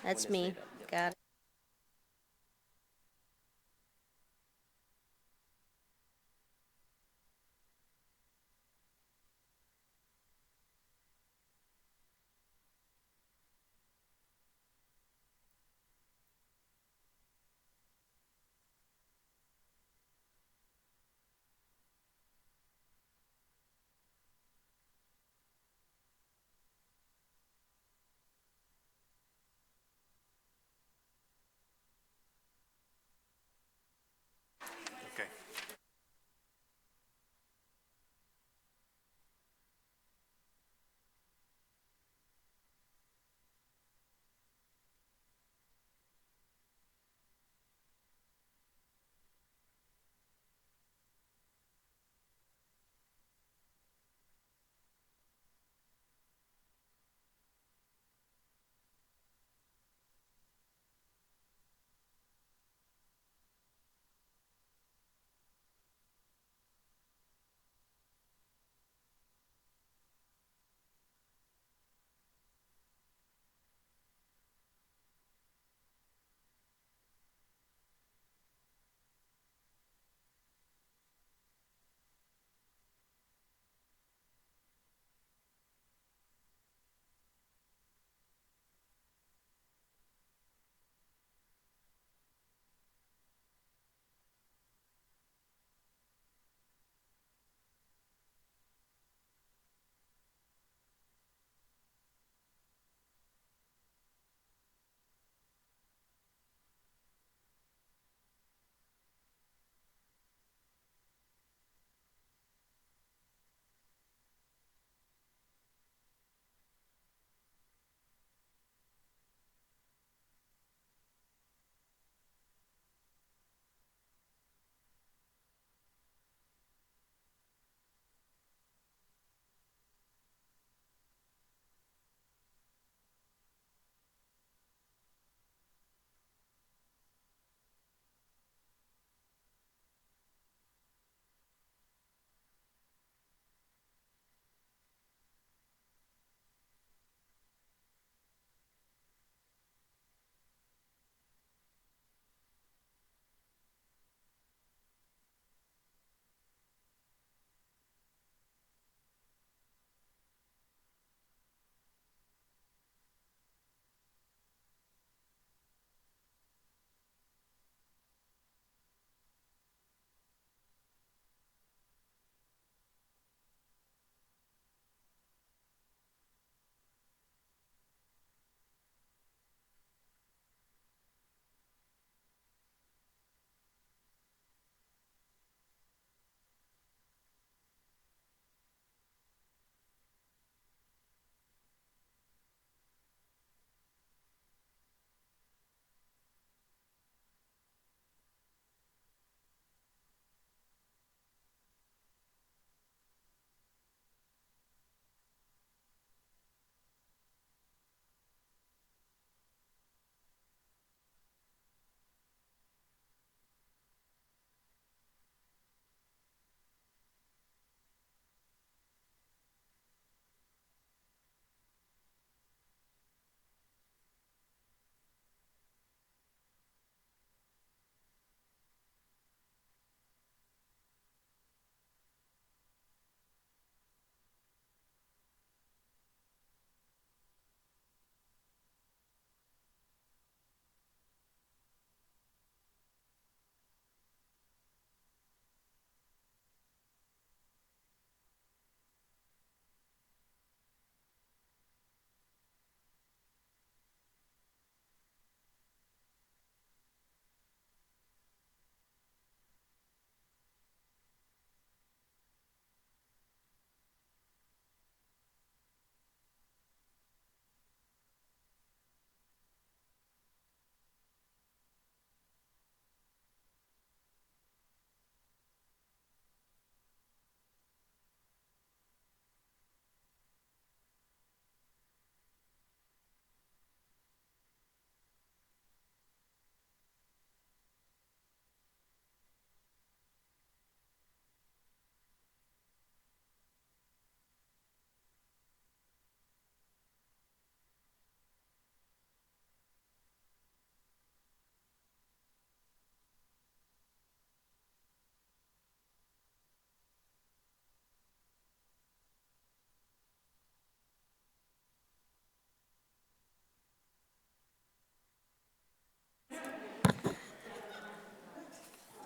That's me. Got it.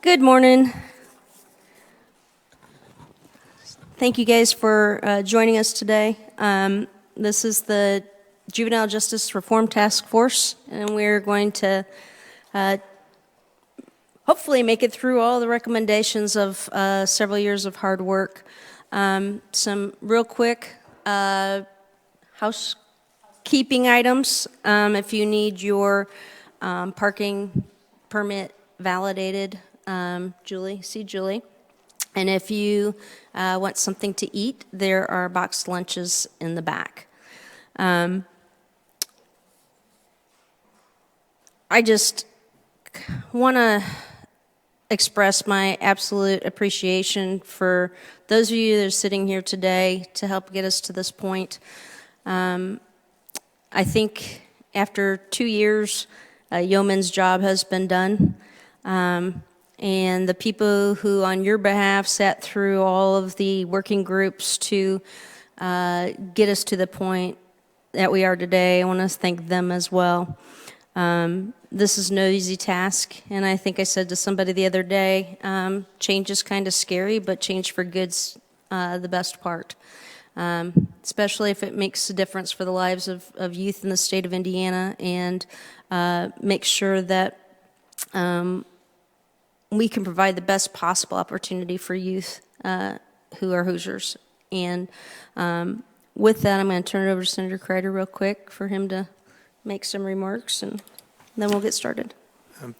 Good morning. Thank you guys for joining us today. This is the Juvenile Justice Reform Task Force, and we're going to hopefully make it through all the recommendations of several years of hard work. Some real quick housekeeping items. If you need your parking permit validated, see Julie. And if you want something to eat, there are boxed lunches in the back. I just want to express my absolute appreciation for those of you that are sitting here today to help get us to this point. I think after 2 years, a yeoman's job has been done. And the people who on your behalf sat through all of the working groups to get us to the point that we are today, I want to thank them as well. This is no easy task, and I think I said to somebody the other day, change is kind of scary, but change for good's the best part, especially if it makes a difference for the lives of youth in the state of Indiana, and make sure that we can provide the best possible opportunity for youth who are Hoosiers. And with that, I'm going to turn it over to Senator Kreider real quick for him to make some remarks, and then we'll get started.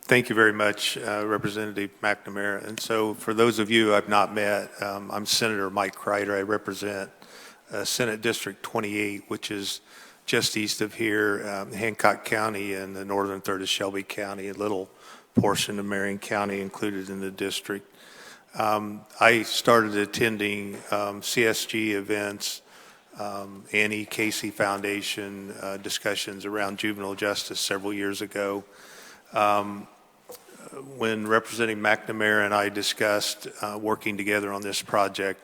Thank you very much, Representative McNamara. And so for those of you I've not met, I'm Senator Mike Kreider. I represent Senate District 28, which is just east of here, Hancock County and the northern third of Shelby County, a little portion of Marion County included in the district. I started attending CSG events, Annie Casey Foundation discussions around juvenile justice several years ago. When Representative McNamara and I discussed working together on this project,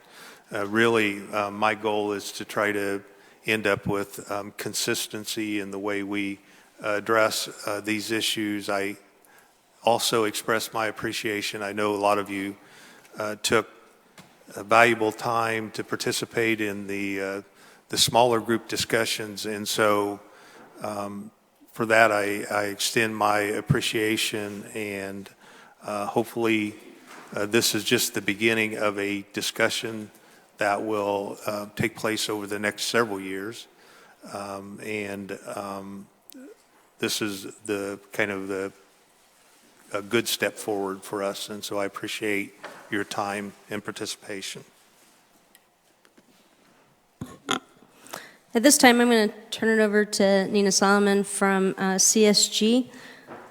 really my goal is to try to end up with consistency in the way we address these issues. I also express my appreciation. I know a lot of you took a valuable time to participate in the smaller group discussions, and so for that I extend my appreciation, and hopefully this is just the beginning of a discussion that will take place over the next several years, and this is the kind of a good step forward for us, and so I appreciate your time and participation. At this time, I'm going to turn it over to Nina Solomon from CSG,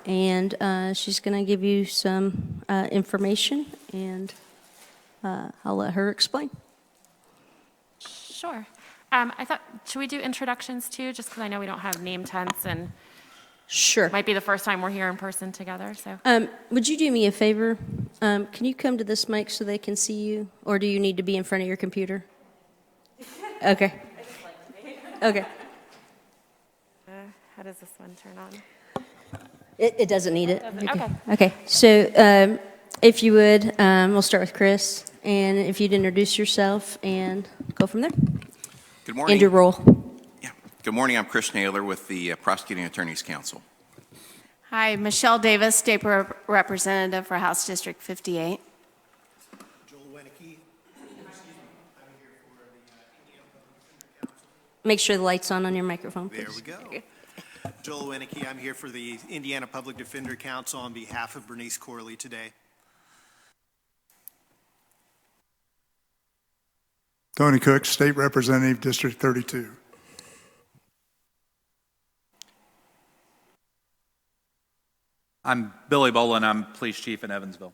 and she's going to give you some information, and I'll let her explain. Sure. Should we do introductions too, just because I know we don't have name tents and Sure. might be the first time we're here in person together. So, would you do me a favor? Can you come to this mic so they can see you, or do you need to be in front of your computer? Okay. Okay. how does this one turn on? It doesn't need it. Okay. Okay. So, if you would, we'll start with Chris, and if you'd introduce yourself and go from there. Good morning. And your role. Yeah. Good morning. I'm Chris Naylor with the Prosecuting Attorneys Council. Hi, Michelle Davis, State Representative for House District 58. Joel Wenicky. I'm here for the Indiana Public Defender Council. Make sure the light's on your microphone, please. There we go. Joel Wenicky, I'm here for the Indiana Public Defender Council on behalf of Bernice Corley today. Tony Cook, State Representative, District 32. I'm Billy Bolin. I'm Police Chief in Evansville.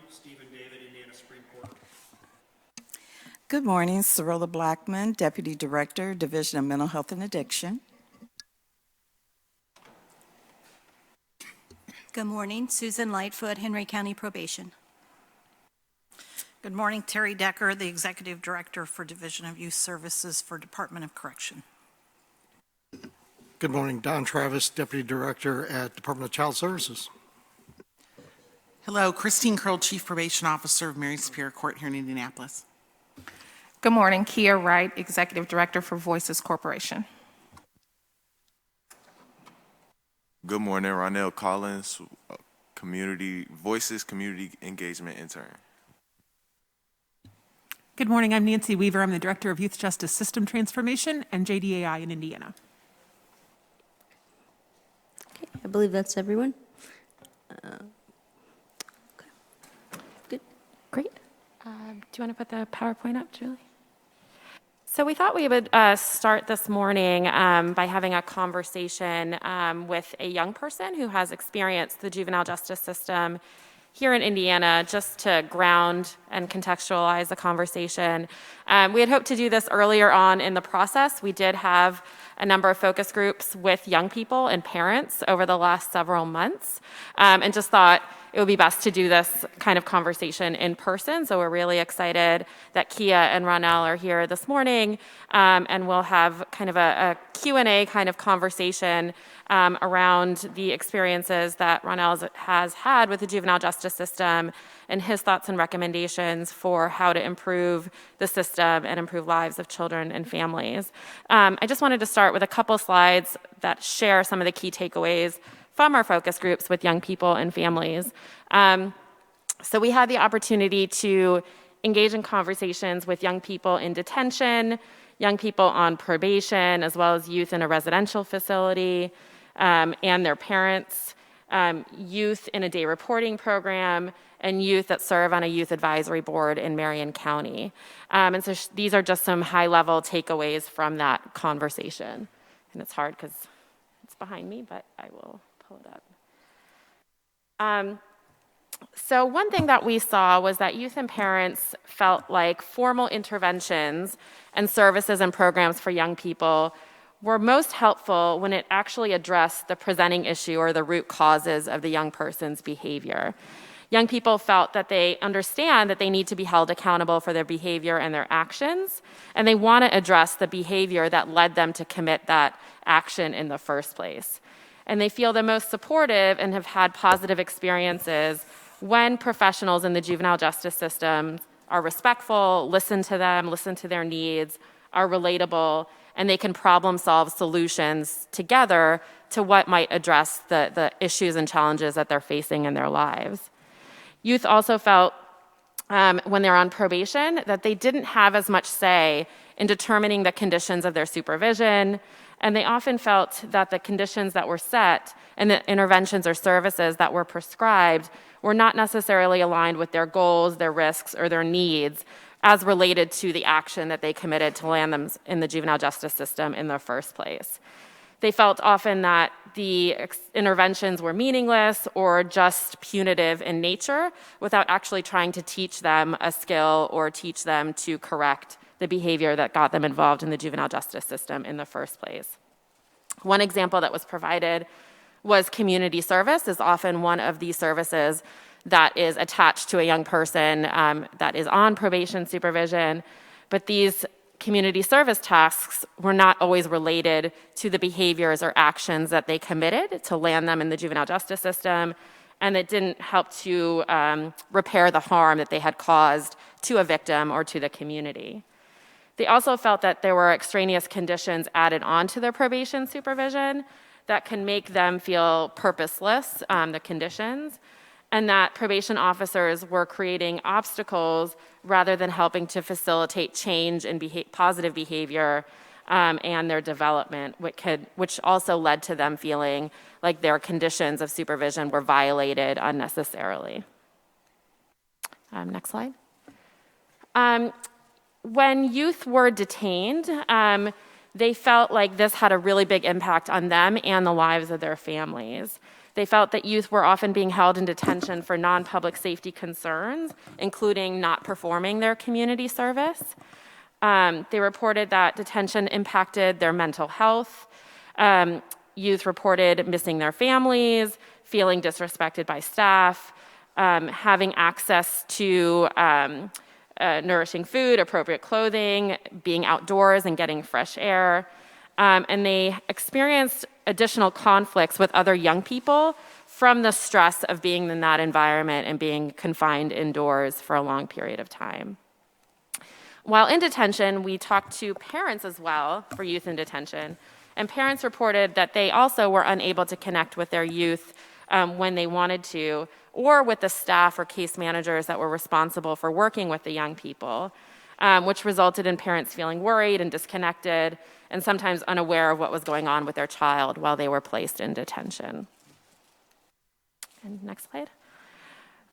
Stephen David, Indiana Supreme Court. Good morning, Cyrilla Blackman, Deputy Director, Division of Mental Health and Addiction. Good morning, Susan Lightfoot, Henry County Probation. Good morning, Terry Decker, the Executive Director for Division of Youth Services for Department of Correction. Good morning. Don Travis, Deputy Director at Department of Child Services. Hello, Christine Kroll, Chief Probation Officer of Mary Superior Court here in Indianapolis. Good morning. Kia Wright, Executive Director for Voices Corporation. Good morning. Ronell Collins, Voices Community Engagement Intern. Good morning. I'm Nancy Weaver. I'm the Director of Youth Justice System Transformation and JDAI in Indiana. Okay, I believe that's everyone. Good. Great. Do you want to put the PowerPoint up, Julie? So we thought we would start this morning by having a conversation with a young person who has experienced the juvenile justice system here in Indiana, just to ground and contextualize the conversation. We had hoped to do this earlier on in the process. We did have a number of focus groups with young people and parents over the last several months, and just thought it would be best to do this kind of conversation in person. So we're really excited that Kia and Ronell are here this morning, and we'll have kind of a Q&A kind of conversation around the experiences that Ronell has had with the juvenile justice system and his thoughts and recommendations for how to improve the system and improve lives of children and families. I just wanted to start with a couple slides that share some of the key takeaways from our focus groups with young people and families. So we had the opportunity to engage in conversations with young people in detention, young people on probation, as well as youth in a residential facility, and their parents, youth in a day reporting program, and youth that serve on a youth advisory board in Marion County. And so these are just some high-level takeaways from that conversation. And it's hard because it's behind me, but I will pull it up. So one thing that we saw was that youth and parents felt like formal interventions and services and programs for young people were most helpful when it actually addressed the presenting issue or the root causes of the young person's behavior. Young people felt that they understand that they need to be held accountable for their behavior and their actions, and they want to address the behavior that led them to commit that action in the first place. And they feel the most supportive and have had positive experiences when professionals in the juvenile justice system are respectful, listen to them, listen to their needs, are relatable, and they can problem solve solutions together to what might address the issues and challenges that they're facing in their lives. Youth also felt when they're on probation that they didn't have as much say in determining the conditions of their supervision, and they often felt that the conditions that were set and the interventions or services that were prescribed were not necessarily aligned with their goals, their risks, or their needs as related to the action that they committed to land them in the juvenile justice system in the first place. They felt often that the interventions were meaningless or just punitive in nature without actually trying to teach them a skill or teach them to correct the behavior that got them involved in the juvenile justice system in the first place. One example that was provided was community service is often one of these services that is attached to a young person that is on probation supervision, but these community service tasks were not always related to the behaviors or actions that they committed to land them in the juvenile justice system, and it didn't help to repair the harm that they had caused to a victim or to the community. They also felt that there were extraneous conditions added onto their probation supervision that can make them feel purposeless, the conditions, and that probation officers were creating obstacles rather than helping to facilitate change and positive behavior and their development, which also led to them feeling like their conditions of supervision were violated unnecessarily. Next slide. When youth were detained, they felt like this had a really big impact on them and the lives of their families. They felt that youth were often being held in detention for non-public safety concerns, including not performing their community service. They reported that detention impacted their mental health. Youth reported missing their families, feeling disrespected by staff, having access to nourishing food, appropriate clothing, being outdoors and getting fresh air. and they experienced additional conflicts with other young people from the stress of being in that environment and being confined indoors for a long period of time. While in detention, we talked to parents as well for youth in detention, and parents reported that they also were unable to connect with their youth when they wanted to, or with the staff or case managers that were responsible for working with the young people, which resulted in parents feeling worried and disconnected, and sometimes unaware of what was going on with their child while they were placed in detention. And next slide.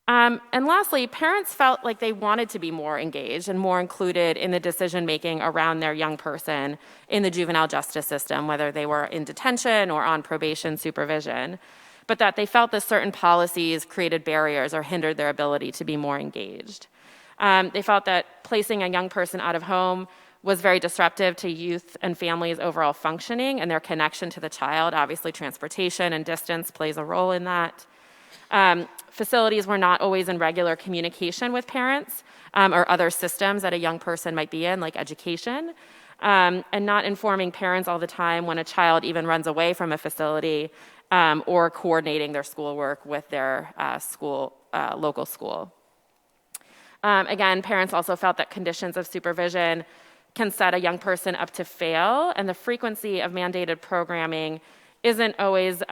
And lastly, parents felt like they wanted to be more engaged and more included in the decision-making around their young person in the juvenile justice system, whether they were in detention or on probation supervision, but that they felt that certain policies created barriers or hindered their ability to be more engaged. They felt that placing a young person out of home was very disruptive to youth and families' overall functioning and their connection to the child. Obviously, transportation and distance plays a role in that. Facilities were not always in regular communication with parents or other systems that a young person might be in, like education, and not informing parents all the time when a child even runs away from a facility or coordinating their schoolwork with their local school. Again, parents also felt that conditions of supervision can set a young person up to fail, and the frequency of mandated programming doesn't always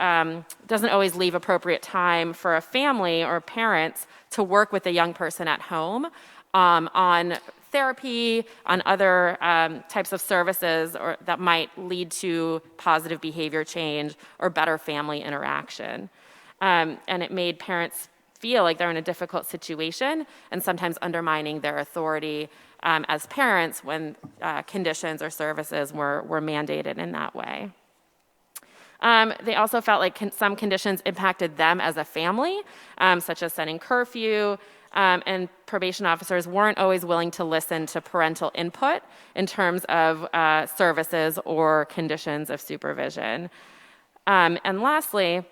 leave appropriate time for a family or parents to work with the young person at home on therapy, on other types of services that might lead to positive behavior change or better family interaction. And it made parents feel like they're in a difficult situation and sometimes undermining their authority as parents when conditions or services were mandated in that way. They also felt like some conditions impacted them as a family, such as setting curfew, and probation officers weren't always willing to listen to parental input in terms of services or conditions of supervision. And lastly,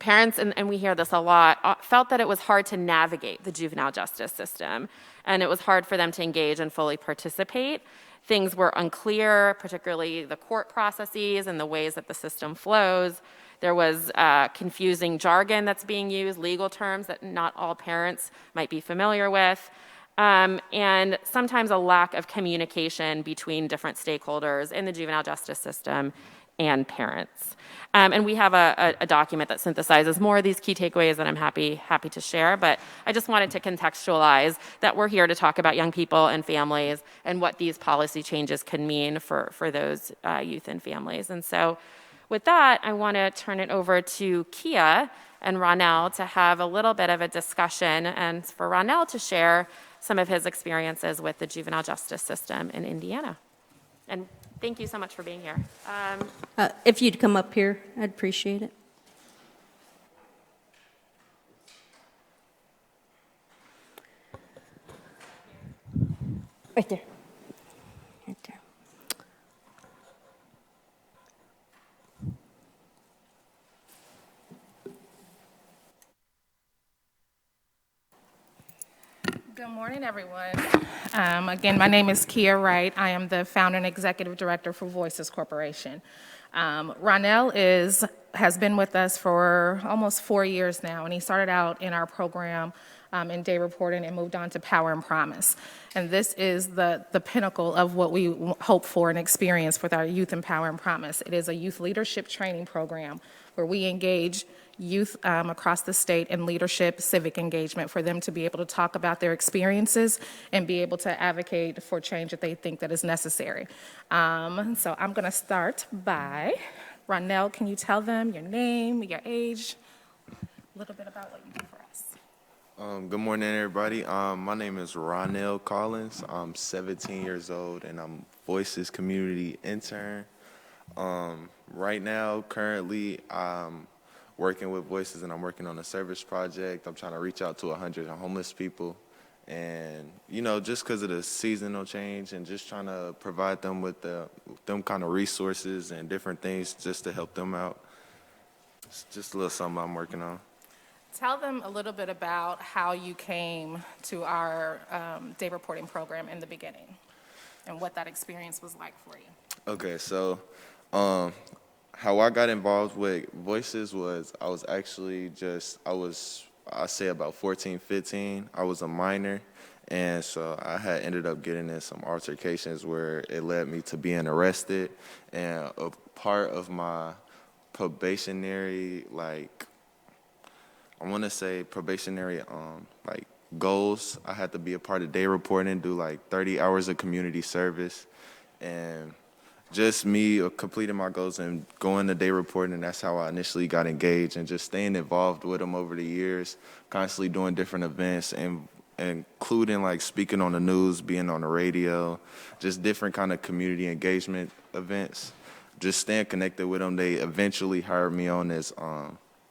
parents, and we hear this a lot, felt that it was hard to navigate the juvenile justice system, and it was hard for them to engage and fully participate. Things were unclear, particularly the court processes and the ways that the system flows. There was confusing jargon that's being used, legal terms that not all parents might be familiar with, and sometimes a lack of communication between different stakeholders in the juvenile justice system and parents. And we have a document that synthesizes more of these key takeaways that I'm happy to share, but I just wanted to contextualize that we're here to talk about young people and families and what these policy changes can mean for those youth and families. And so with that, I want to turn it over to Kia and Ronell to have a little bit of a discussion and for Ronell to share some of his experiences with the juvenile justice system in Indiana. And thank you so much for being here. If you'd come up here, I'd appreciate it. Right there. Right there. Good morning, everyone. Again, my name is Kia Wright. I am the founder and executive director for Voices Corporation. Ronell has been with us for almost 4 years now, and he started out in our program in day reporting and moved on to Power and Promise. And this is the pinnacle of what we hope for and experience with our youth in Power and Promise. It is a youth leadership training program where we engage youth across the state in leadership, civic engagement for them to be able to talk about their experiences and be able to advocate for change that they think that is necessary. So I'm going to start by, Ronell, can you tell them your name, your age, a little bit about what you do for us? Good morning, everybody. My name is Ronell Collins. I'm 17 years old, and I'm Voices Community Intern. Right now, currently, I'm working with Voices, and I'm working on a service project. I'm trying to reach out to 100 homeless people. And, you know, just because of the seasonal change and just trying to provide them with them kind of resources and different things just to help them out. It's just a little something I'm working on. Tell them a little bit about how you came to our day reporting program in the beginning and what that experience was like for you. Okay, so How I got involved with Voices was I say about 14, 15. I was a minor, and so I had ended up getting in some altercations where it led me to being arrested, and a part of my probationary, like goals, I had to be a part of day reporting, do like 30 hours of community service, and just me completing my goals and going to day reporting, and that's how I initially got engaged, and just staying involved with them over the years, constantly doing different events, and including like speaking on the news, being on the radio, just different kind of community engagement events. Just staying connected with them. They eventually hired me on as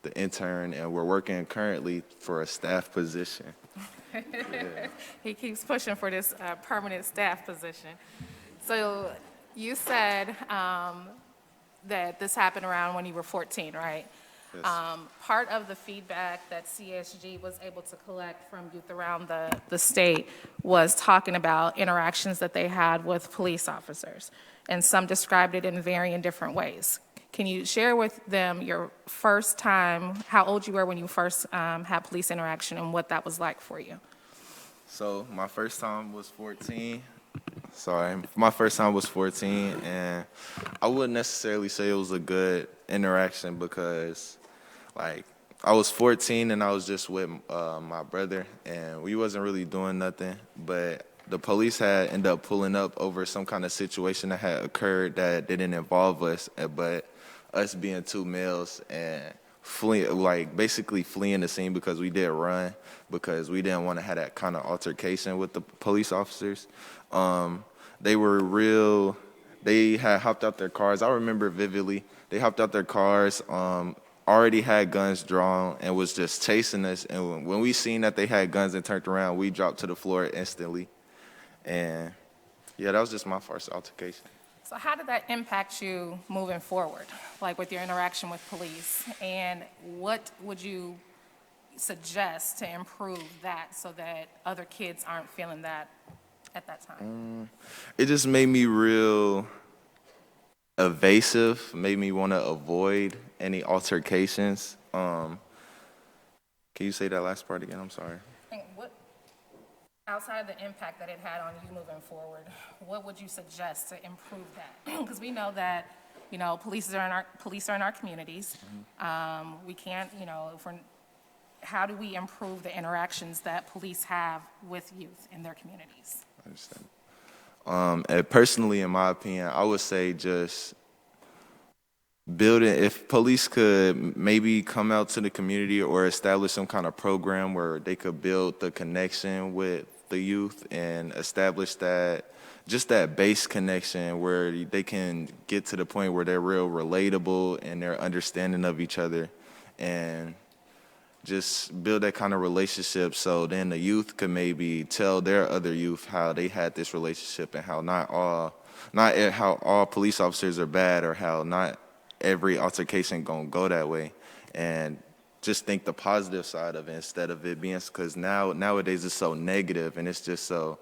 the intern, and we're working currently for a staff position. Yeah. He keeps pushing for this permanent staff position. So you said that this happened around when you were 14, right? Yes. Part of the feedback that CSG was able to collect from youth around the state was talking about interactions that they had with police officers, and some described it in varying different ways. Can you share with them your first time, how old you were when you first had police interaction, and what that was like for you? So my first time was 14. My first time was 14, and I wouldn't necessarily say it was a good interaction because, like, I was 14 and I was just with my brother, and we wasn't really doing nothing, but the police had ended up pulling up over some kind of situation that had occurred that didn't involve us, but us being two males and basically fleeing the scene because we did run because we didn't want to have that kind of altercation with the police officers. They had hopped out their cars. I remember vividly. They hopped out their cars, already had guns drawn, and was just chasing us. And when we seen that they had guns and turned around, we dropped to the floor instantly. And yeah, that was just my first altercation. So how did that impact you moving forward, like with your interaction with police? And what would you suggest to improve that so that other kids aren't feeling that at that time? It just made me real evasive, made me want to avoid any altercations. Can you say that last part again? I'm sorry. Outside of the impact that it had on you moving forward, what would you suggest to improve that? Because we know that, police are in our communities. We can't, how do we improve the interactions that police have with youth in their communities? I understand. And personally, in my opinion, I would say just if police could maybe come out to the community or establish some kind of program where they could build the connection with the youth and establish that base connection where they can get to the point where they're real relatable and they're understanding of each other, and just build that kind of relationship so then the youth could maybe tell their other youth how they had this relationship and how not how all police officers are bad or how not every altercation gonna go that way, and just think the positive side of it instead of it being, because nowadays it's so negative and it's just so,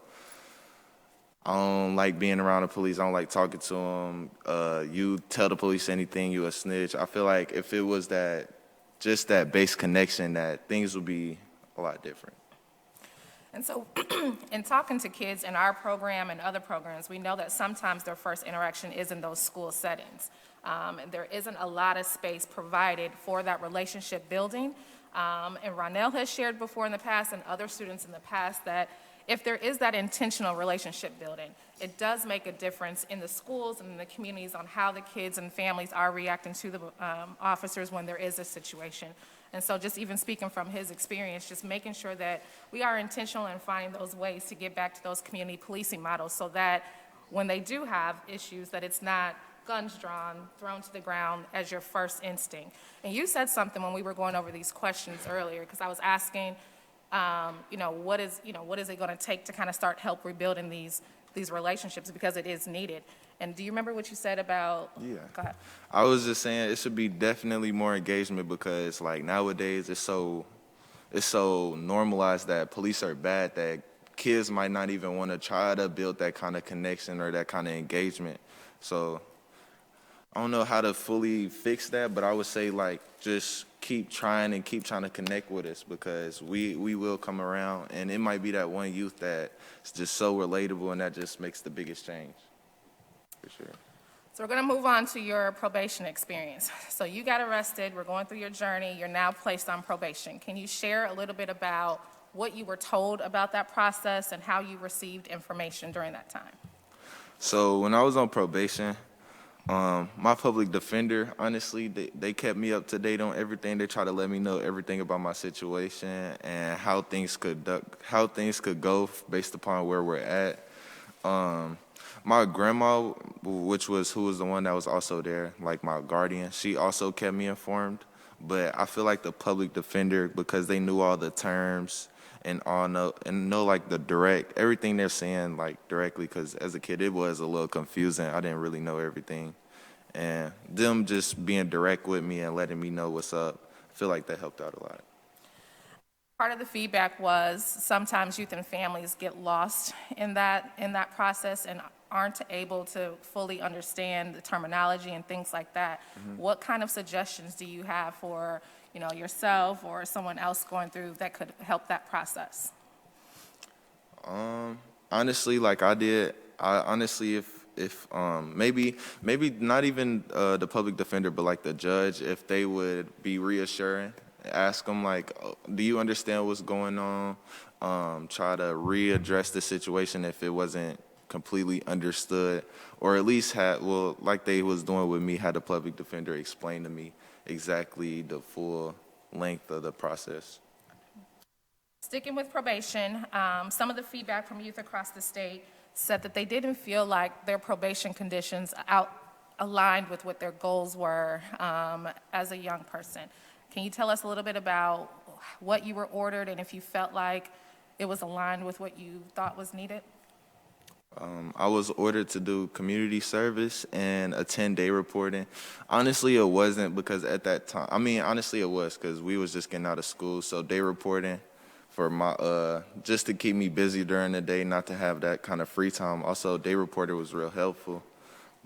I don't like being around the police. I don't like talking to them. You tell the police anything, you a snitch. I feel like if it was just that base connection, that things would be a lot different. And so in talking to kids in our program and other programs, we know that sometimes their first interaction is in those school settings. And there isn't a lot of space provided for that relationship building. And Ronell has shared before in the past and other students in the past that if there is that intentional relationship building, it does make a difference in the schools and in the communities on how the kids and families are reacting to the officers when there is a situation. And so just even speaking from his experience, just making sure that we are intentional in finding those ways to get back to those community policing models so that when they do have issues, that it's not guns drawn, thrown to the ground as your first instinct. And you said something when we were going over these questions earlier, because I was asking, what is it going to take to kind of start help rebuilding these relationships, because it is needed. And do you remember what you said about? Yeah. Go ahead. I was just saying it should be definitely more engagement because like nowadays it's so normalized that police are bad that kids might not even want to try to build that kind of connection or that kind of engagement. So I don't know how to fully fix that, but I would say like just keep trying and keep trying to connect with us because we will come around, and it might be that one youth that is just so relatable and that just makes the biggest change. For sure. So we're going to move on to your probation experience. So you got arrested, we're going through your journey, you're now placed on probation. Can you share a little bit about what you were told about that process and how you received information during that time? So when I was on probation, my public defender, honestly, they kept me up to date on everything. They tried to let me know everything about my situation and how things could go based upon where we're at. My grandma, who was the one that was also there, like my guardian, she also kept me informed. But I feel like the public defender, because they knew all the terms and know like everything they're saying like directly. Because as a kid, it was a little confusing. I didn't really know everything, and them just being direct with me and letting me know what's up, I feel like that helped out a lot. Part of the feedback was sometimes youth and families get lost in that process and aren't able to fully understand the terminology and things like that. Mm-hmm. What kind of suggestions do you have for yourself or someone else going through that could help that process? Honestly, like I honestly, if maybe not even the public defender, but like the judge, if they would be reassuring, ask them like, oh, do you understand what's going on? Try to readdress the situation if it wasn't completely understood, or at least like they was doing with me, had the public defender explain to me exactly the full length of the process. Sticking with probation, some of the feedback from youth across the state said that they didn't feel like their probation conditions aligned with what their goals were as a young person. Can you tell us a little bit about what you were ordered and if you felt like it was aligned with what you thought was needed? I was ordered to do community service and attend day reporting. Honestly, it wasn't because at that time, honestly, it was because we was just getting out of school. So day reporting for my, just to keep me busy during the day, not to have that kind of free time. Also, day reporter was real helpful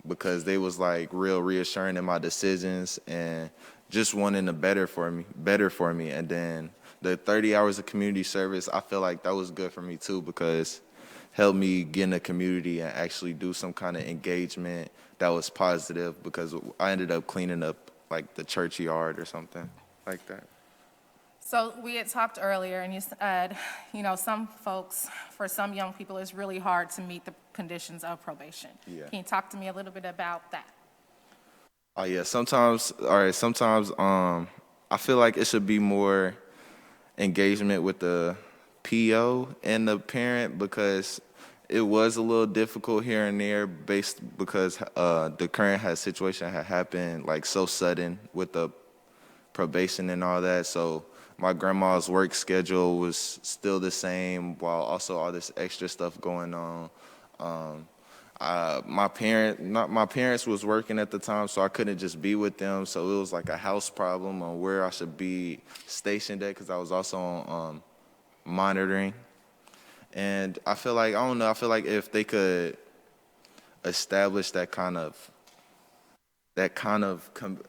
because they was like real reassuring in my decisions and just wanting the better for me. And then the 30 hours of community service, I feel like that was good for me too because helped me get in the community and actually do some kind of engagement that was positive because I ended up cleaning up like the church yard or something like that. So we had talked earlier and you said, some folks, for some young people, it's really hard to meet the conditions of probation. Yeah. Can you talk to me a little bit about that? Oh yeah, sometimes I feel like it should be more engagement with the PO and the parent because it was a little difficult here and there because the current situation had happened like so sudden with the probation and all that. So my grandma's work schedule was still the same while also all this extra stuff going on. My parents was working at the time, so I couldn't just be with them. So it was like a house problem on where I should be stationed at because I was also on monitoring. And I feel like, if they could establish that kind of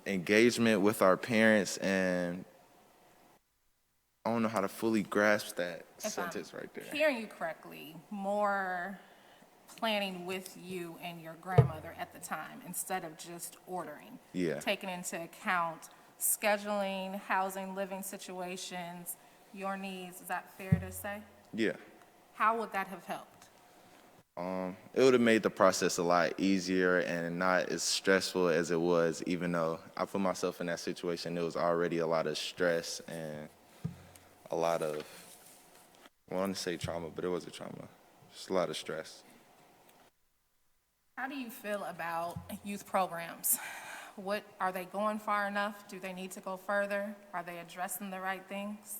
engagement with our parents, and I don't know how to fully grasp that sentence right there. Hearing you correctly, more planning with you and your grandmother at the time instead of just ordering. Yeah. Taking into account scheduling, housing, living situations, your needs. Is that fair to say? Yeah. How would that have helped? It would have made the process a lot easier and not as stressful as it was, even though I put myself in that situation. There was already a lot of stress and a lot of, I want to say trauma, but it wasn't trauma. Just a lot of stress. How do you feel about youth programs? Are they going far enough? Do they need to go further? Are they addressing the right things?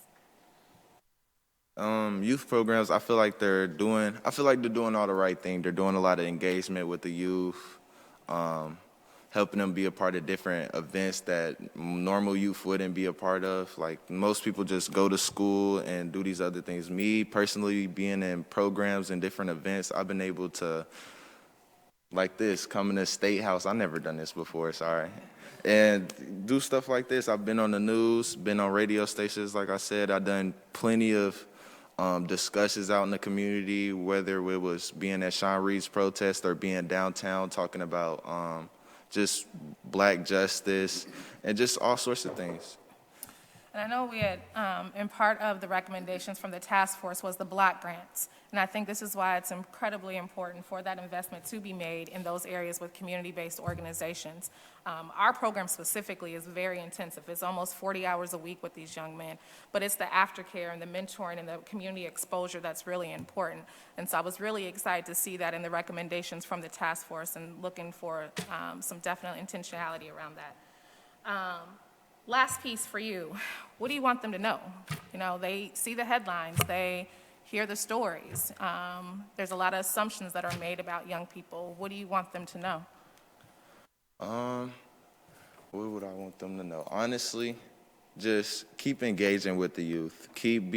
Youth programs, I feel like they're doing all the right thing. They're doing a lot of engagement with the youth, helping them be a part of different events that normal youth wouldn't be a part of. Like most people just go to school and do these other things. Me personally, being in programs and different events, I've been able to like this, coming to State House. I never done this before, sorry. And do stuff like this. I've been on the news, been on radio stations, like I said. I've done plenty of discussions out in the community, whether it was being at Sean Reed's protest or being downtown talking about just black justice and just all sorts of things. And I know we had, and part of the recommendations from the task force was the block grants. And I think this is why it's incredibly important for that investment to be made in those areas with community-based organizations. Our program specifically is very intensive. It's almost 40 hours a week with these young men, but it's the aftercare and the mentoring and the community exposure that's really important. And so I was really excited to see that in the recommendations from the task force and looking for some definite intentionality around that. Last piece for you, what do you want them to know? You know, they see the headlines, they hear the stories. There's a lot of assumptions that are made about young people. What do you want them to know? What would I want them to know? Honestly, just keep engaging with the youth. Keep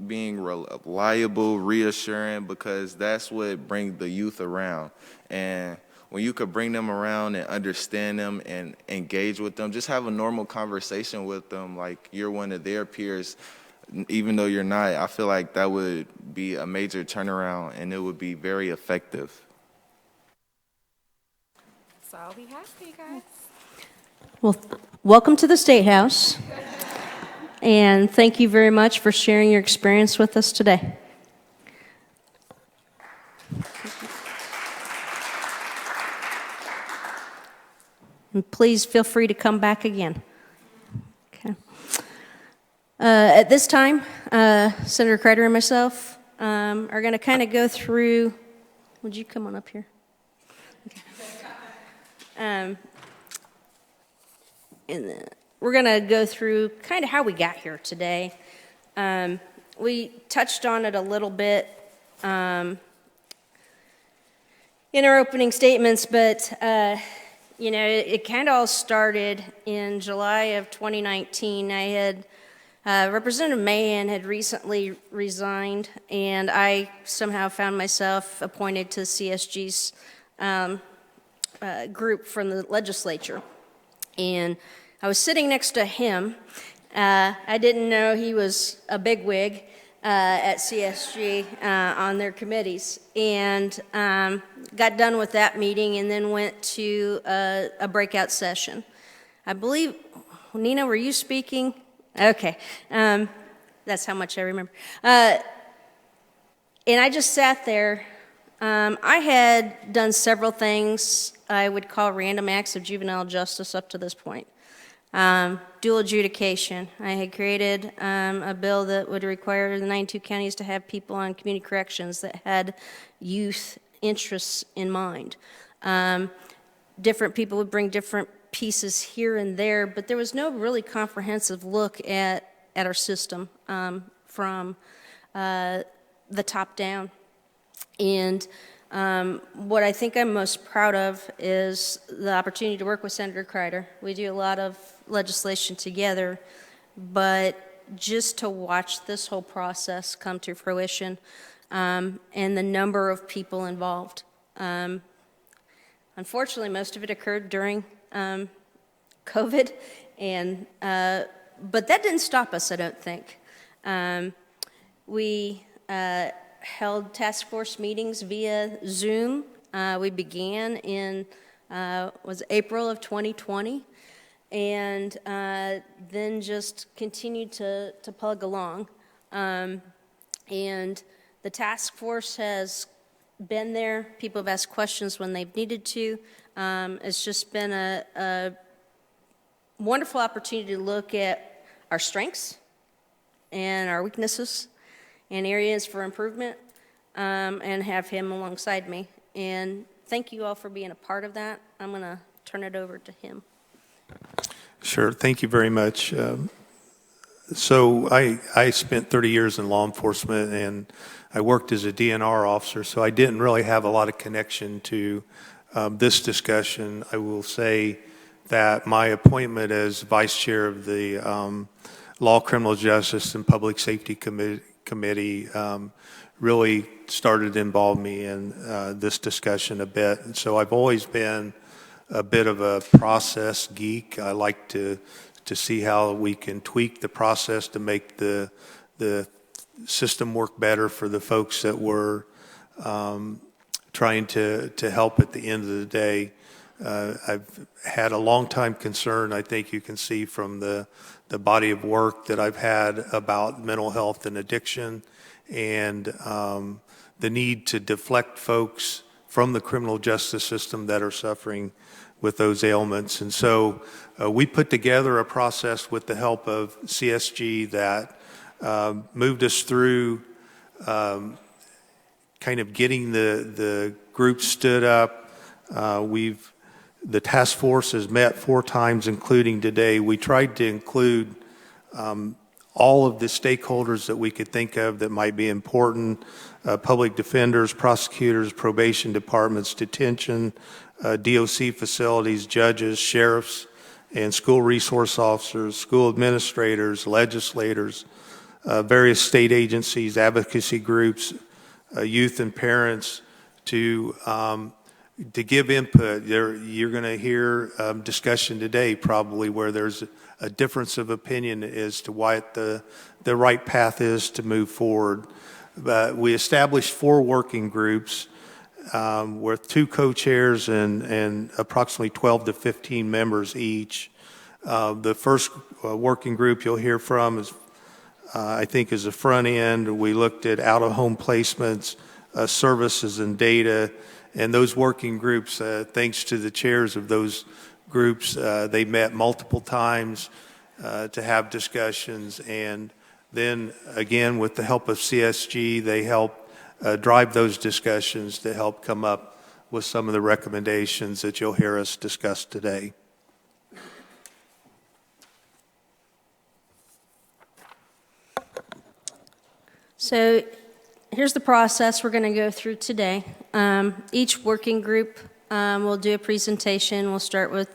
being reliable, reassuring, because that's what brings the youth around. And when you could bring them around and understand them and engage with them, just have a normal conversation with them like you're one of their peers, even though you're not. I feel like that would be a major turnaround and it would be very effective. That's all we have for you guys. Well, welcome to the State House, and thank you very much for sharing your experience with us today. And please feel free to come back again. Okay. At this time, Senator Crider and myself are going to kind of go through. Would you come on up here? Okay. And we're going to go through kind of how we got here today. We touched on it a little bit in our opening statements, but you know, it kind of all started in July of 2019. I had Representative Mahan had recently resigned, and I somehow found myself appointed to CSG's group from the legislature. And I was sitting next to him. I didn't know he was a bigwig at CSG on their committees, and got done with that meeting and then went to a breakout session. I believe, Nina, were you speaking? Okay, that's how much I remember. And I just sat there. I had done several things I would call random acts of juvenile justice up to this point. Dual adjudication. I had created a bill that would require the 92 counties to have people on community corrections that had youth interests in mind. Different people would bring different pieces here and there, but there was no really comprehensive look at our system from the top down. And what I think I'm most proud of is the opportunity to work with Senator Crider. We do a lot of legislation together, but just to watch this whole process come to fruition and the number of people involved. Unfortunately, most of it occurred during COVID, and but that didn't stop us, I don't think. We held task force meetings via Zoom. We began in was April of 2020, and then just continued to plug along. And the task force has been there. People have asked questions when they've needed to. It's just been a wonderful opportunity to look at our strengths and our weaknesses and areas for improvement, and have him alongside me. And thank you all for being a part of that. I'm going to turn it over to him. Sure. Thank you very much. So I spent 30 years in law enforcement, and I worked as a DNR officer, so I didn't really have a lot of connection to this discussion. I will say that my appointment as vice chair of the Law, Criminal Justice, and Public Safety committee really started to involve me in this discussion a bit. And so I've always been a bit of a process geek. I like to see how we can tweak the process to make the system work better for the folks that we're trying to help at the end of the day. I've had a long time concern, I think you can see from the body of work that I've had about mental health and addiction, and the need to deflect folks from the criminal justice system that are suffering with those ailments. And so we put together a process with the help of CSG that moved us through kind of getting the group stood up. The task force has met 4 times, including today. We tried to include all of the stakeholders that we could think of that might be important: public defenders, prosecutors, probation departments, detention, DOC facilities, judges, sheriffs, and school resource officers, school administrators, legislators, various state agencies, advocacy groups, youth and parents, to give input. You're going to hear discussion today probably where there's a difference of opinion as to why the right path is to move forward. But we established 4 working groups with 2 co-chairs and approximately 12 to 15 members each. The first working group you'll hear from is, I think, is the front end. We looked at out-of-home placements, services, and data. And those working groups, thanks to the chairs of those groups, they met multiple times to have discussions. And then, again, with the help of CSG, they help drive those discussions to help come up with some of the recommendations that you'll hear us discuss today. So here's the process we're going to go through today. Each working group will do a presentation. We'll start with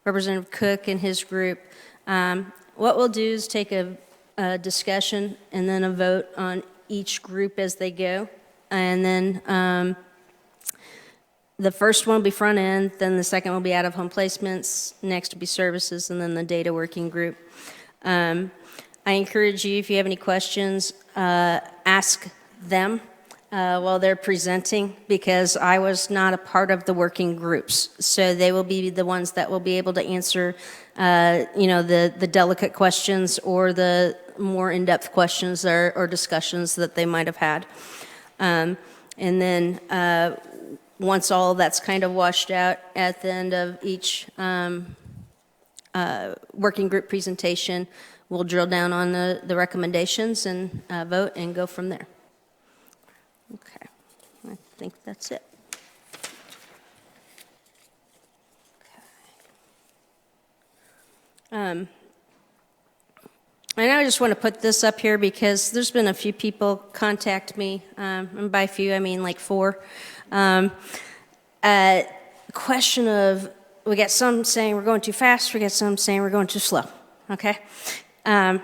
Representative Cook and his group. What we'll do is take a discussion and then a vote on each group as they go. And then the first one will be front end, then the second will be out-of-home placements, next will be services, and then the data working group. I encourage you, if you have any questions, ask them while they're presenting, because I was not a part of the working groups. So they will be the ones that will be able to answer, the delicate questions or the more in-depth questions or discussions that they might have had. And then once all that's kind of washed out at the end of each working group presentation, we'll drill down on the recommendations and vote and go from there. Okay, I think that's it. Okay. And I just want to put this up here because there's been a few people contact me, and by few I mean like 4. Question of, we got some saying we're going too fast, we got some saying we're going too slow, okay? I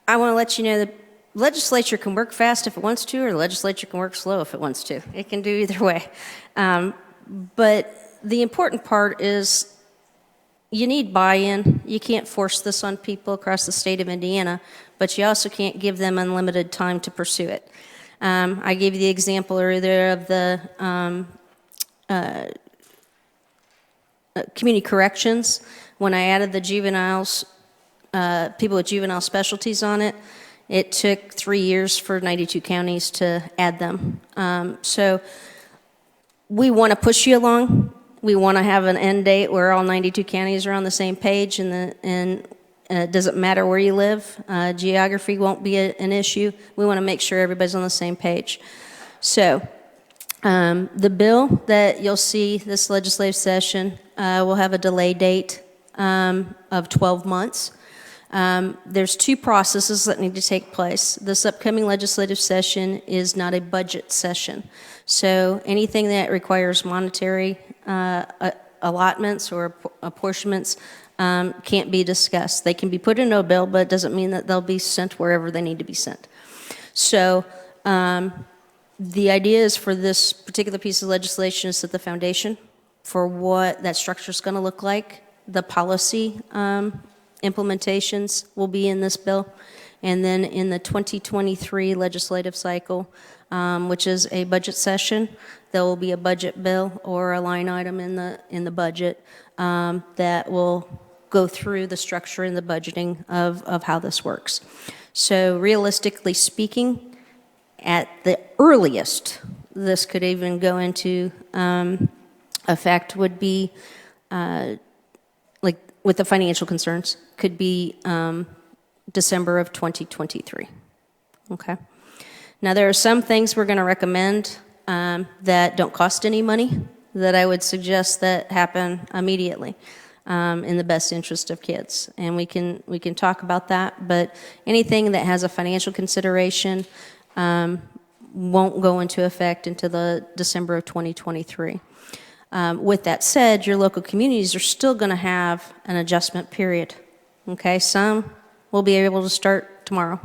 want to let you know that the legislature can work fast if it wants to, or the legislature can work slow if it wants to. It can do either way. But the important part is you need buy-in. You can't force this on people across the state of Indiana, but you also can't give them unlimited time to pursue it. I gave you the example earlier of the community corrections. When I added the juveniles, people with juvenile specialties on it, it took 3 years for 92 counties to add them. So we want to push you along. We want to have an end date where all 92 counties are on the same page, and it doesn't matter where you live. Geography won't be an issue. We want to make sure everybody's on the same page. So the bill that you'll see this legislative session will have a delay date of 12 months. There's 2 processes that need to take place. This upcoming legislative session is not a budget session. So anything that requires monetary allotments or apportionments can't be discussed. They can be put into a bill, but it doesn't mean that they'll be sent wherever they need to be sent. So the idea is for this particular piece of legislation to set the foundation for what that structure is going to look like. The policy implementations will be in this bill. And then in the 2023 legislative cycle, which is a budget session, there will be a budget bill or a line item in the budget that will go through the structure and the budgeting of how this works. So realistically speaking, at the earliest, this could even go into effect would be, like with the financial concerns, could be December of 2023. Okay. Now there are some things we're going to recommend that don't cost any money that I would suggest that happen immediately in the best interest of kids, and we can talk about that. But anything that has a financial consideration won't go into effect until the December of 2023. With that said, your local communities are still going to have an adjustment period. Okay, some will be able to start tomorrow.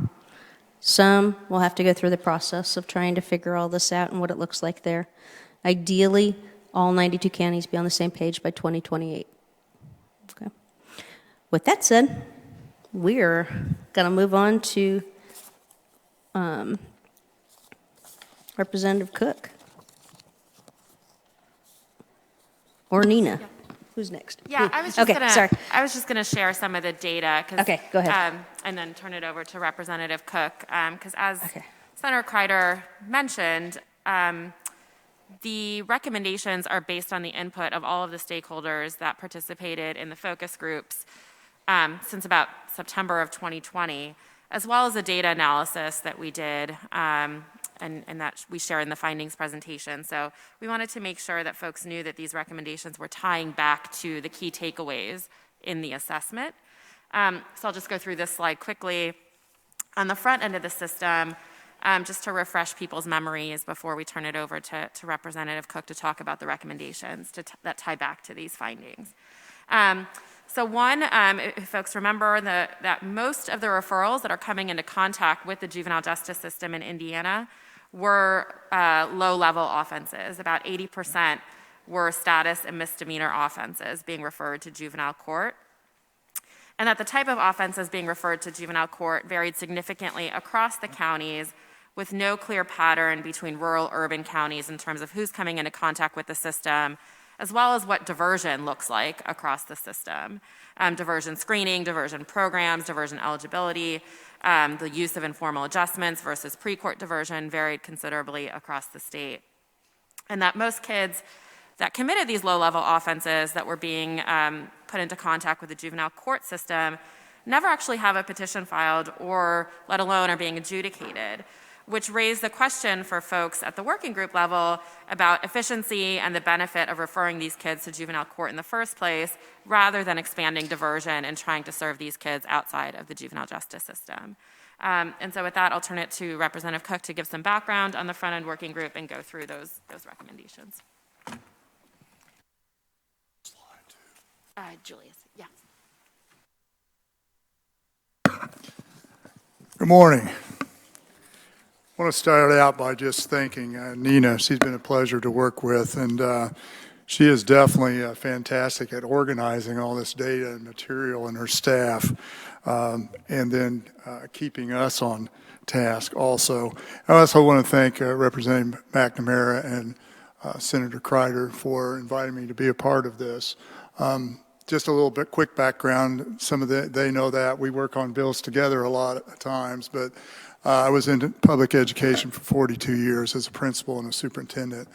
Some will have to go through the process of trying to figure all this out and what it looks like there. Ideally, all 92 counties be on the same page by 2028. Okay. With that said, we're going to move on to Representative Cook. Or Nina. Who's next? Yeah, I was just okay, sorry. I was just gonna share some of the data. Okay, go ahead. And then turn it over to Representative Cook, because as Senator Kreider mentioned, the recommendations are based on the input of all of the stakeholders that participated in the focus groups since about September of 2020, as well as the data analysis that we did and that we share in the findings presentation. So we wanted to make sure that folks knew that these recommendations were tying back to the key takeaways in the assessment. So I'll just go through this slide quickly. On the front end of the system, just to refresh people's memories before we turn it over to Representative Cook to talk about the recommendations that tie back to these findings. So one, if folks remember that most of the referrals that are coming into contact with the juvenile justice system in Indiana were low-level offenses. About 80% were status and misdemeanor offenses being referred to juvenile court. And that the type of offenses being referred to juvenile court varied significantly across the counties with no clear pattern between rural urban counties in terms of who's coming into contact with the system, as well as what diversion looks like across the system. Diversion screening, diversion programs, diversion eligibility, the use of informal adjustments versus pre-court diversion varied considerably across the state. And that most kids that committed these low-level offenses that were being put into contact with the juvenile court system never actually have a petition filed or let alone are being adjudicated, which raised the question for folks at the working group level about efficiency and the benefit of referring these kids to juvenile court in the first place, rather than expanding diversion and trying to serve these kids outside of the juvenile justice system. And so with that, I'll turn it to Representative Cook to give some background on the front-end working group and go through those recommendations. Julius, yeah. Good morning. I want to start out by just thanking Nina. She's been a pleasure to work with, and she is definitely fantastic at organizing all this data and material and her staff, and then keeping us on task also. I also want to thank Representative McNamara and Senator Kreider for inviting me to be a part of this. Just a little bit quick background. They know that we work on bills together a lot of times, but I was in public education for 42 years as a principal and a superintendent.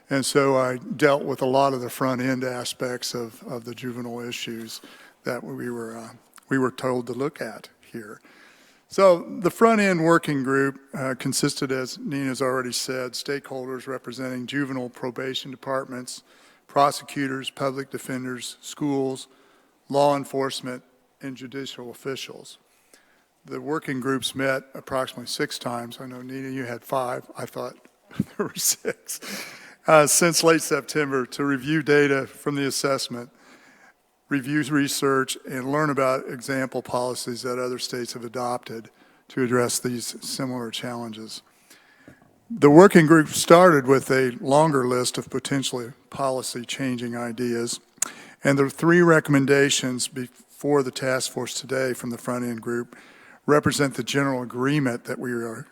And so I dealt with a lot of the front end aspects of the juvenile issues that we were told to look at here. So the front end working group consisted, as Nina's already said, stakeholders representing juvenile probation departments, prosecutors, public defenders, schools, law enforcement, and judicial officials. The working groups met approximately 6 times. I know, Nina, you had 5. I thought there were 6. Since late September to review data from the assessment, review research, and learn about example policies that other states have adopted to address these similar challenges. The working group started with a longer list of potentially policy-changing ideas, and the 3 recommendations before the task force today from the front-end group represent the general agreement that we are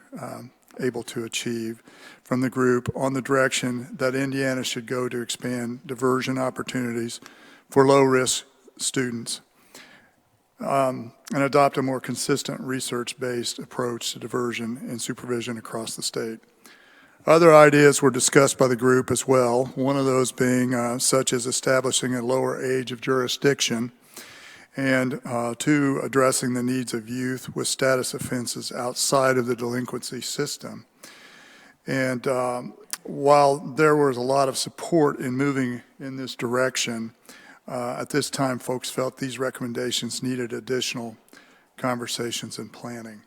able to achieve from the group on the direction that Indiana should go to expand diversion opportunities for low-risk students and adopt a more consistent research-based approach to diversion and supervision across the state. Other ideas were discussed by the group as well, one of those being such as establishing a lower age of jurisdiction, and 2, addressing the needs of youth with status offenses outside of the delinquency system. And while there was a lot of support in moving in this direction, at this time folks felt these recommendations needed additional conversations and planning.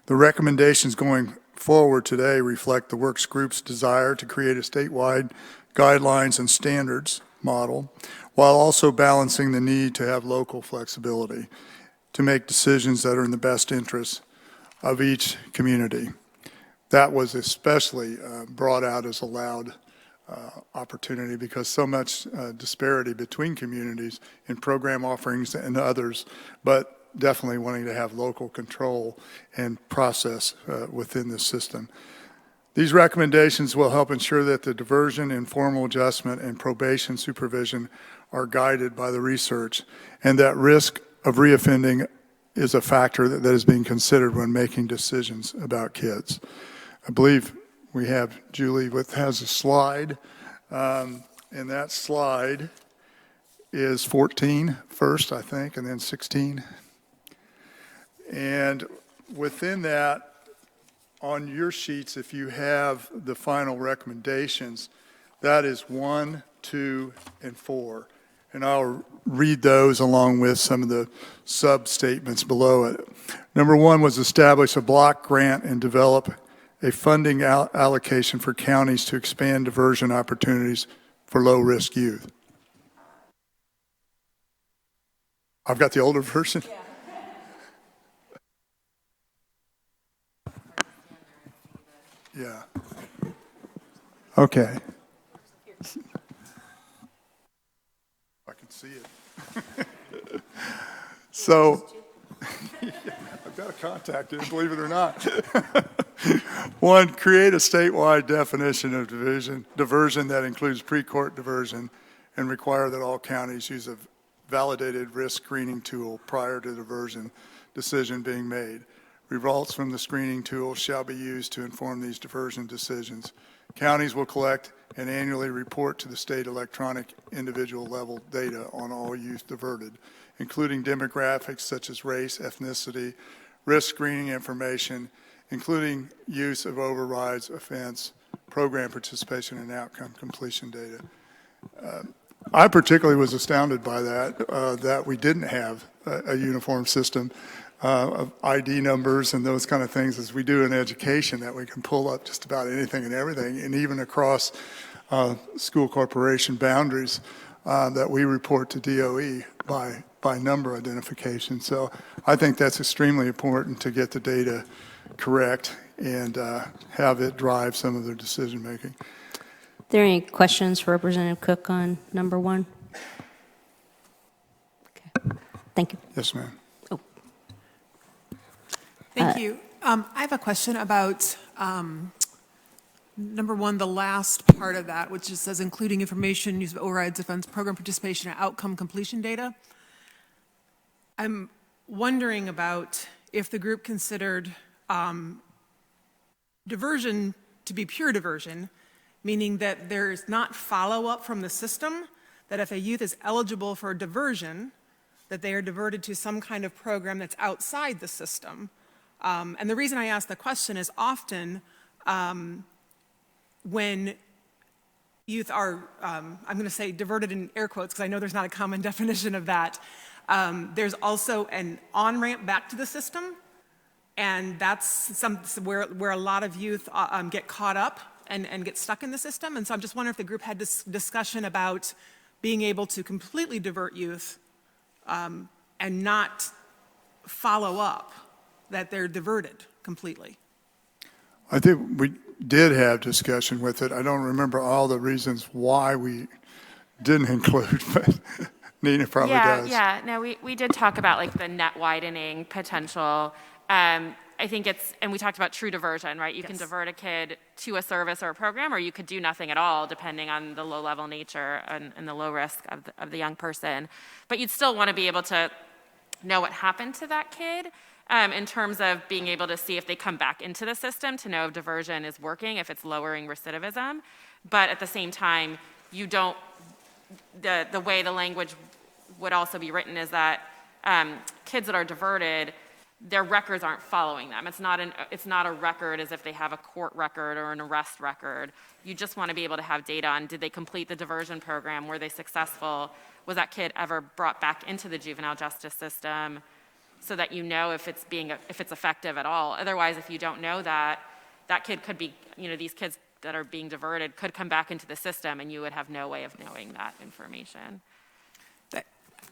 The recommendations going forward today reflect the works group's desire to create a statewide guidelines and standards model, while also balancing the need to have local flexibility to make decisions that are in the best interest of each community. That was especially brought out as a loud opportunity because so much disparity between communities in program offerings and others, but definitely wanting to have local control and process within the system. These recommendations will help ensure that the diversion, informal adjustment, and probation supervision are guided by the research, and that risk of reoffending is a factor that is being considered when making decisions about kids. I believe we have Julie has a slide, and that slide is 14 first, I think, and then 16. And within that, on your sheets, if you have the final recommendations, that is 1, 2, and 4. And I'll read those along with some of the sub-statements below it. Number 1 was establish a block grant and develop a funding allocation for counties to expand diversion opportunities for low-risk youth. I've got the older version. Yeah. Yeah. Okay. I can see it. So, I've got a contact it, believe it or not. 1, create a statewide definition of diversion that includes pre-court diversion and require that all counties use a validated risk screening tool prior to diversion decision being made. Results from the screening tool shall be used to inform these diversion decisions. Counties will collect and annually report to the state electronic individual level data on all youth diverted, including demographics such as race, ethnicity, risk screening information, including use of overrides, offense, program participation, and outcome completion data. I particularly was astounded by that we didn't have a uniform system of ID numbers and those kind of things as we do in education, that we can pull up just about anything and everything, and even across school corporation boundaries that we report to DOE by number identification. So I think that's extremely important to get the data correct and have it drive some of their decision making. Are there any questions for Representative Cook on number 1? Okay. Thank you. Yes, ma'am. Thank you. I have a question about number 1, the last part of that, which just says including information, use of overrides, offense, program participation, and outcome completion data. I'm wondering about if the group considered diversion to be pure diversion, meaning that there's not follow-up from the system, that if a youth is eligible for diversion, that they are diverted to some kind of program that's outside the system. And the reason I ask the question is often when youth are, I'm going to say diverted in air quotes because I know there's not a common definition of that, there's also an on-ramp back to the system, and that's where a lot of youth get caught up and get stuck in the system. And so I'm just wondering if the group had this discussion about being able to completely divert youth and not follow up that they're diverted completely. I think we did have discussion with it. I don't remember all the reasons why we didn't include, but Nina probably does. Yeah, no, we did talk about like the net widening potential. I think and we talked about true diversion, right? You can divert a kid to a service or a program, or you could do nothing at all, depending on the low-level nature and the low risk of the young person. But you'd still want to be able to know what happened to that kid in terms of being able to see if they come back into the system, to know if diversion is working, if it's lowering recidivism. But at the same time, you don't, the way the language would also be written is that kids that are diverted, their records aren't following them. It's not a record as if they have a court record or an arrest record. You just want to be able to have data on, did they complete the diversion program? Were they successful? Was that kid ever brought back into the juvenile justice system? So that you know if it's effective at all. Otherwise, if you don't know that, that kid could be, these kids that are being diverted could come back into the system, and you would have no way of knowing that information.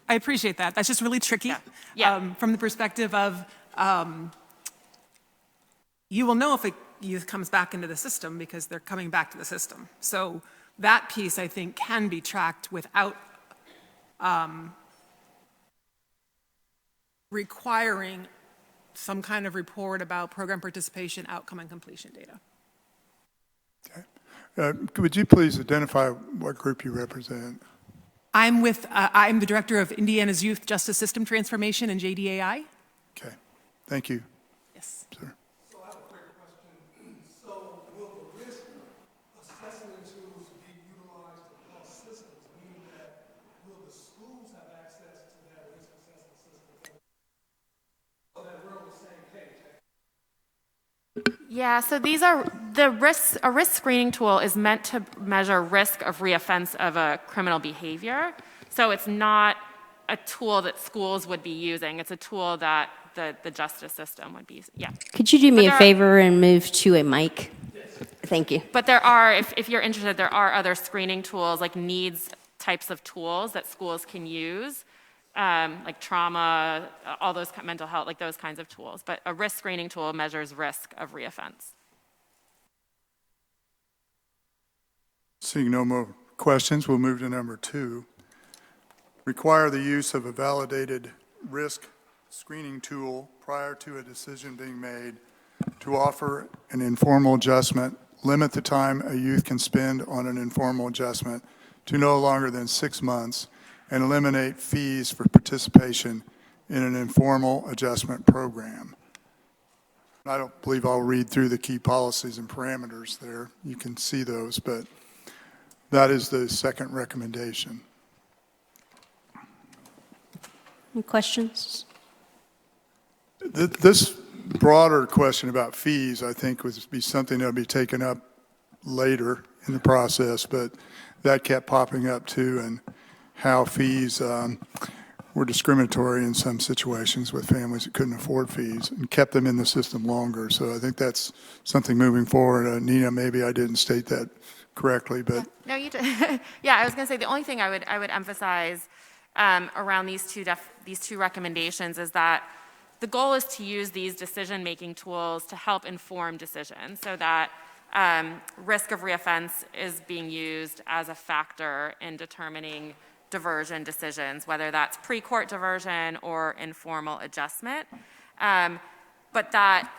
I appreciate that. That's just really tricky from the perspective of you will know if a youth comes back into the system because they're coming back to the system. So that piece, I think, can be tracked without requiring some kind of report about program participation, outcome, and completion data. Okay. Would you please identify what group you represent? I'm the director of Indiana's Youth Justice System Transformation and JDAI. Okay, thank you. Yes. Sir. So I have a quick question. So will the risk assessment tools be utilized across systems, meaning that will the schools have access to that risk assessment system so that we're on the same page? Yeah, so these are a risk screening tool is meant to measure risk of reoffense of a criminal behavior. So it's not a tool that schools would be using. It's a tool that the justice system would be using. Yeah. Could you do me a favor and move to a mic? Thank you. But there are, if you're interested, there are other screening tools, like needs types of tools that schools can use, like trauma, all those mental health, like those kinds of tools. But a risk screening tool measures risk of reoffense. Seeing no more questions, we'll move to number 2. Require the use of a validated risk screening tool prior to a decision being made to offer an informal adjustment, limit the time a youth can spend on an informal adjustment to no longer than 6 months, and eliminate fees for participation in an informal adjustment program. I don't believe I'll read through the key policies and parameters there. You can see those, but that is the second recommendation. Any questions? This broader question about fees, I think, would be something that would be taken up later in the process, but that kept popping up too, and how fees were discriminatory in some situations with families that couldn't afford fees and kept them in the system longer. So I think that's something moving forward. Nina, maybe I didn't state that correctly, but no, you did. Yeah, I was going to say the only thing I would emphasize around these two recommendations is that the goal is to use these decision-making tools to help inform decisions, so that risk of reoffense is being used as a factor in determining diversion decisions, whether that's pre-court diversion or informal adjustment, but that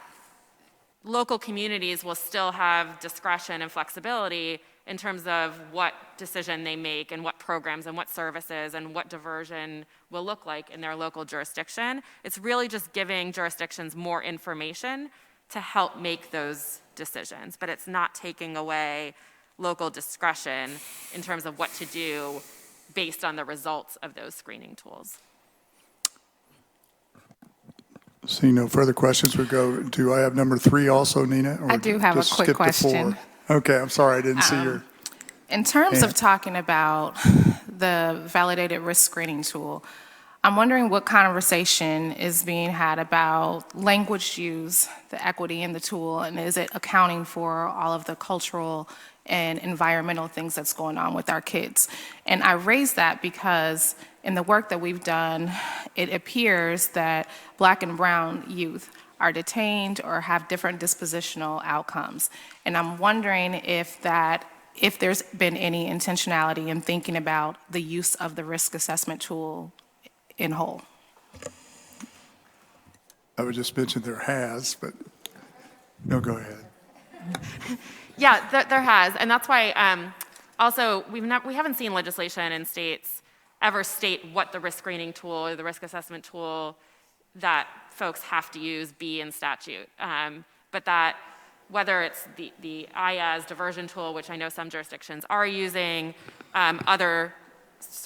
local communities will still have discretion and flexibility in terms of what decision they make and what programs and what services and what diversion will look like in their local jurisdiction. It's really just giving jurisdictions more information to help make those decisions, but it's not taking away local discretion in terms of what to do based on the results of those screening tools. seeing no further questions, we go to, I have number 3 also, Nina? Or I do have a just quick skip to question. 4? Okay, I'm sorry, I didn't see your In terms of hand. talking about the validated risk screening tool, I'm wondering what conversation is being had about language use, the equity in the tool, and is it accounting for all of the cultural and environmental things that's going on with our kids? And I raise that because in the work that we've done, it appears that Black and brown youth are detained or have different dispositional outcomes. And I'm wondering if there's been any intentionality in thinking about the use of the risk assessment tool in whole. I would just mention there has, but no, go ahead. Yeah, there has, and that's why also we haven't seen legislation in states ever state what the risk screening tool or the risk assessment tool that folks have to use be in statute. But that whether it's the IAS diversion tool, which I know some jurisdictions are using, other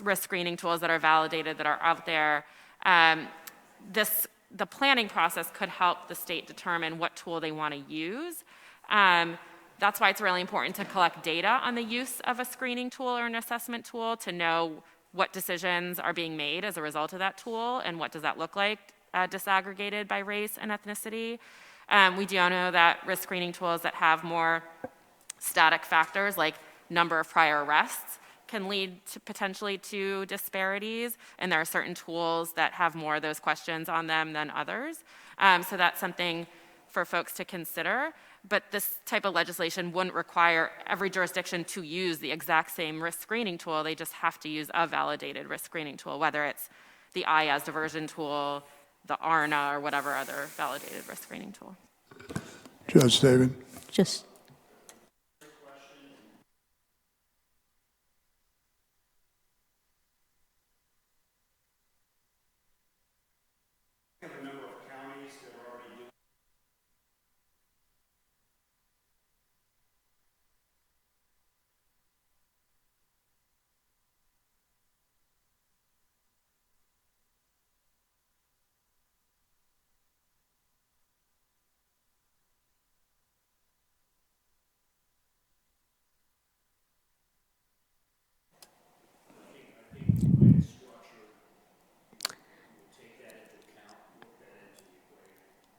risk screening tools that are validated that are out there, the planning process could help the state determine what tool they want to use. That's why it's really important to collect data on the use of a screening tool or an assessment tool to know what decisions are being made as a result of that tool and what does that look like disaggregated by race and ethnicity. We do know that risk screening tools that have more static factors like number of prior arrests can lead to potentially to disparities, and there are certain tools that have more of those questions on them than others. So that's something for folks to consider. But this type of legislation wouldn't require every jurisdiction to use the exact same risk screening tool. They just have to use a validated risk screening tool, whether it's the IAS diversion tool, the ARNA, or whatever other validated risk screening tool. Judge David. Just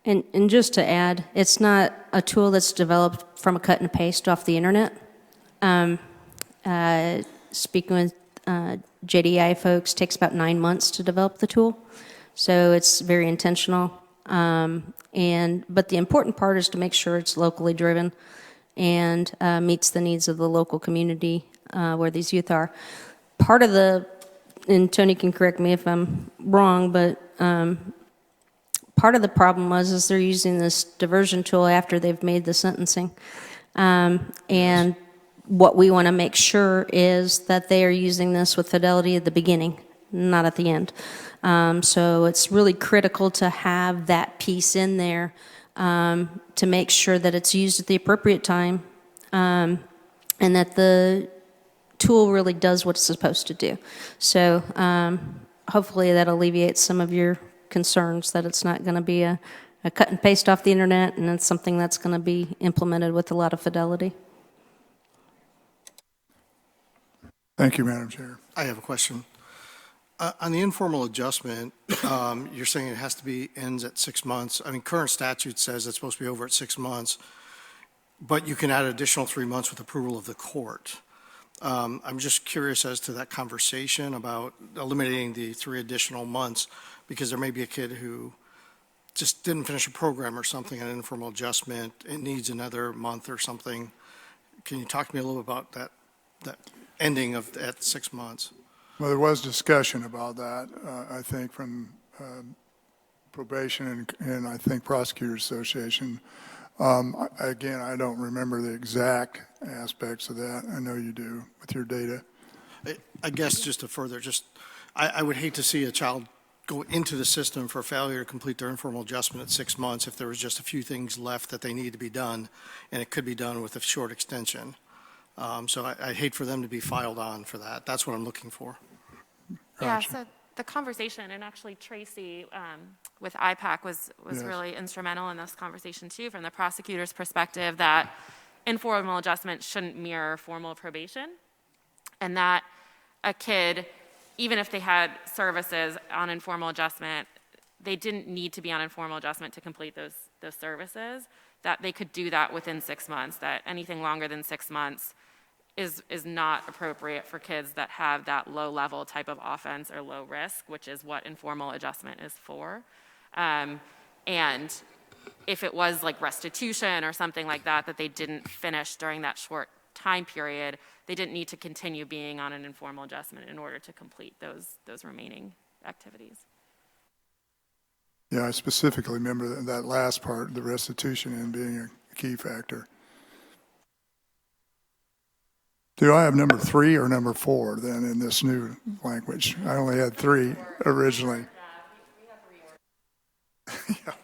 And just to add, it's not a tool that's developed from a cut and paste off the internet. Speaking with JDI folks, takes about 9 months to develop the tool, so it's very intentional. But the important part is to make sure it's locally driven and meets the needs of the local community where these youth are. Part of and Tony can correct me if I'm wrong, but part of the problem is they're using this diversion tool after they've made the sentencing. And what we want to make sure is that they are using this with fidelity at the beginning, not at the end. So it's really critical to have that piece in there to make sure that it's used at the appropriate time and that the tool really does what it's supposed to do. So hopefully that alleviates some of your concerns that it's not going to be a cut and paste off the internet, and it's something that's going to be implemented with a lot of fidelity. Thank you, Madam Chair. I have a question. On the informal adjustment, you're saying it has to be ends at 6 months. I mean, current statute says it's supposed to be over at 6 months, but you can add an additional 3 months with approval of the court. I'm just curious as to that conversation about eliminating the 3 additional months, because there may be a kid who just didn't finish a program or something, an informal adjustment, it needs another month or something. Can you talk to me a little bit about that ending of at 6 months? Well, there was discussion about that, I think, from probation and I think Prosecutors Association. Again, I don't remember the exact aspects of that. I know you do with your data. I guess just to further, I would hate to see a child go into the system for failure to complete their informal adjustment at 6 months if there was just a few things left that they need to be done, and it could be done with a short extension. So I'd hate for them to be filed on for that. That's what I'm looking for. Yeah, so the conversation, and actually Tracy with IPAC was Yes. really instrumental in this conversation too, from the prosecutor's perspective, that informal adjustment shouldn't mirror formal probation, and that a kid, even if they had services on informal adjustment, they didn't need to be on informal adjustment to complete those services, that they could do that within 6 months, that anything longer than 6 months is not appropriate for kids that have that low-level type of offense or low risk, which is what informal adjustment is for. And if it was like restitution or something like that, that they didn't finish during that short time period, they didn't need to continue being on an informal adjustment in order to complete those remaining activities. Yeah, I specifically remember that last part, the restitution and being a key factor. Do I have number 3 or number 4 then in this new language? I only had 3 originally. Yeah.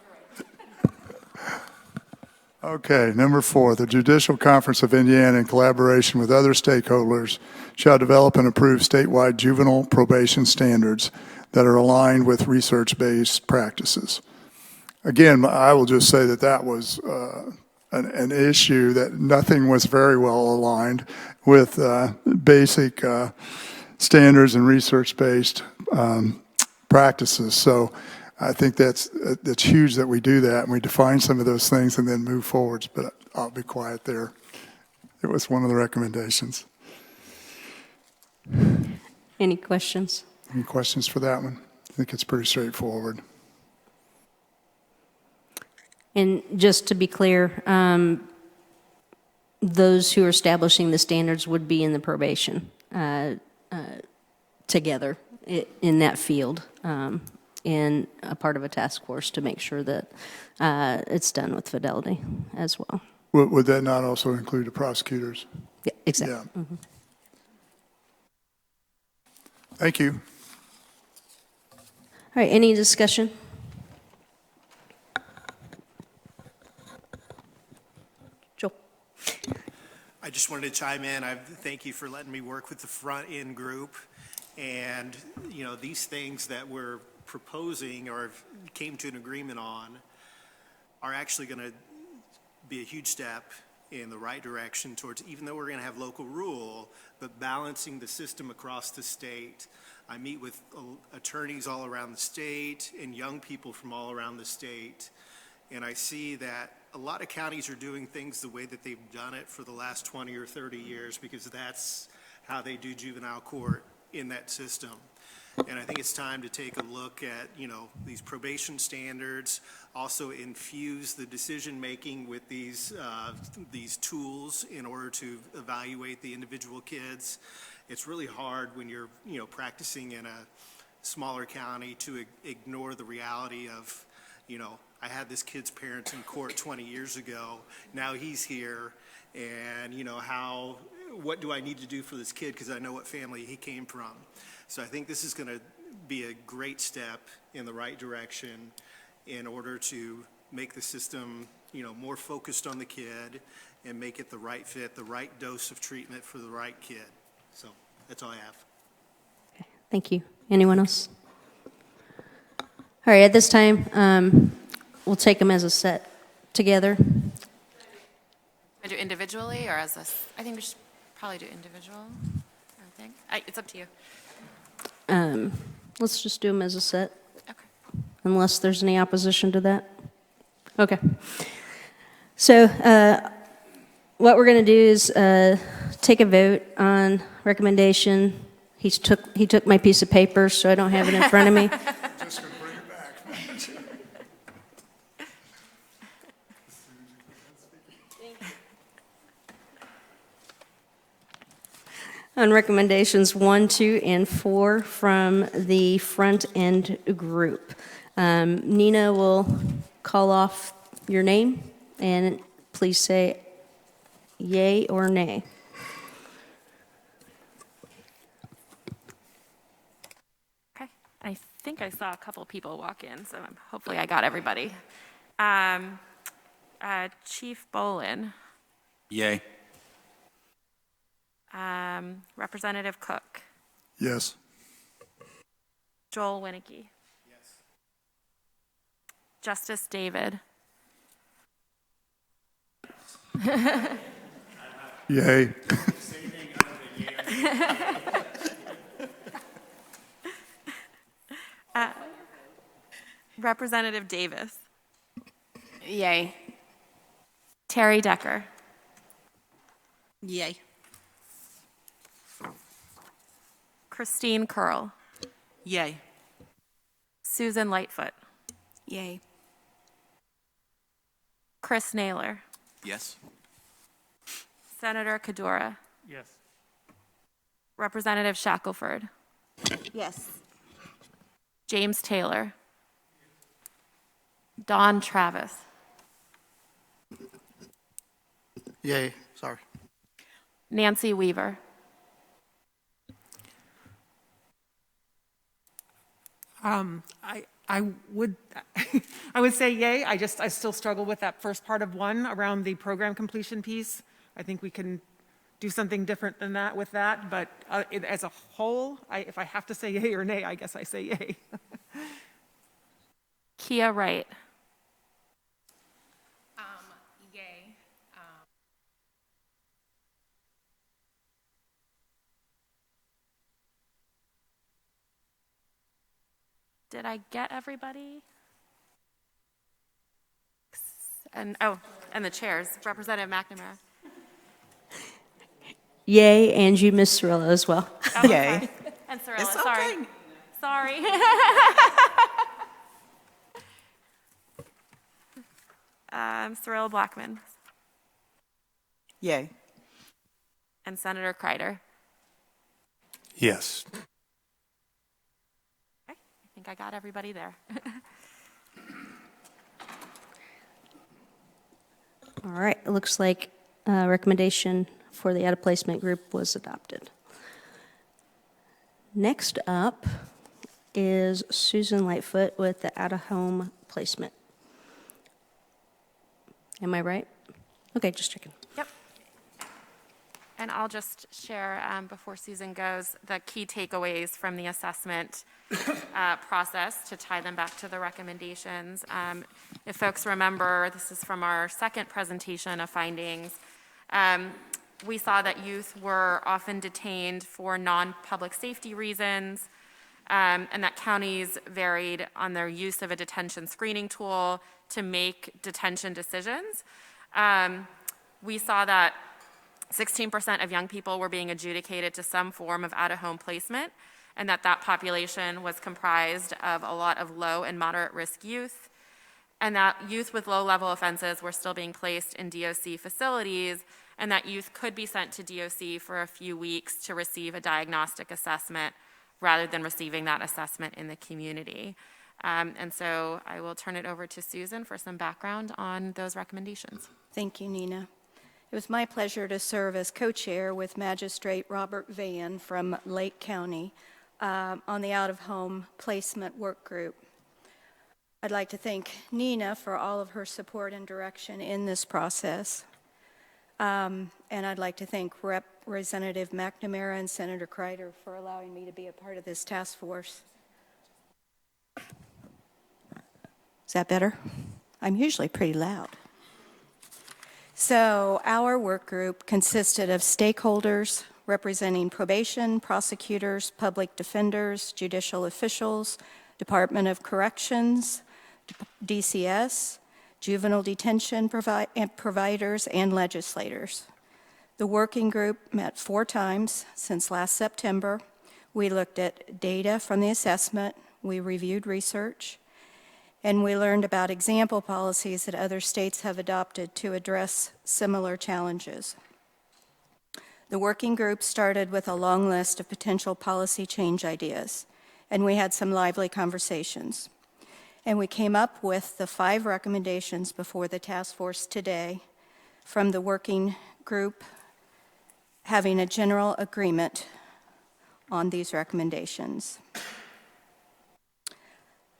Okay, number 4, the Judicial Conference of Indiana, in collaboration with other stakeholders, shall develop and approve statewide juvenile probation standards that are aligned with research-based practices. Again, I will just say that was an issue that nothing was very well aligned with basic standards and research-based practices. So I think that's huge that we do that and we define some of those things and then move forwards, but I'll be quiet there. It was one of the recommendations. Any questions? Any questions for that one? I think it's pretty straightforward. And just to be clear, those who are establishing the standards would be in the probation together in that field and a part of a task force to make sure that it's done with fidelity as well. Would that not also include the prosecutors? Yeah, exactly. Yeah. Thank you. All right, any discussion? Joel. I just wanted to chime in. Thank you for letting me work with the front end group. And, you know, these things that we're proposing or came to an agreement on are actually going to be a huge step in the right direction towards, even though we're going to have local rule, but balancing the system across the state. I meet with attorneys all around the state and young people from all around the state, and I see that a lot of counties are doing things the way that they've done it for the last 20 or 30 years because that's how they do juvenile court in that system. And I think it's time to take a look at, you know, these probation standards, also infuse the decision-making with these tools in order to evaluate the individual kids. It's really hard when you're, you know, practicing in a smaller county to ignore the reality of, you know, I had this kid's parents in court 20 years ago, now he's here, and, you know, what do I need to do for this kid because I know what family he came from. So I think this is going to be a great step in the right direction in order to make the system, you know, more focused on the kid and make it the right fit, the right dose of treatment for the right kid. So that's all I have. Okay, thank you. Anyone else? All right, at this time, we'll take them as a set together. I do individually or as a, I think we should probably do individual. I think. It's up to you. Let's just do them as a set. Okay. Unless there's any opposition to that. Okay. So what we're going to do is take a vote on recommendation. He took my piece of paper, so I don't have it in front of me. Just going to bring it back. On recommendations 1, 2, and 4 from the front end group. Nina will call off your name and please say yay or nay. Okay. I think I saw a couple people walk in, so hopefully I got everybody. Chief Bolin. Yay. Representative Cook. Yes. Joel Winnicky. Yes. Justice David. Yay. Representative Davis. Yay. Terry Decker. Yay. Christine Curl. Yay. Susan Lightfoot. Yay. Chris Naylor, Yes. Senator Kadura, Yes. Representative Shackelford, Yes. James Taylor, Don Travis, Yay, sorry. Nancy Weaver, I would, I would say yay. I still struggle with that first part of one around the program completion piece. I think we can do something different than that with that, but as a whole, if I have to say yay or nay, I guess I say yay. Kia Wright, Yay. did I get everybody? And the chairs, Representative McNamara. Yay, and you, Ms. Cirillo, as well. Oh, Yay. sorry. And Cirilla, It's sorry. okay. Sorry. Cirilla Blackman Yay. and Senator Kreider. Yes. Okay, I think I got everybody there. All right, it looks like a recommendation for the out-of-placement group was adopted. Next up is Susan Lightfoot with the out-of-home placement. Am I right? Okay, just checking. Yep. And I'll just share, before Susan goes, the key takeaways from the assessment process to tie them back to the recommendations. If folks remember, this is from our second presentation of findings. We saw that youth were often detained for non-public safety reasons, and that counties varied on their use of a detention screening tool to make detention decisions. We saw that 16% of young people were being adjudicated to some form of out-of-home placement, and that population was comprised of a lot of low and moderate risk youth, and that youth with low-level offenses were still being placed in DOC facilities, and that youth could be sent to DOC for a few weeks to receive a diagnostic assessment rather than receiving that assessment in the community. And so I will turn it over to Susan for some background on those recommendations. Thank you, Nina. It was my pleasure to serve as co-chair with Magistrate Robert Van from Lake County on the out-of-home placement work group. I'd like to thank Nina for all of her support and direction in this process. And I'd like to thank Representative McNamara and Senator Kreider for allowing me to be a part of this task force. Is that better? I'm usually pretty loud. So our work group consisted of stakeholders representing probation, prosecutors, public defenders, judicial officials, Department of Corrections, DCS, juvenile detention providers, and legislators. The working group met 4 times since last September. We looked at data from the assessment, we reviewed research, and we learned about example policies that other states have adopted to address similar challenges. The working group started with a long list of potential policy change ideas, and we had some lively conversations. And we came up with the 5 recommendations before the task force today from the working group having a general agreement on these recommendations.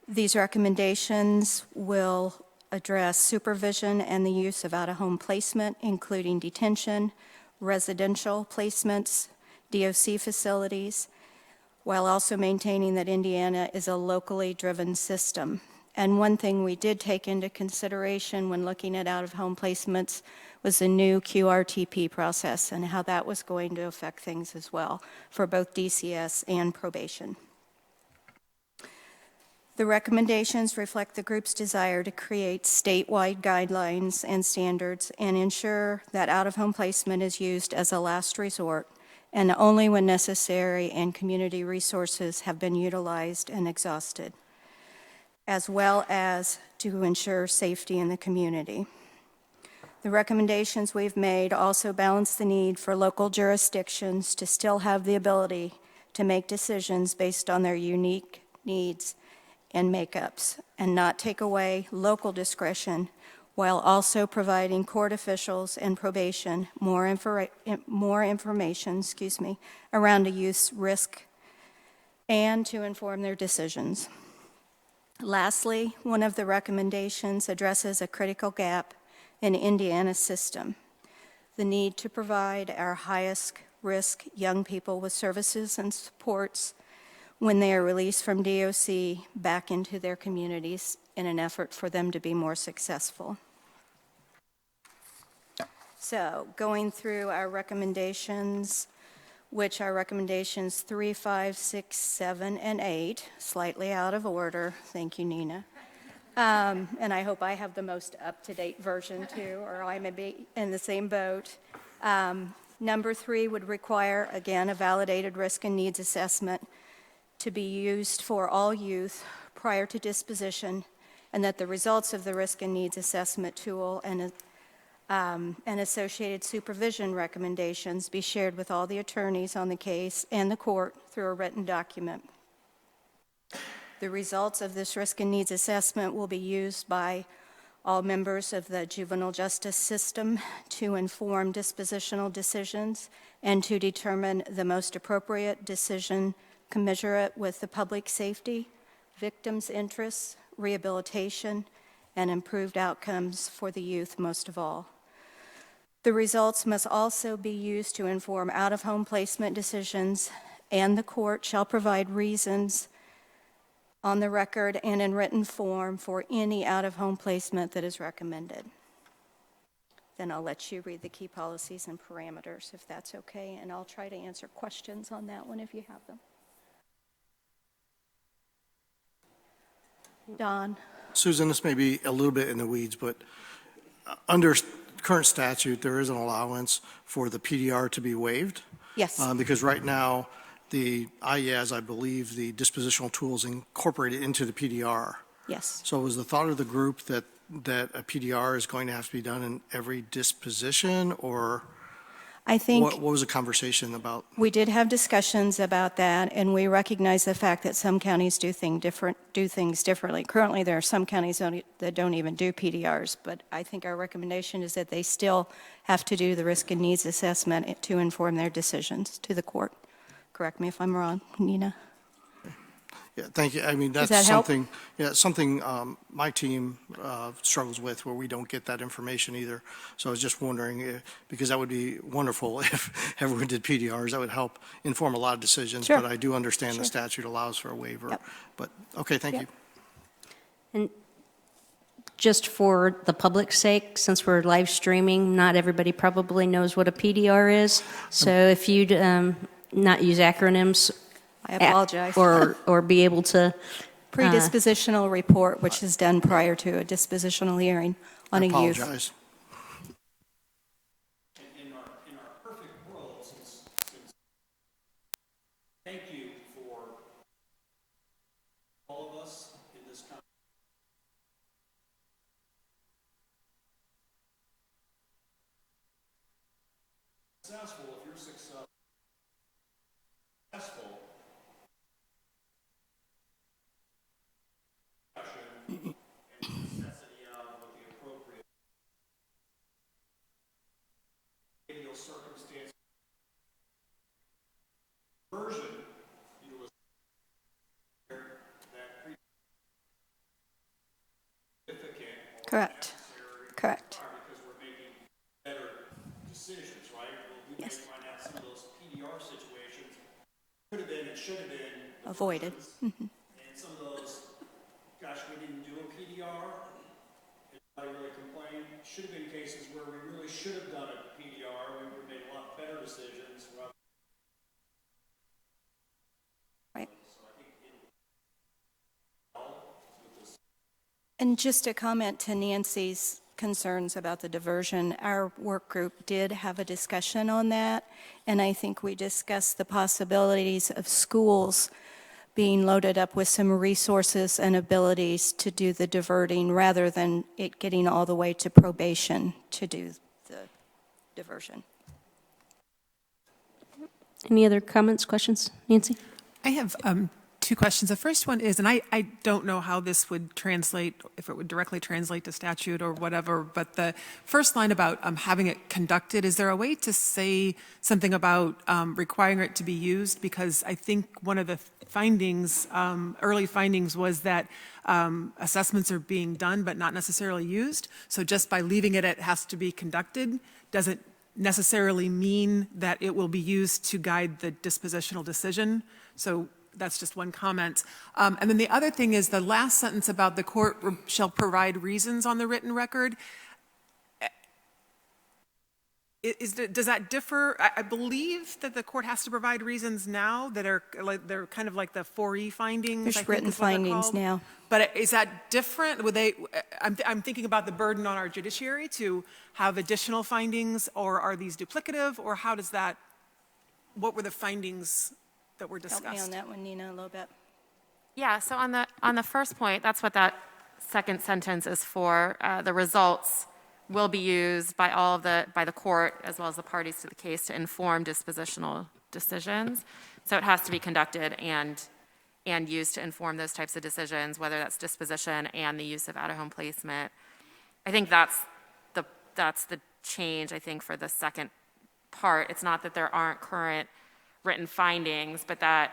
These recommendations will address supervision and the use of out-of-home placement, including detention, residential placements, DOC facilities, while also maintaining that Indiana is a locally driven system. And one thing we did take into consideration when looking at out-of-home placements was the new QRTP process and how that was going to affect things as well for both DCS and probation. The recommendations reflect the group's desire to create statewide guidelines and standards and ensure that out-of-home placement is used as a last resort and only when necessary and community resources have been utilized and exhausted, as well as to ensure safety in the community. The recommendations we've made also balance the need for local jurisdictions to still have the ability to make decisions based on their unique needs and makeups, and not take away local discretion, while also providing court officials and probation more information, around a youth's risk and to inform their decisions. Lastly, one of the recommendations addresses a critical gap in Indiana's system: the need to provide our highest risk young people with services and supports when they are released from DOC back into their communities in an effort for them to be more successful. So, going through our recommendations, which are recommendations 3, 5, 6, 7, and 8, slightly out of order. Thank you, Nina. And I hope I have the most up-to-date version too, or I may be in the same boat. Number 3 would require, again, a validated risk and needs assessment to be used for all youth prior to disposition, and that the results of the risk and needs assessment tool and associated supervision recommendations be shared with all the attorneys on the case and the court through a written document. The results of this risk and needs assessment will be used by all members of the juvenile justice system to inform dispositional decisions and to determine the most appropriate decision commensurate with the public safety, victims' interests, rehabilitation, and improved outcomes for the youth most of all. The results must also be used to inform out-of-home placement decisions, and the court shall provide reasons on the record and in written form for any out-of-home placement that is recommended. Then I'll let you read the key policies and parameters, if that's okay, and I'll try to answer questions on that one if you have them. Don? Susan, this may be a little bit in the weeds, but under current statute, there is an allowance for the PDR to be waived. Yes. Because right now, the IAS, I believe, the dispositional tools incorporated into the PDR. Yes. So was the thought of the group that a PDR is going to have to be done in every disposition, or I think what was the conversation about? we did have discussions about that, and we recognize the fact that some counties do things differently. Currently, there are some counties that don't even do PDRs, but I think our recommendation is that they still have to do the risk and needs assessment to inform their decisions to the court. Correct me if I'm wrong, Nina. Yeah, thank you. I mean, that's that help? something my team struggles with, where we don't get that information either. So I was just wondering, because that would be wonderful if everyone did PDRs. That would help inform a lot of decisions. Sure. But I do understand Sure. the statute allows for a waiver. Yep. But, okay, thank Yep. you. And just for the public's sake, since we're live streaming, not everybody probably knows what a PDR is. So if you'd not use acronyms, I apologize. or be able to Predispositional report, which is done prior to a dispositional hearing on I a youth. apologize. In our perfect world, since thank you for all of us in this country. Successful, if you're successful, and the necessity of with the appropriate ideal circumstances, version utilization that significant or Correct. necessary Correct. because we're making better decisions, right? Well, we may find out some of those PDR situations could have been and should have been Avoided. and some of those, gosh, we didn't do a PDR. Nobody really complained. Should have been cases where we really should have done a PDR. We would have made a lot better decisions. Right. So I think with this. And just a comment to Nancy's concerns about the diversion, our work group did have a discussion on that, and I think we discussed the possibilities of schools being loaded up with some resources and abilities to do the diverting rather than it getting all the way to probation to do the diversion. Any other comments, questions? Nancy? I have two questions. The first one is, and I don't know how this would translate, if it would directly translate to statute or whatever, but the first line about having it conducted, is there a way to say something about requiring it to be used? Because I think one of the findings, early findings, was that assessments are being done but not necessarily used. So just by leaving it has to be conducted doesn't necessarily mean that it will be used to guide the dispositional decision. So that's just one comment. And then the other thing is the last sentence about the court shall provide reasons on the written record. Does that differ? I believe that the court has to provide reasons now that are like, they're kind of like the 4E findings. There's written findings now. But is that different? Would they? I'm thinking about the burden on our judiciary to have additional findings, or are these duplicative, or how does that? What were the findings that were discussed? Help me on that one, Nina, a little bit. Yeah, so on the first point, that's what that second sentence is for. The results will be used by by the court as well as the parties to the case to inform dispositional decisions. So it has to be conducted and used to inform those types of decisions, whether that's disposition and the use of out-of-home placement. I think that's the change, I think, for the second part. It's not that there aren't current written findings, but that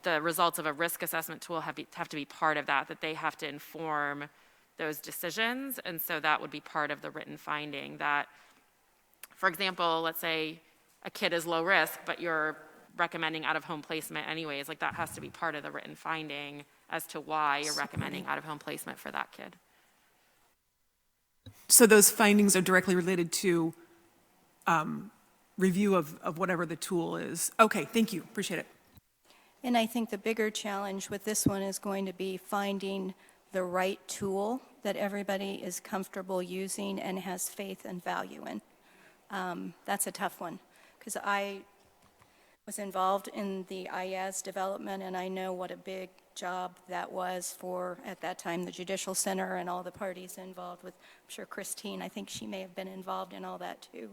the results of a risk assessment tool have to be part of that they have to inform those decisions. And so that would be part of the written finding that, for example, let's say a kid is low risk, but you're recommending out-of-home placement anyways, like that has to be part of the written finding as to why you're recommending out-of-home placement for that kid. So those findings are directly related to review of whatever the tool is. Okay, thank you, appreciate it. And I think the bigger challenge with this one is going to be finding the right tool that everybody is comfortable using and has faith and value in. That's a tough one, because I was involved in the IAS development, and I know what a big job that was for, at that time, the Judicial Center and all the parties involved with, I'm sure Christine, I think she may have been involved in all that too.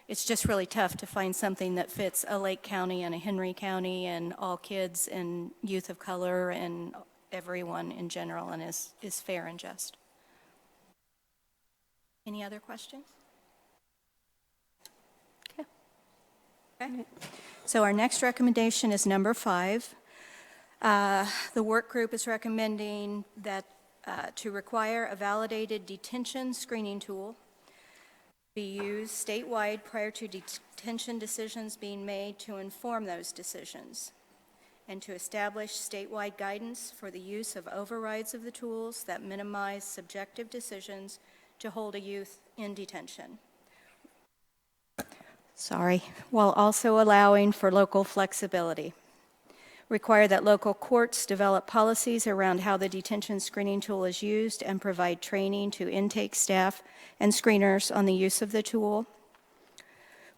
It's just really tough to find something that fits a Lake County and a Henry County and all kids and youth of color and everyone in general and is fair and just. Any other questions? Okay. So our next recommendation is number 5. The work group is recommending that to require a validated detention screening tool be used statewide prior to detention decisions being made to inform those decisions, and to establish statewide guidance for the use of overrides of the tools that minimize subjective decisions to hold a youth in detention. While also allowing for local flexibility. Require that local courts develop policies around how the detention screening tool is used and provide training to intake staff and screeners on the use of the tool.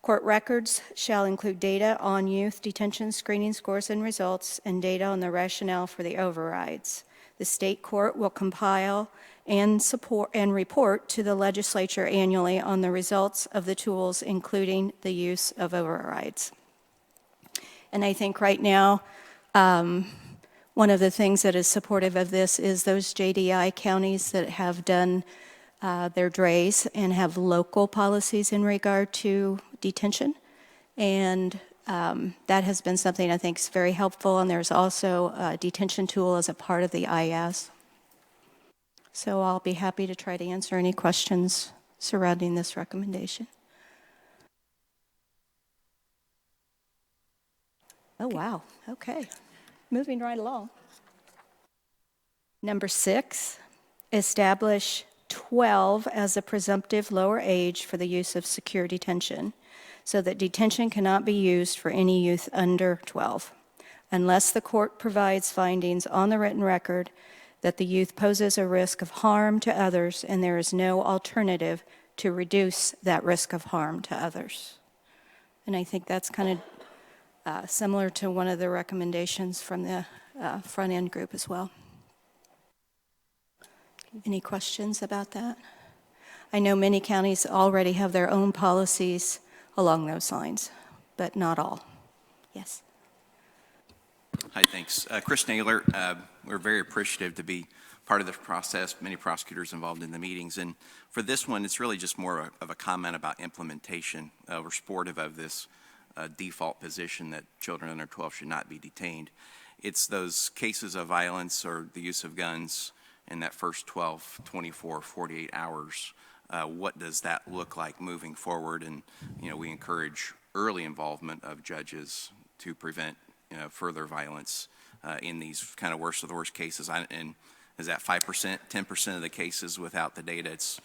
Court records shall include data on youth detention screening scores and results and data on the rationale for the overrides. The state court will compile and report to the legislature annually on the results of the tools, including the use of overrides. And I think right now, one of the things that is supportive of this is those JDI counties that have done their DRAs and have local policies in regard to detention. And that has been something I think is very helpful. And there's also a detention tool as a part of the IAS. So I'll be happy to try to answer any questions surrounding this recommendation. Oh, wow. Okay. Moving right along. Number 6, establish 12 as a presumptive lower age for the use of secure detention, so that detention cannot be used for any youth under 12, unless the court provides findings on the written record that the youth poses a risk of harm to others and there is no alternative to reduce that risk of harm to others. And I think that's kind similar to one of the recommendations from the front-end group as well. Any questions about that? I know many counties already have their own policies along those lines, but not all. Yes. Hi, thanks. Chris Naylor, we're very appreciative to be part of this process, many prosecutors involved in the meetings. And for this one, it's really just more of a comment about implementation. We're supportive of this default position that children under 12 should not be detained. It's those cases of violence or the use of guns in that first 12, 24, 48 hours. What does that look like moving forward? And, we encourage early involvement of judges to prevent further violence in these kind of worst of the worst cases. And is that 5%, 10% of the cases without the data? It's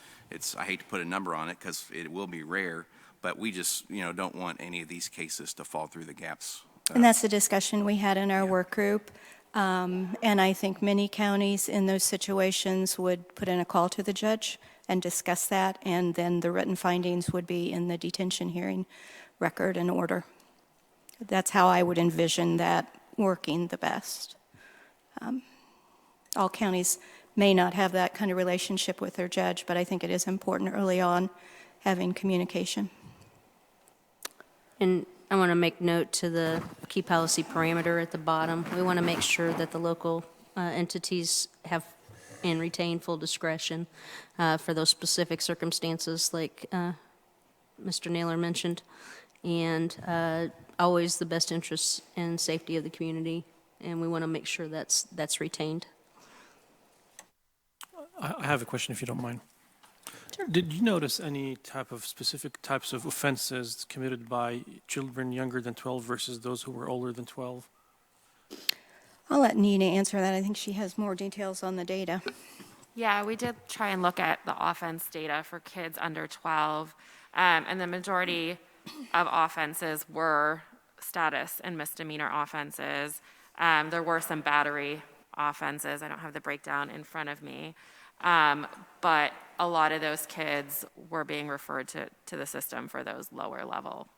I hate to put a number on it because it will be rare, but we just don't want any of these cases to fall through the gaps. And that's the discussion we had in our work group. And I think many counties in those situations would put in a call to the judge and discuss that, and then the written findings would be in the detention hearing record and order. That's how I would envision that working the best. All counties may not have that kind of relationship with their judge, but I think it is important early on having communication. And I want to make note to the key policy parameter at the bottom. We want to make sure that the local entities have and retain full discretion for those specific circumstances like Mr. Naylor mentioned, and always the best interests and safety of the community, and we want to make sure that's retained. I have a question, if you don't mind. Sure. Did you notice any type of specific types of offenses committed by children younger than 12 versus those who were older than 12? I'll let Nina answer that. I think she has more details on the data. Yeah, we did try and look at the offense data for kids under 12, and the majority of offenses were status and misdemeanor offenses. There were some battery offenses. I don't have the breakdown in front of me. But a lot of those kids were being referred to the system for those lower level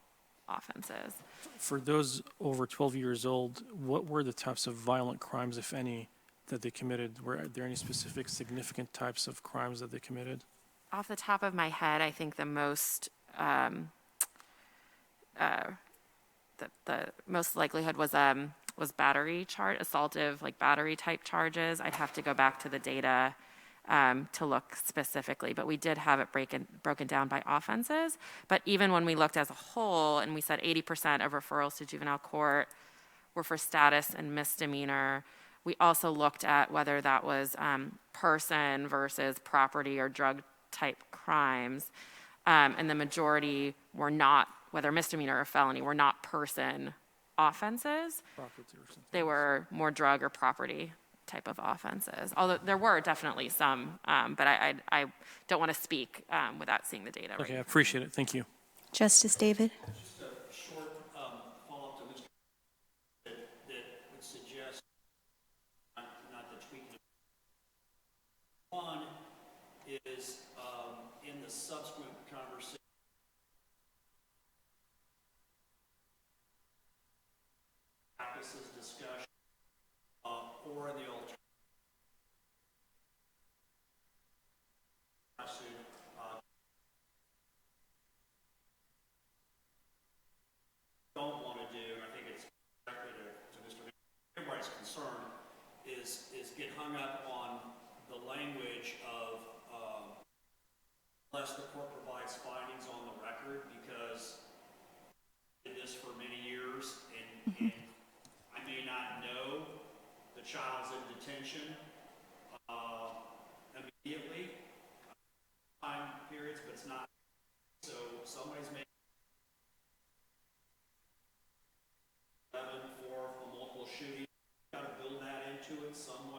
offenses. For those over 12 years old, what were the types of violent crimes, if any, that they committed? Were there any specific significant types of crimes that they committed? Off the top of my head, I think the most the most likelihood was battery assaultive, like battery type charges. I'd have to go back to the data to look specifically, but we did have it broken down by offenses. But even when we looked as a whole, and we said 80% of referrals to juvenile court were for status and misdemeanor, we also looked at whether that was person versus property or drug type crimes, and the majority were not, whether misdemeanor or felony, were not person offenses. They were more drug or property type of offenses, although there were definitely some, but I don't want to speak without seeing the data. Okay, I appreciate it. Thank you. Justice David? Just a short follow-up to Mr. that would suggest not to tweak it. One is in the subsequent conversation, practices discussion, or in the alternative. Don't want to do, and I think it's directly to Mr. Everybody's concern is get hung up on the language of unless the court provides findings on the record, because I did this for many years, and I may not know the child's in detention immediately, time periods, but it's not. So somebody's making 11 for a multiple shooting. Got to build that into it some way.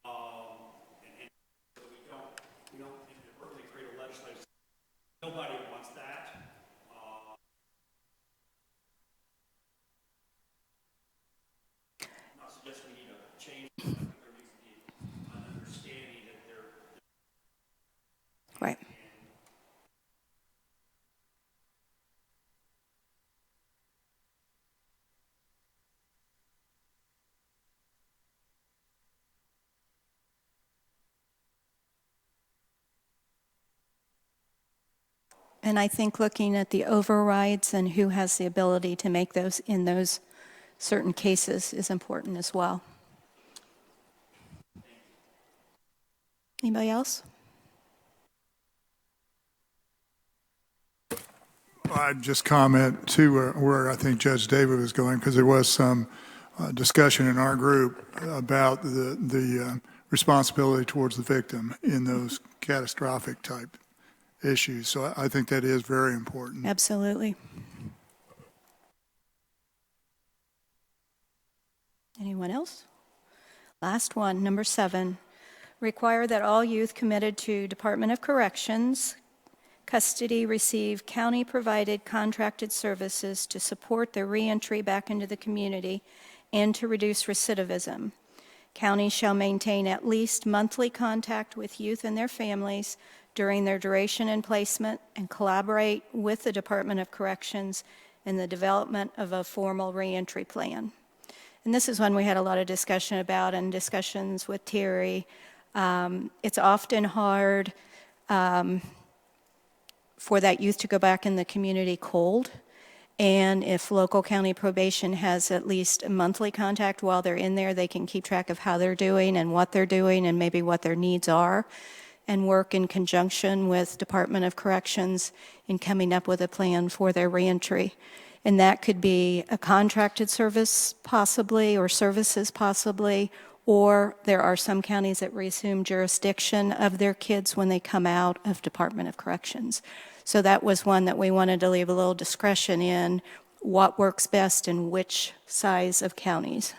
And so we don't inadvertently create a legislation. Nobody wants that. I'm not suggesting And I think looking at the overrides and who has the ability to make those in those certain cases is important as well. Anybody else? I'd just comment too where I think Judge David was going, because there was some discussion in our group about the responsibility towards the victim in those catastrophic type issues. So I think that is very important. Absolutely. Anyone else? Last one, number 7. Require that all youth committed to Department of Corrections custody receive county-provided contracted services to support their reentry back into the community and to reduce recidivism. Counties shall maintain at least monthly contact with youth and their families during their duration in placement and collaborate with the Department of Corrections in the development of a formal reentry plan. And this is one we had a lot of discussion about and discussions with Terry. It's often hard for that youth to go back in the community cold. And if local county probation has at least a monthly contact while they're in there, they can keep track of how they're doing and what they're doing and maybe what their needs are, and work in conjunction with Department of Corrections in coming up with a plan for their reentry. And that could be a contracted service possibly, or services possibly, or there are some counties that resume jurisdiction of their kids when they come out of Department of Corrections. So that was one that we wanted to leave a little discretion in what works best in which size of counties.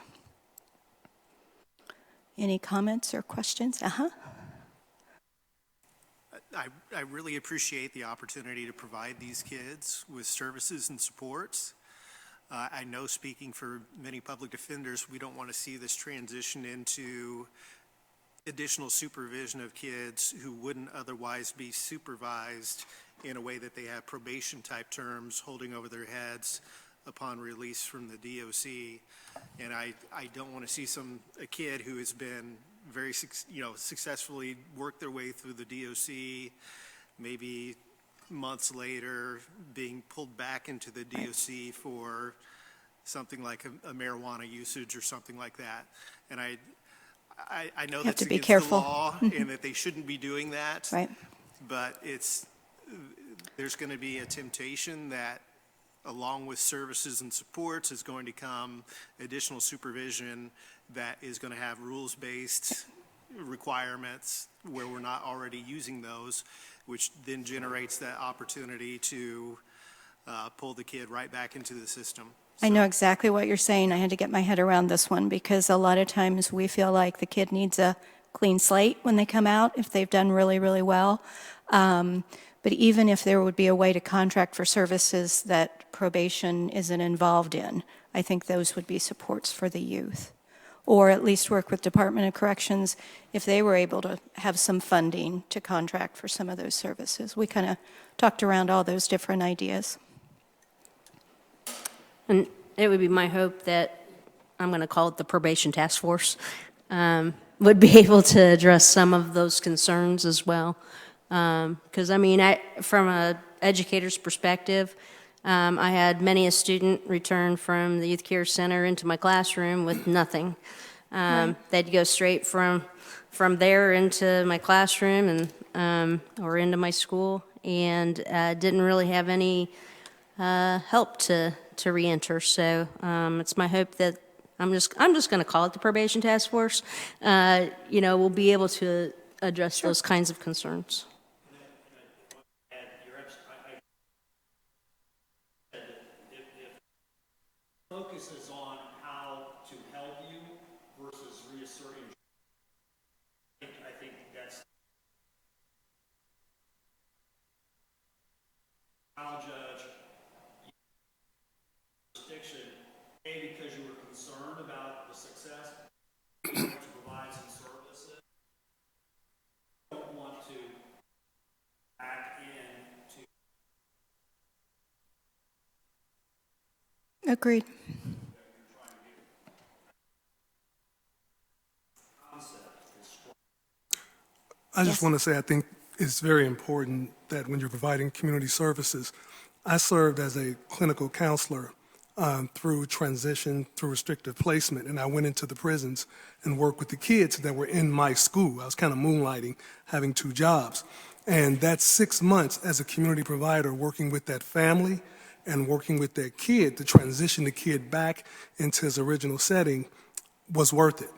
Any comments or questions? I really appreciate the opportunity to provide these kids with services and supports. I know, speaking for many public defenders, we don't want to see this transition into additional supervision of kids who wouldn't otherwise be supervised in a way that they have probation type terms holding over their heads upon release from the DOC. And I don't want to see a kid who has been very successfully worked their way through the DOC, maybe months later being pulled back into the DOC for something like a marijuana usage or something like that. And I know that's against the law and that they shouldn't be doing that. Right. But there's going to be a temptation that along with services and supports is going to come additional supervision that is going to have rules-based requirements where we're not already using those, which then generates that opportunity to pull the kid right back into the system. I know exactly what you're saying. I had to get my head around this one because a lot of times we feel like the kid needs a clean slate when they come out if they've done really, really well. But even if there would be a way to contract for services that probation isn't involved in, I think those would be supports for the youth. Or at least work with Department of Corrections if they were able to have some funding to contract for some of those services. We kind of talked around all those different ideas. And it would be my hope that, I'm going to call it the probation task force, would be able to address some of those concerns as well. Because, I mean, from an educator's perspective, I had many a student return from the youth care center into my classroom with nothing. They'd go straight from there into my classroom and or into my school, and didn't really have any help to reenter. So it's my hope that I'm just going to call it the probation task force. We'll be able to address those kinds of concerns. Focuses on how to help you versus reasserting. I think that's trial judge jurisdiction, because you were concerned about the success to provide some services. You don't want to back in to Agreed. I just want to say, I think it's very important that when you're providing community services, I served as a clinical counselor through transition, through restrictive placement, and I went into the prisons and worked with the kids that were in my school. I was kind of moonlighting, having 2 jobs. And that 6 months as a community provider, working with that family and working with that kid to transition the kid back into his original setting was worth it.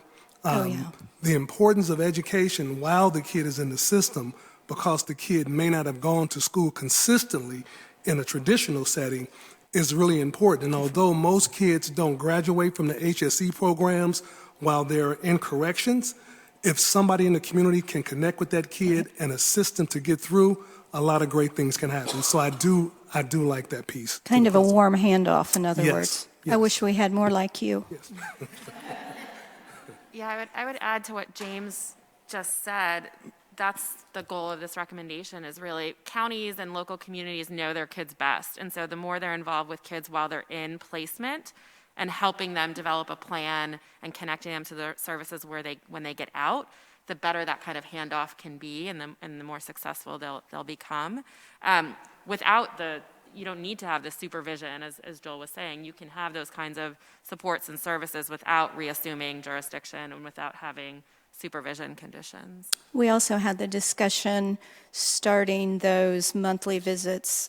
The importance of education while the kid is in the system, because the kid may not have gone to school consistently in a traditional setting, is really important. And although most kids don't graduate from the HSE programs while they're in corrections, if somebody in the community can connect with that kid and assist them to get through, a lot of great things can happen. So I do like that piece. Kind of a warm handoff, in other Yes, words. yes. I wish we had more like you. Yes. Yeah, I would add to what James just said. That's the goal of this recommendation, is really counties and local communities know their kids best. And so the more they're involved with kids while they're in placement and helping them develop a plan and connecting them to the services when they get out, the better that kind of handoff can be, and the more successful they'll become. You don't need to have the supervision, as Joel was saying. You can have those kinds of supports and services without reassuming jurisdiction and without having supervision conditions. We also had the discussion starting those monthly visits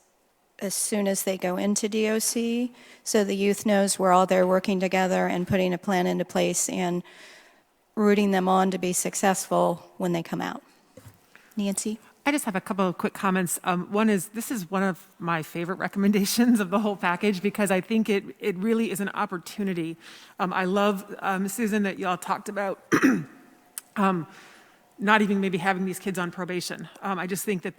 as soon as they go into DOC, so the youth knows we're all there working together and putting a plan into place and rooting them on to be successful when they come out. Nancy? I just have a couple of quick comments. One is, this is one of my favorite recommendations of the whole package, because I think it really is an opportunity. I love, Susan, that y'all talked about not even maybe having these kids on probation. I just think that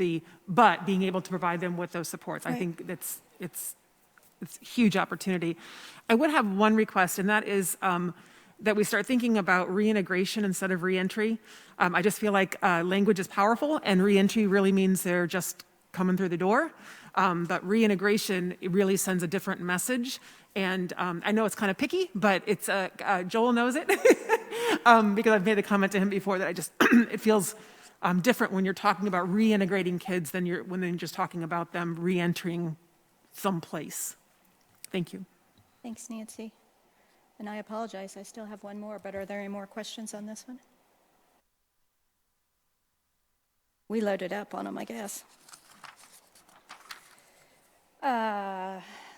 but being able to provide them with those supports, I think it's a huge opportunity. I would have one request, and that is that we start thinking about reintegration instead of reentry. I just feel like language is powerful, and reentry really means they're just coming through the door. But reintegration, it really sends a different message. And I know it's kind of picky, but it's Joel knows it because I've made the comment to him before that it feels different when you're talking about reintegrating kids than when you're just talking about them reentering someplace. Thank you. Thanks, Nancy. And I apologize, I still have one more, but are there any more questions on this one? We loaded up on them, I guess.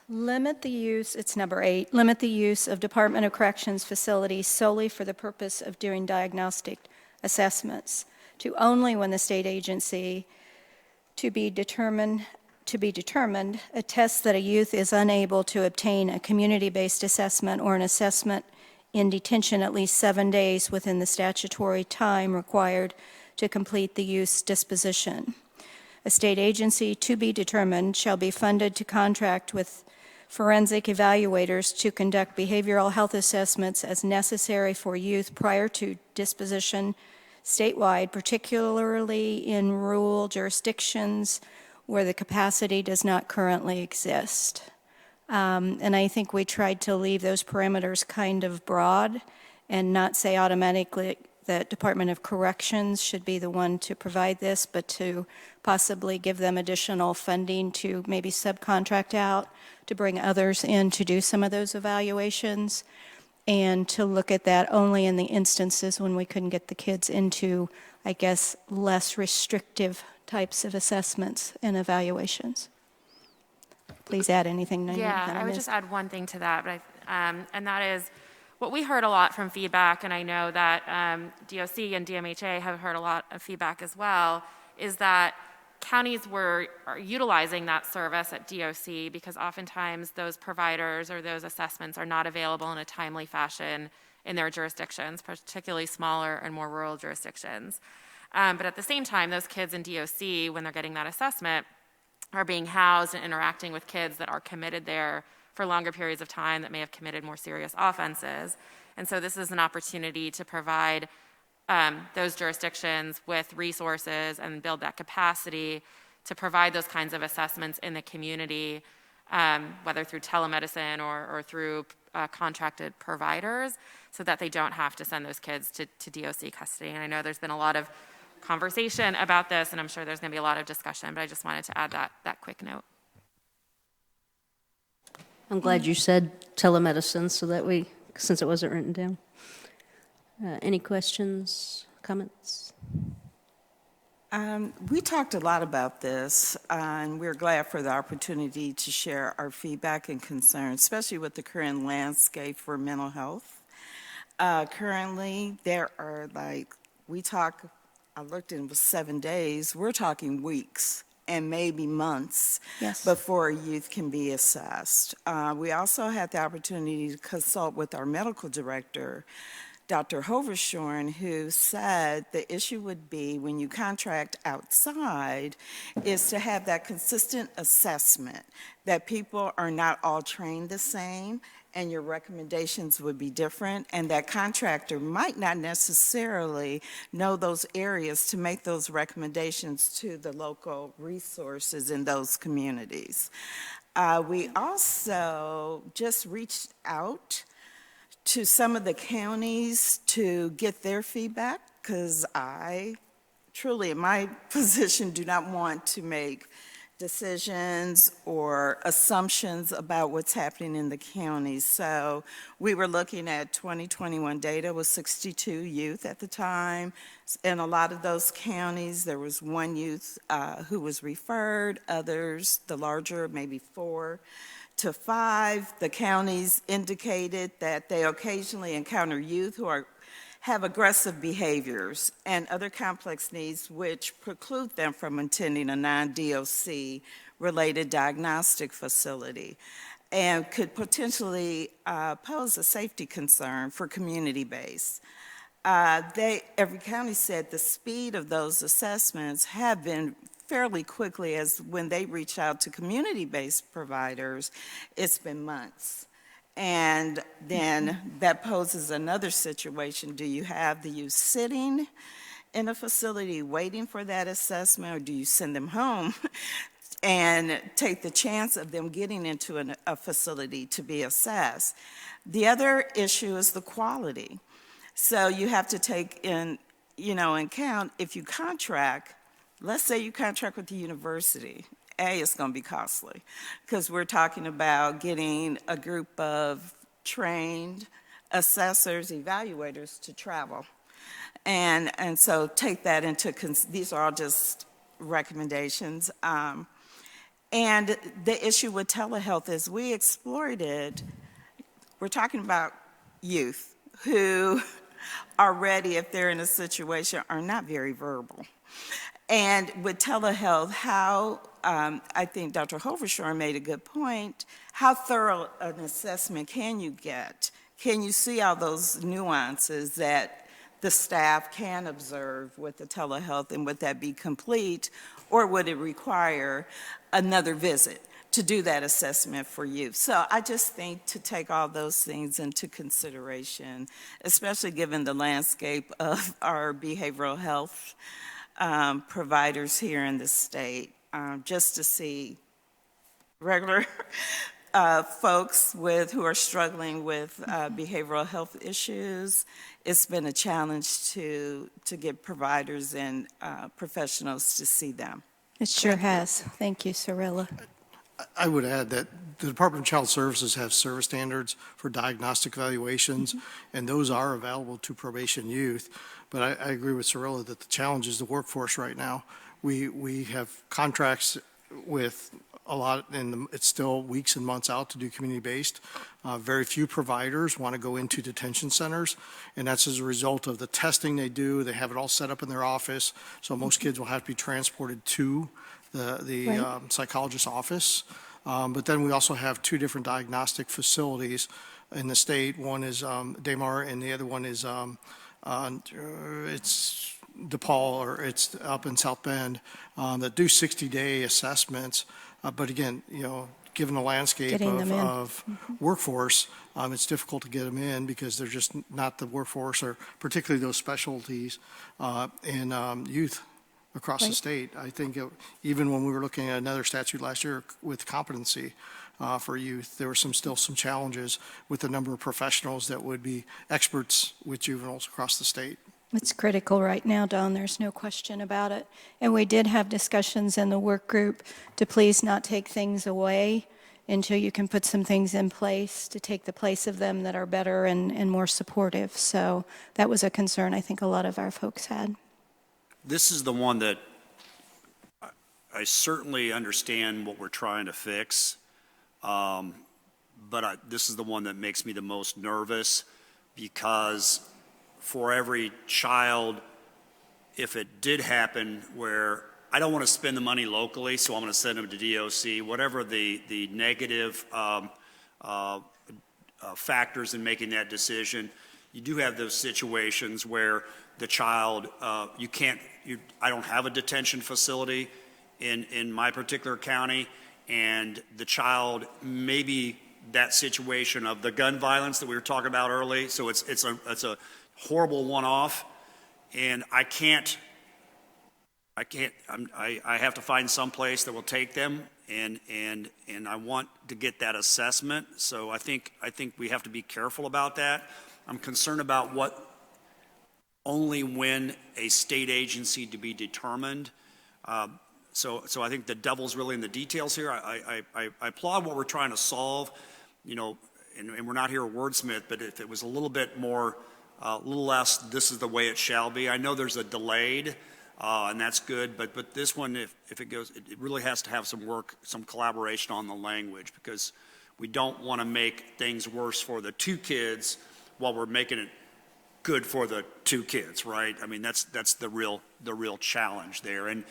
Limit the use, it's number 8, limit the use of Department of Corrections facilities solely for the purpose of doing diagnostic assessments to only when the state agency to be determined attests that a youth is unable to obtain a community-based assessment or an assessment in detention at least 7 days within the statutory time required to complete the youth's disposition. A state agency to be determined shall be funded to contract with forensic evaluators to conduct behavioral health assessments as necessary for youth prior to disposition statewide, particularly in rural jurisdictions where the capacity does not currently exist. And I think we tried to leave those parameters kind of broad and not say automatically that Department of Corrections should be the one to provide this, but to possibly give them additional funding to maybe subcontract out, to bring others in to do some of those evaluations, and to look at that only in the instances when we couldn't get the kids into, I guess, less restrictive types of assessments and evaluations. Please add anything. I would just add one thing to that, but and that is what we heard a lot from feedback, and I know that DOC and DMHA have heard a lot of feedback as well, is that counties are utilizing that service at DOC because oftentimes those providers or those assessments are not available in a timely fashion in their jurisdictions, particularly smaller and more rural jurisdictions. But at the same time, those kids in DOC, when they're getting that assessment, are being housed and interacting with kids that are committed there for longer periods of time that may have committed more serious offenses. And so this is an opportunity to provide those jurisdictions with resources and build that capacity to provide those kinds of assessments in the community, whether through telemedicine or through contracted providers, so that they don't have to send those kids to DOC custody. And I know there's been a lot of conversation about this, and I'm sure there's going to be a lot of discussion, but I just wanted to add that quick note. I'm glad you said telemedicine so that since it wasn't written down. Any questions, comments? We talked a lot about this, and we're glad for the opportunity to share our feedback and concerns, especially with the current landscape for mental health. Currently, there are I looked and it was 7 days. We're talking weeks and maybe months before a youth can be assessed. We also had the opportunity to consult with our medical director, Dr. Hovershorn, who said the issue would be when you contract outside is to have that consistent assessment, that people are not all trained the same and your recommendations would be different, and that contractor might not necessarily know those areas to make those recommendations to the local resources in those communities. We also just reached out to some of the counties to get their feedback, because I truly, in my position, do not want to make decisions or assumptions about what's happening in the counties. So we were looking at 2021 data with 62 youth at the time. In a lot of those counties, there was one youth who was referred, others, the larger, maybe 4 to 5. The counties indicated that they occasionally encounter youth who have aggressive behaviors and other complex needs which preclude them from attending a non-DOC related diagnostic facility and could potentially pose a safety concern for community-based. Every county said the speed of those assessments have been fairly quickly, as when they reach out to community-based providers, it's been months. And then that poses another situation. Do you have the youth sitting in a facility waiting for that assessment, or do you send them home and take the chance of them getting into a facility to be assessed? The other issue is the quality. So you have to take in account, if you contract, let's say you contract with the university, it's going to be costly because we're talking about getting a group of trained assessors, evaluators to travel. And so take that into, these are all just recommendations. And the issue with telehealth is we explored it. We're talking about youth who already, if they're in a situation, are not very verbal. And with telehealth, how, I think Dr. Hovershorn made a good point, how thorough an assessment can you get? Can you see all those nuances that the staff can observe with the telehealth, and would that be complete, or would it require another visit to do that assessment for youth? So I just think to take all those things into consideration, especially given the landscape of our behavioral health providers here in the state, just to see regular folks who are struggling with behavioral health issues. It's been a challenge to get providers and professionals to see them. It sure has. Thank you, Cirilla. I would add that the Department of Child Services have service standards for diagnostic evaluations, and those are available to probation youth. But I agree with Cirilla that the challenge is the workforce right now. We have contracts with a lot, and it's still weeks and months out to do community-based. Very few providers want to go into detention centers, and that's as a result of the testing they do. They have it all set up in their office, so most kids will have to be transported to the psychologist's office. But then we also have 2 different diagnostic facilities in the state. One is Damar, and the other one is it's DePaul, or it's up in South Bend, that do 60-day assessments. But again, given the landscape of workforce, it's difficult to get them in because they're just not the workforce, or particularly those specialties in youth across the state. I think even when we were looking at another statute last year with competency for youth, there were still some challenges with the number of professionals that would be experts with juveniles across the state. It's critical right now, Don. There's no question about it. And we did have discussions in the work group to please not take things away until you can put some things in place to take the place of them that are better and more supportive. So that was a concern I think a lot of our folks had. This is the one that I certainly understand what we're trying to fix, but this is the one that makes me the most nervous, because for every child, if it did happen where I don't want to spend the money locally, so I'm going to send them to DOC, whatever the negative factors in making that decision, you do have those situations where the child, I don't have a detention facility in my particular county, and the child, maybe that situation of the gun violence that we were talking about early, so it's a horrible one-off, and I have to find some place that will take them, and I want to get that assessment. So I think we have to be careful about that. I'm concerned about only when a state agency to be determined. So I think the devil's really in the details here. I applaud what we're trying to solve, and we're not here a wordsmith, but if it was a little bit more, a little less, this is the way it shall be. I know there's a delayed, and that's good, but this one, if it goes, it really has to have some work, some collaboration on the language, because we don't want to make things worse for the two kids while we're making it good for the two kids, right? I mean, that's the real challenge there, and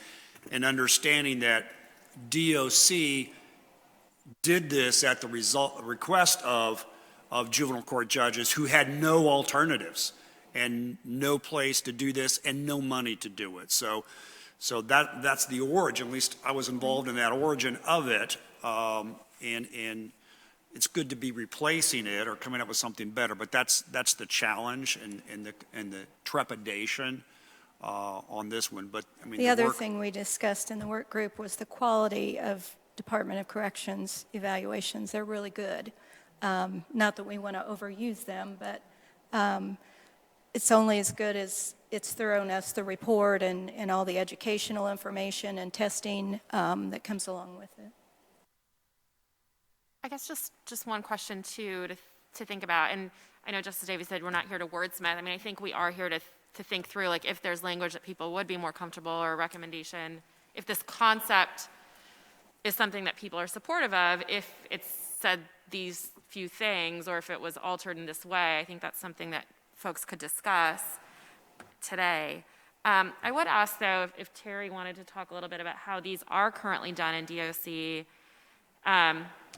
understanding that DOC did this at the request of juvenile court judges who had no alternatives and no place to do this and no money to do it. So that's the origin. At least I was involved in that origin of it, and it's good to be replacing it or coming up with something better. But that's the challenge and the trepidation on this one. But I mean, The other thing we discussed in the work group was the quality of Department of Corrections evaluations. They're really good. Not that we want to overuse them, but it's only as good as its thoroughness, the report, and all the educational information and testing that comes along with it. I guess just one question too to think about, and I know Justice Davis said we're not here to wordsmith. I mean, I think we are here to think through, like, if there's language that people would be more comfortable, or a recommendation, if this concept is something that people are supportive of, if it's said these few things, or if it was altered in this way. I think that's something that folks could discuss today. I would ask, though, if Terry wanted to talk a little bit about how these are currently done in DOC,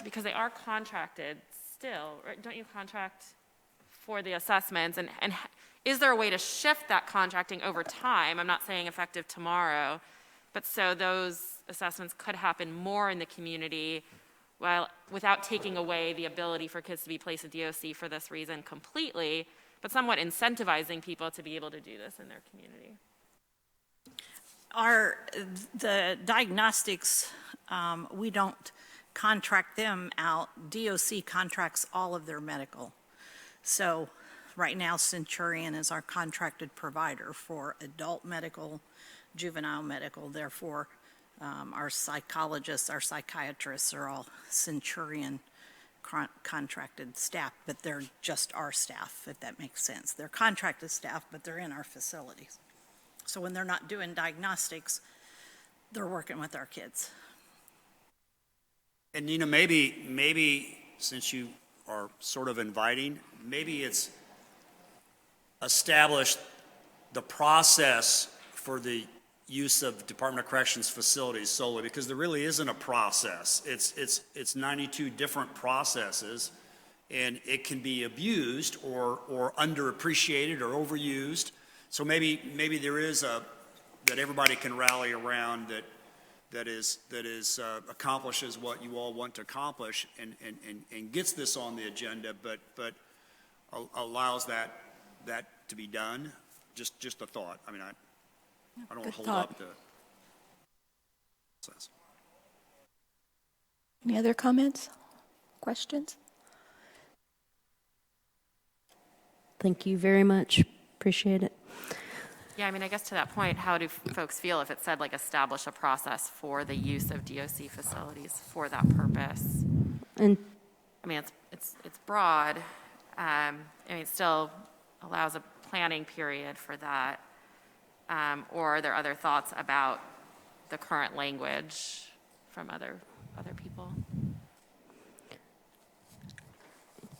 because they are contracted still, right? Don't you contract for the assessments? And is there a way to shift that contracting over time? I'm not saying effective tomorrow, but so those assessments could happen more in the community without taking away the ability for kids to be placed at DOC for this reason completely, but somewhat incentivizing people to be able to do this in their community. The diagnostics, we don't contract them out. DOC contracts all of their medical. So right now, Centurion is our contracted provider for adult medical, juvenile medical. Therefore, our psychologists, our psychiatrists are all Centurion contracted staff, but they're just our staff, if that makes sense. They're contracted staff, but they're in our facilities. So when they're not doing diagnostics, they're working with our kids. And Nina, maybe since you are sort of inviting, maybe it's established the process for the use of Department of Corrections facilities solely, because there really isn't a process. It's 92 different processes, and it can be abused or underappreciated or overused. So maybe there is that everybody can rally around that accomplishes what you all want to accomplish and gets this on the agenda, but allows that to be done. Just a thought. I mean, I don't want to hold up the process. Any other comments, questions? Thank you very much. Appreciate it. Yeah, I mean, I guess to that point, how do folks feel if it said like establish a process for the use of DOC facilities for that purpose? And I mean, it's broad. I mean, it still allows a planning period for that. Or are there other thoughts about the current language from other people?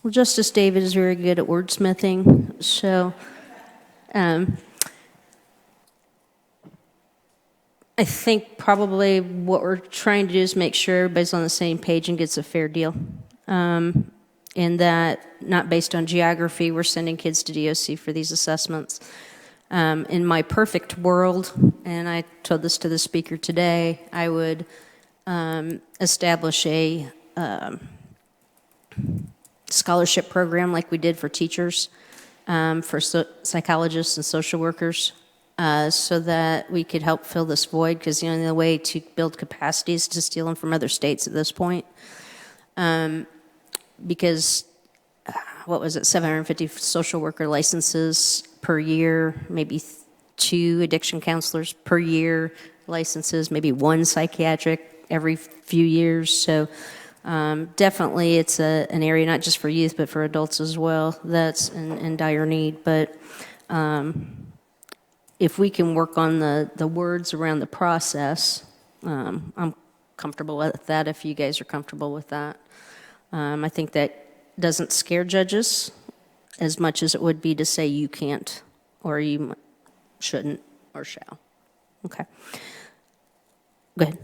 well, Justice David is very good at wordsmithing, so I think probably what we're trying to do is make sure everybody's on the same page and gets a fair deal. And that, not based on geography, we're sending kids to DOC for these assessments. In my perfect world, and I told this to the speaker today, I would establish a scholarship program like we did for teachers, for psychologists and social workers, so that we could help fill this void, because the only way to build capacity is to steal them from other states at this point. Because, what was it, 750 social worker licenses per year, maybe 2 addiction counselors per year licenses, maybe 1 psychiatric every few years. So definitely it's an area not just for youth but for adults as well that's in dire need. But if we can work on the words around the process, I'm comfortable with that if you guys are comfortable with that. I think that doesn't scare judges as much as it would be to say you can't or you shouldn't or shall. Okay. Go ahead.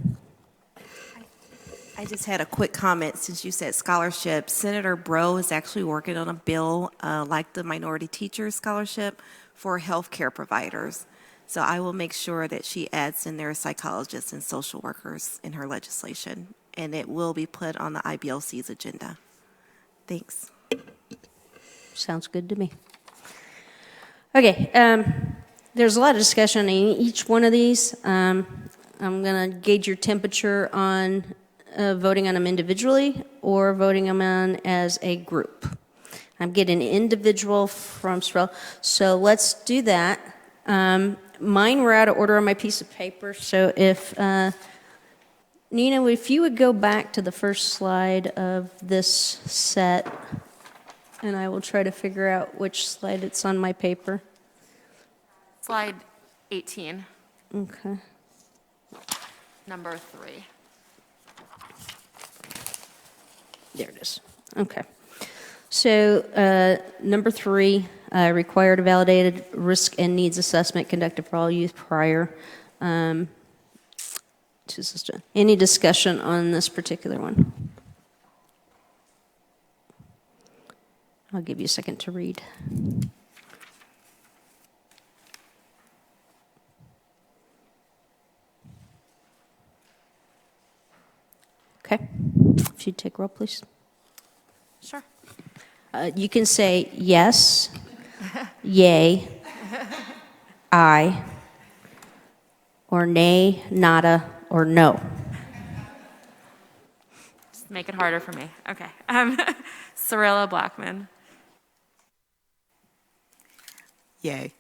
I just had a quick comment since you said scholarship. Senator Breaux is actually working on a bill like the Minority Teachers Scholarship for healthcare providers. So I will make sure that she adds in there psychologists and social workers in her legislation, and it will be put on the IBLC's agenda. Thanks. Sounds good to me. Okay, there's a lot of discussion on each one of these. I'm going to gauge your temperature on voting on them individually or voting them on as a group. I'm getting individual from Sorrell, so let's do that. Mine were out of order on my piece of paper, so if Nina, if you would go back to the first slide of this set, and I will try to figure out which slide it's on my paper. Slide 18. Okay. Number 3. There it is. Okay. So number 3, required a validated risk and needs assessment conducted for all youth prior to system. Any discussion on this particular one? I'll give you a second to read. Okay. If you'd take roll, please. Sure. You can say yes, yay, aye, or nay, nada, or no. Just make it harder for me. Okay. Cirilla Blackman. Yay.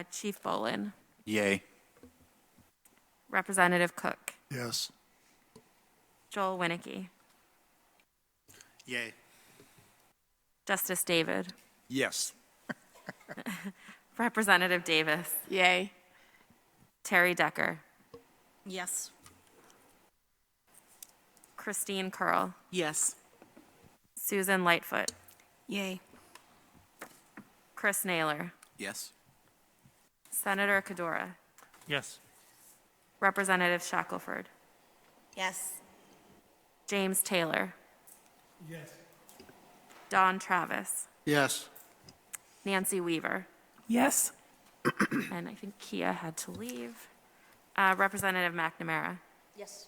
Chief Bolin. Yay. Representative Cook. Yes. Joel Winnicky. Yay. Justice David. Yes. Representative Davis. Yay. Terry Decker. Yes. Christine Curl. Yes. Susan Lightfoot. Yay. Chris Naylor. Yes. Senator Kadora. Yes. Representative Shackelford. Yes. James Taylor. Yes. Don Travis. Yes. Nancy Weaver. Yes. And I think Kia had to leave. Representative McNamara. Yes.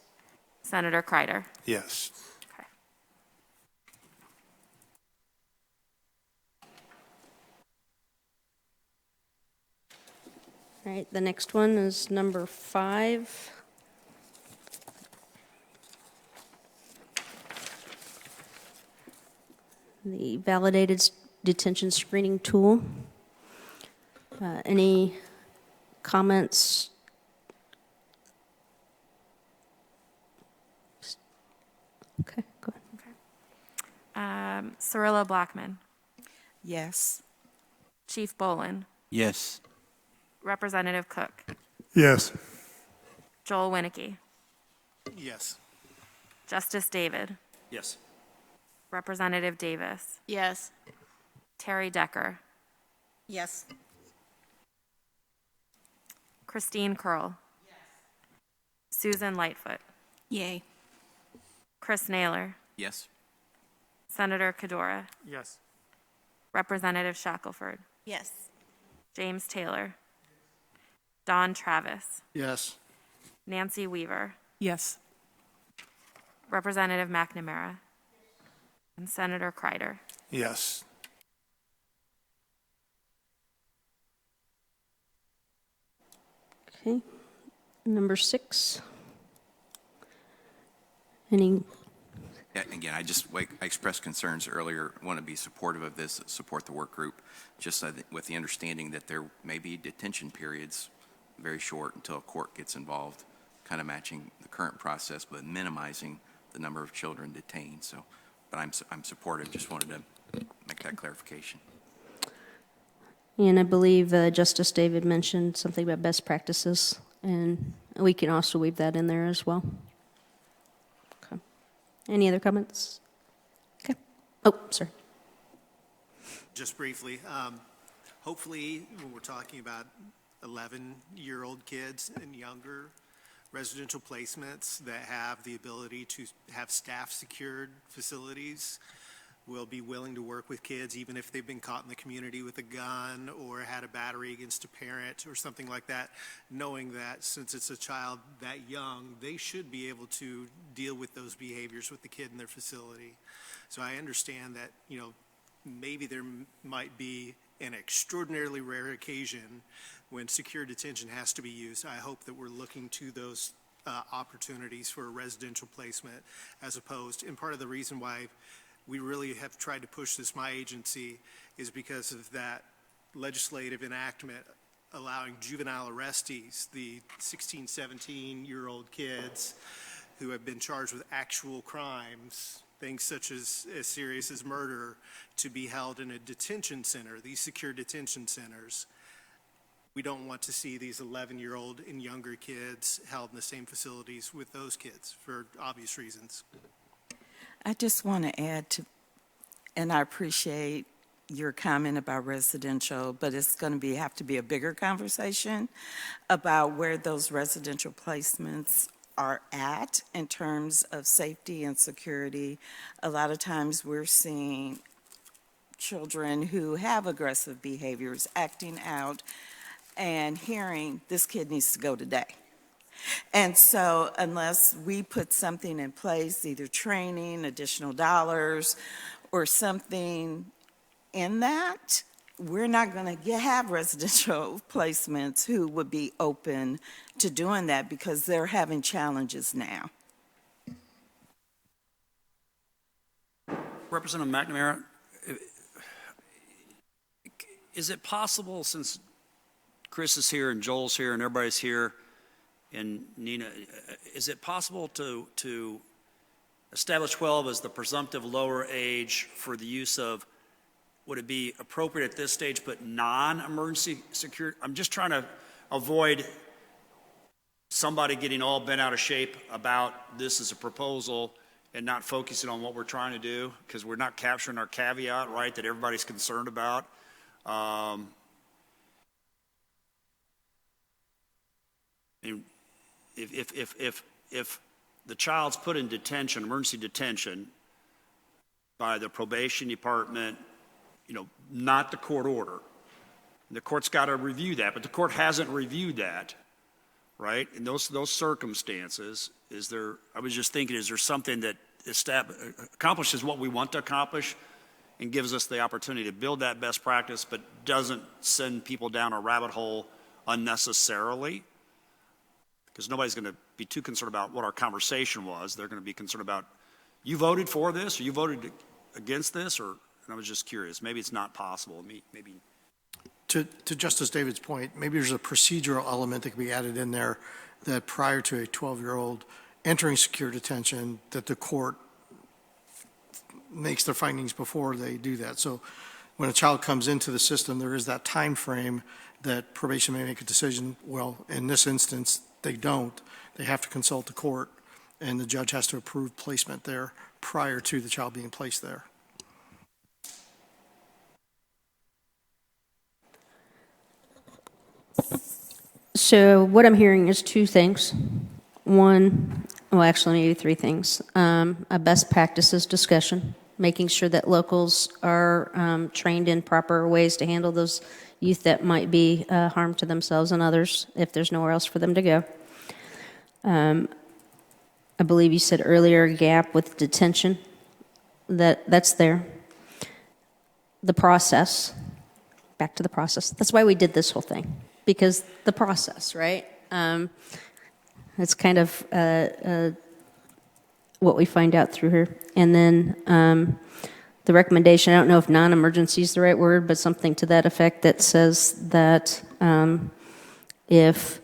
Senator Kreider. Yes. Okay. All right, the next one is number 5. The validated detention screening tool. Any comments? Okay, go ahead. Cirilla Blackman, Yes. Chief Bolin, Yes. Representative Cook, Yes. Joel Winnicky, Yes. Justice David, Yes. Representative Davis, Yes. Terry Decker, Yes. Christine Curl, Susan Lightfoot, Yay. Chris Naylor, Yes. Senator Cadora, Yes. Representative Shackelford, Yes. James Taylor, Don Travis, Yes. Nancy Weaver, Yes. Representative McNamara, and Senator Kreider. Yes. Okay. Number 6. Any? Yeah, again, I expressed concerns earlier, want to be supportive of this, support the work group, just so that with the understanding that there may be detention periods, very short until a court gets involved, kind of matching the current process, but minimizing the number of children detained. So, but I'm supportive, just wanted to make that clarification. And I believe Justice David mentioned something about best practices, and we can also weave that in there as well. Okay. Any other comments? Okay. Oh, sorry. Just briefly, hopefully when we're talking about 11-year-old kids and younger, residential placements that have the ability to have staff-secured facilities will be willing to work with kids even if they've been caught in the community with a gun or had a battery against a parent or something like that, knowing that since it's a child that young, they should be able to deal with those behaviors with the kid in their facility. So I understand that, maybe there might be an extraordinarily rare occasion when secure detention has to be used. I hope that we're looking to those opportunities for a residential placement as opposed, and part of the reason why we really have tried to push this, my agency, is because of that legislative enactment allowing juvenile arrestees, the 16, 17-year-old kids who have been charged with actual crimes, things such as serious as murder, to be held in a detention center, these secure detention centers. We don't want to see these 11-year-old and younger kids held in the same facilities with those kids for obvious reasons. I just want to add to, and I appreciate your comment about residential, but it's going to have to be a bigger conversation about where those residential placements are at in terms of safety and security. A lot of times we're seeing children who have aggressive behaviors acting out and hearing this kid needs to go today. And so unless we put something in place, either training, additional dollars, or something in that, we're not going to have residential placements who would be open to doing that because they're having challenges now. Representative McNamara, is it possible, since Chris is here and Joel's here and everybody's here, and Nina, is it possible to establish 12 as the presumptive lower age for the use of, would it be appropriate at this stage, but non-emergency security? I'm just trying to avoid somebody getting all bent out of shape about this as a proposal and not focusing on what we're trying to do, because we're not capturing our caveat, right, that everybody's concerned about. If the child's put in detention, emergency detention, by the probation department, not the court order, and the court's got to review that, but the court hasn't reviewed that, right? In those circumstances, I was just thinking, is there something that accomplishes what we want to accomplish and gives us the opportunity to build that best practice, but doesn't send people down a rabbit hole unnecessarily? Because nobody's going to be too concerned about what our conversation was. They're going to be concerned about, you voted for this, or you voted against this, and I was just curious. Maybe it's not possible. Maybe. to Justice David's point, maybe there's a procedural element that can be added in there that prior to a 12-year-old entering secure detention, that the court makes their findings before they do that. So when a child comes into the system, there is that time frame that probation may make a decision. Well, in this instance, they don't. They have to consult the court, and the judge has to approve placement there prior to the child being placed there. So what I'm hearing is two things. One, well, actually maybe three things. A best practices discussion, making sure that locals are trained in proper ways to handle those youth that might be harm to themselves and others if there's nowhere else for them to go. I believe you said earlier a gap with detention. That's there. The process, back to the process. That's why we did this whole thing, because the process, right? It's kind of what we find out through here. And then the recommendation, I don't know if non-emergency is the right word, but something to that effect that says that if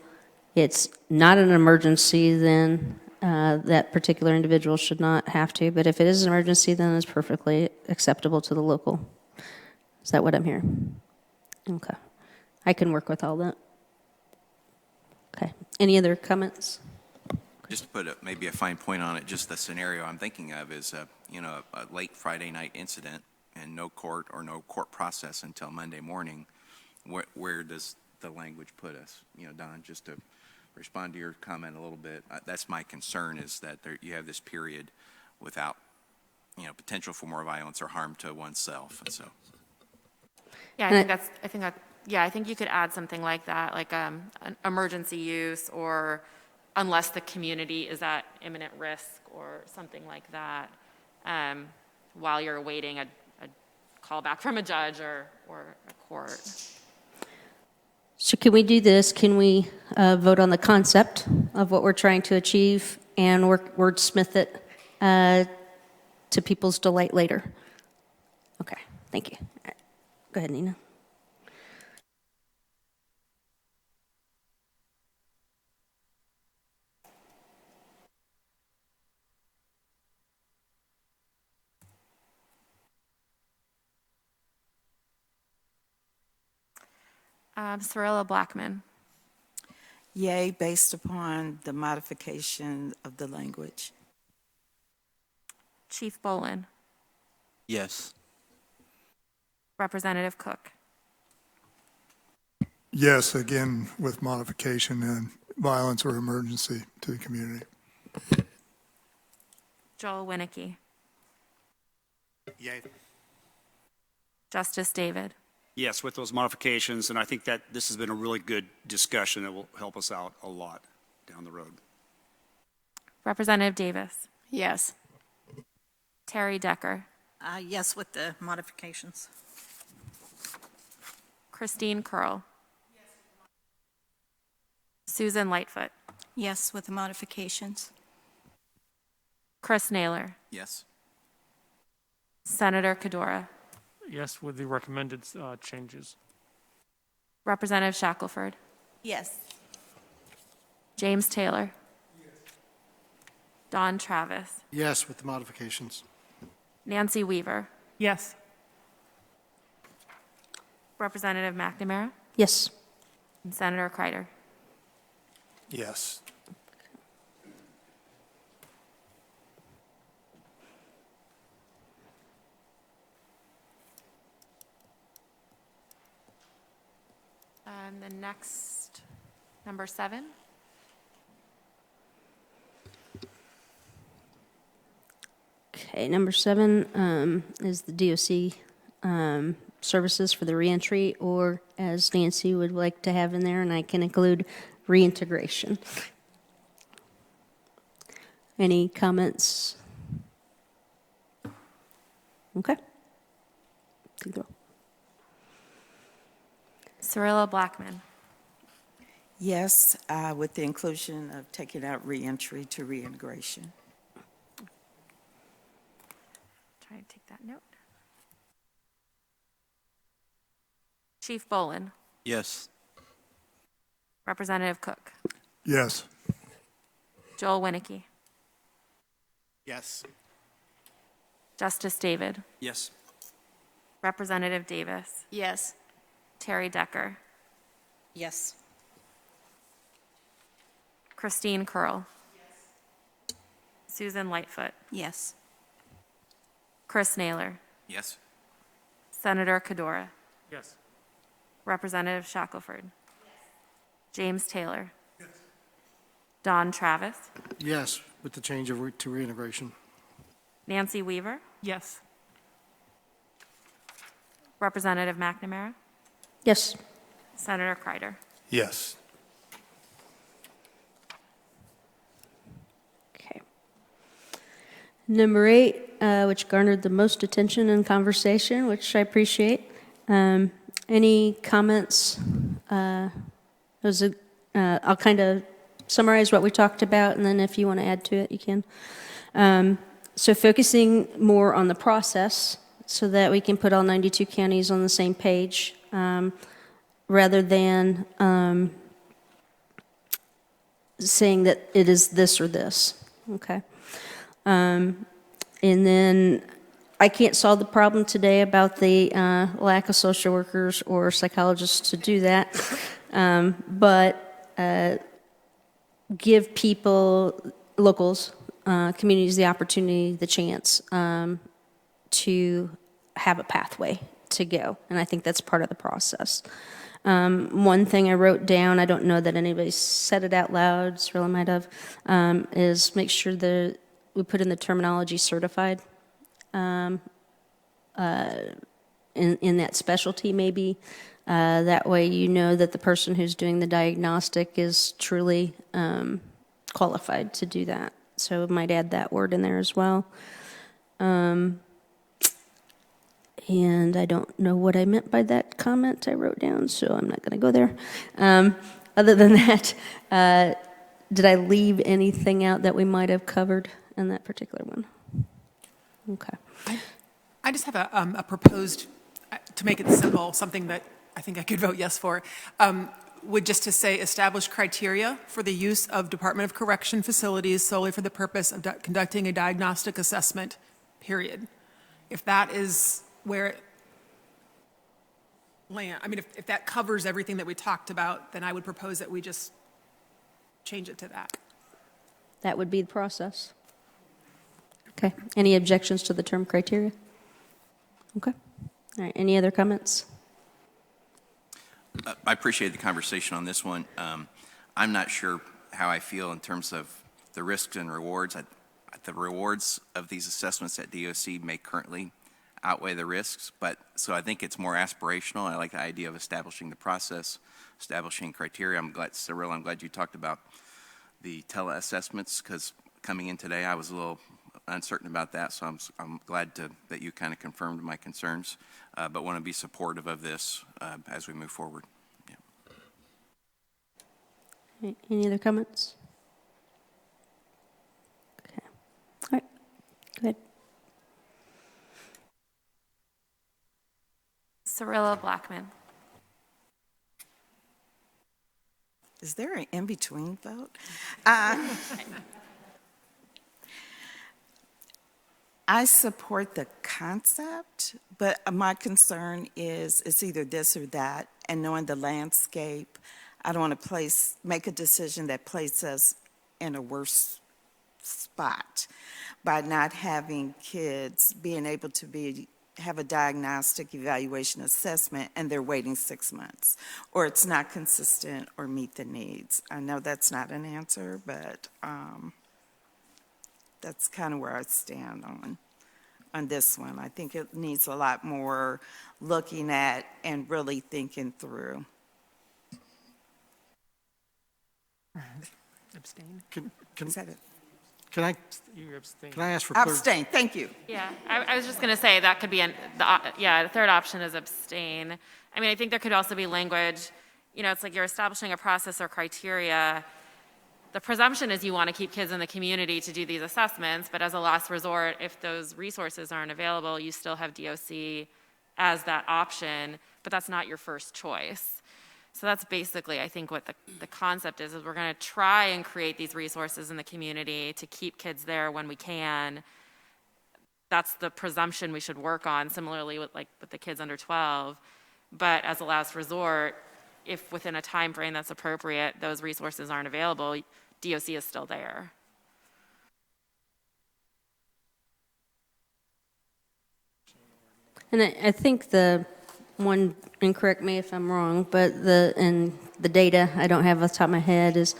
it's not an emergency, then that particular individual should not have to. But if it is an emergency, then it's perfectly acceptable to the local. Is that what I'm hearing? Okay. I can work with all that. Okay. Any other comments? Just to put maybe a fine point on it, just the scenario I'm thinking of is a late Friday night incident and no court or no court process until Monday morning. Where does the language put us? Don, just to respond to your comment a little bit, that's my concern, is that you have this period without potential for more violence or harm to oneself, and so. Yeah, I think you could add something like that, like an emergency use, or unless the community is at imminent risk or something like that, while you're awaiting a call back from a judge or a court. So can we do this? Can we vote on the concept of what we're trying to achieve and wordsmith it to people's delight later? Okay, thank you. All right. Go ahead, Nina. Cirilla Blackman. Yay, based upon the modification of the language. Chief Bolin. Yes. Representative Cook. Yes, again, with modification and violence or emergency to the community. Joel Winnicky. Yay. Justice David. Yes, with those modifications, and I think that this has been a really good discussion that will help us out a lot down the road. Representative Davis. Yes. Terry Decker. Yes, with the modifications. Christine Curl. Susan Lightfoot. Yes, with the modifications. Chris Naylor. Yes. Senator Kadora. Yes, with the recommended changes. Representative Shackelford. Yes. James Taylor. Don Travis. Yes, with the modifications. Nancy Weaver. Yes. Representative McNamara. Yes. And Senator Kreider. Yes. The next, number 7. Okay, number 7 is the DOC services for the reentry, or as Nancy would like to have in there, and I can include reintegration. Any comments? Okay. Take the roll. Cirilla Blackman. Yes, with the inclusion of taking out reentry to reintegration. Try to take that note. Chief Bolin, Yes. Representative Cook, Yes. Joel Winnicky, Yes. Justice David, Yes. Representative Davis, Yes. Terry Decker, Yes. Christine Curl, Susan Lightfoot, Yes. Chris Naylor, Yes. Senator Cadora, Yes. Representative Shackelford, James Taylor, Don Travis, Yes, with the change of to reintegration. Nancy Weaver, Yes. Representative McNamara, Yes. Senator Kreider. Yes. Okay. Number 8, which garnered the most attention and conversation, which I appreciate. Any comments? I'll kind of summarize what we talked about, and then if you want to add to it, you can. So focusing more on the process so that we can put all 92 counties on the same page, rather than saying that it is this or this, okay? And then I can't solve the problem today about the lack of social workers or psychologists to do that, but give people, locals, communities the opportunity, the chance to have a pathway to go. And I think that's part of the process. One thing I wrote down, I don't know that anybody said it out loud, Cirilla might have, is make sure that we put in the terminology certified in that specialty maybe. That way you know that the person who's doing the diagnostic is truly qualified to do that. So we might add that word in there as well. And I don't know what I meant by that comment I wrote down, so I'm not going to go there. Other than that, did I leave anything out that we might have covered in that particular one? Okay. I just have a proposed, to make it simple, something that I think I could vote yes for, would just to say establish criteria for the use of Department of Correction facilities solely for the purpose of conducting a diagnostic assessment, period. If that is where it land, I mean, if that covers everything that we talked about, then I would propose that we just change it to that. That would be the process. Okay. Any objections to the term criteria? Okay. All right. Any other comments? I appreciate the conversation on this one. I'm not sure how I feel in terms of the risks and rewards. The rewards of these assessments at DOC may currently outweigh the risks, but so I think it's more aspirational. I like the idea of establishing the process, establishing criteria. I'm glad, Cirilla, I'm glad you talked about the tele-assessments, because coming in today I was a little uncertain about that, so I'm glad that you kind of confirmed my concerns, but want to be supportive of this as we move forward. Yeah. Any other comments? Okay. All right. Go ahead. Cirilla Blackman. Is there an in-between vote? I support the concept, but my concern is it's either this or that, and knowing the landscape, I don't want to make a decision that places us in a worse spot by not having kids being able to have a diagnostic evaluation assessment and they're waiting 6 months, or it's not consistent or meet the needs. I know that's not an answer, but that's kind of where I stand on this one. I think it needs a lot more looking at and really thinking through. Abstain. Is that it? Can I ask for? Abstain, thank you. Yeah, I was just going to say that could be, the third option is abstain. I mean, I think there could also be language, it's like you're establishing a process or criteria. The presumption is you want to keep kids in the community to do these assessments, but as a last resort, if those resources aren't available, you still have DOC as that option. but that's not your first choice. So that's basically, I think, what the concept is we're going to try and create these resources in the community to keep kids there when we can. That's the presumption we should work on, similarly with the kids under 12. But as a last resort, if within a time frame that's appropriate, those resources aren't available, DOC is still there. And I think the one, and correct me if I'm wrong, but the data I don't have off the top of my head is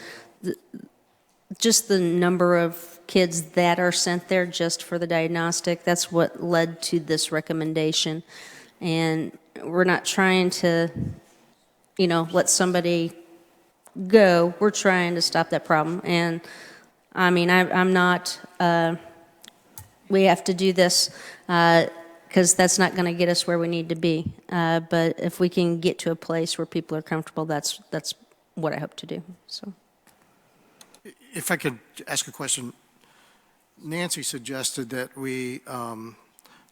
just the number of kids that are sent there just for the diagnostic. That's what led to this recommendation. And we're not trying to, let somebody go. We're trying to stop that problem. And I mean, I'm not, we have to do this because that's not going to get us where we need to be. But if we can get to a place where people are comfortable, that's what I hope to do. So, If I could ask a question, Nancy suggested that we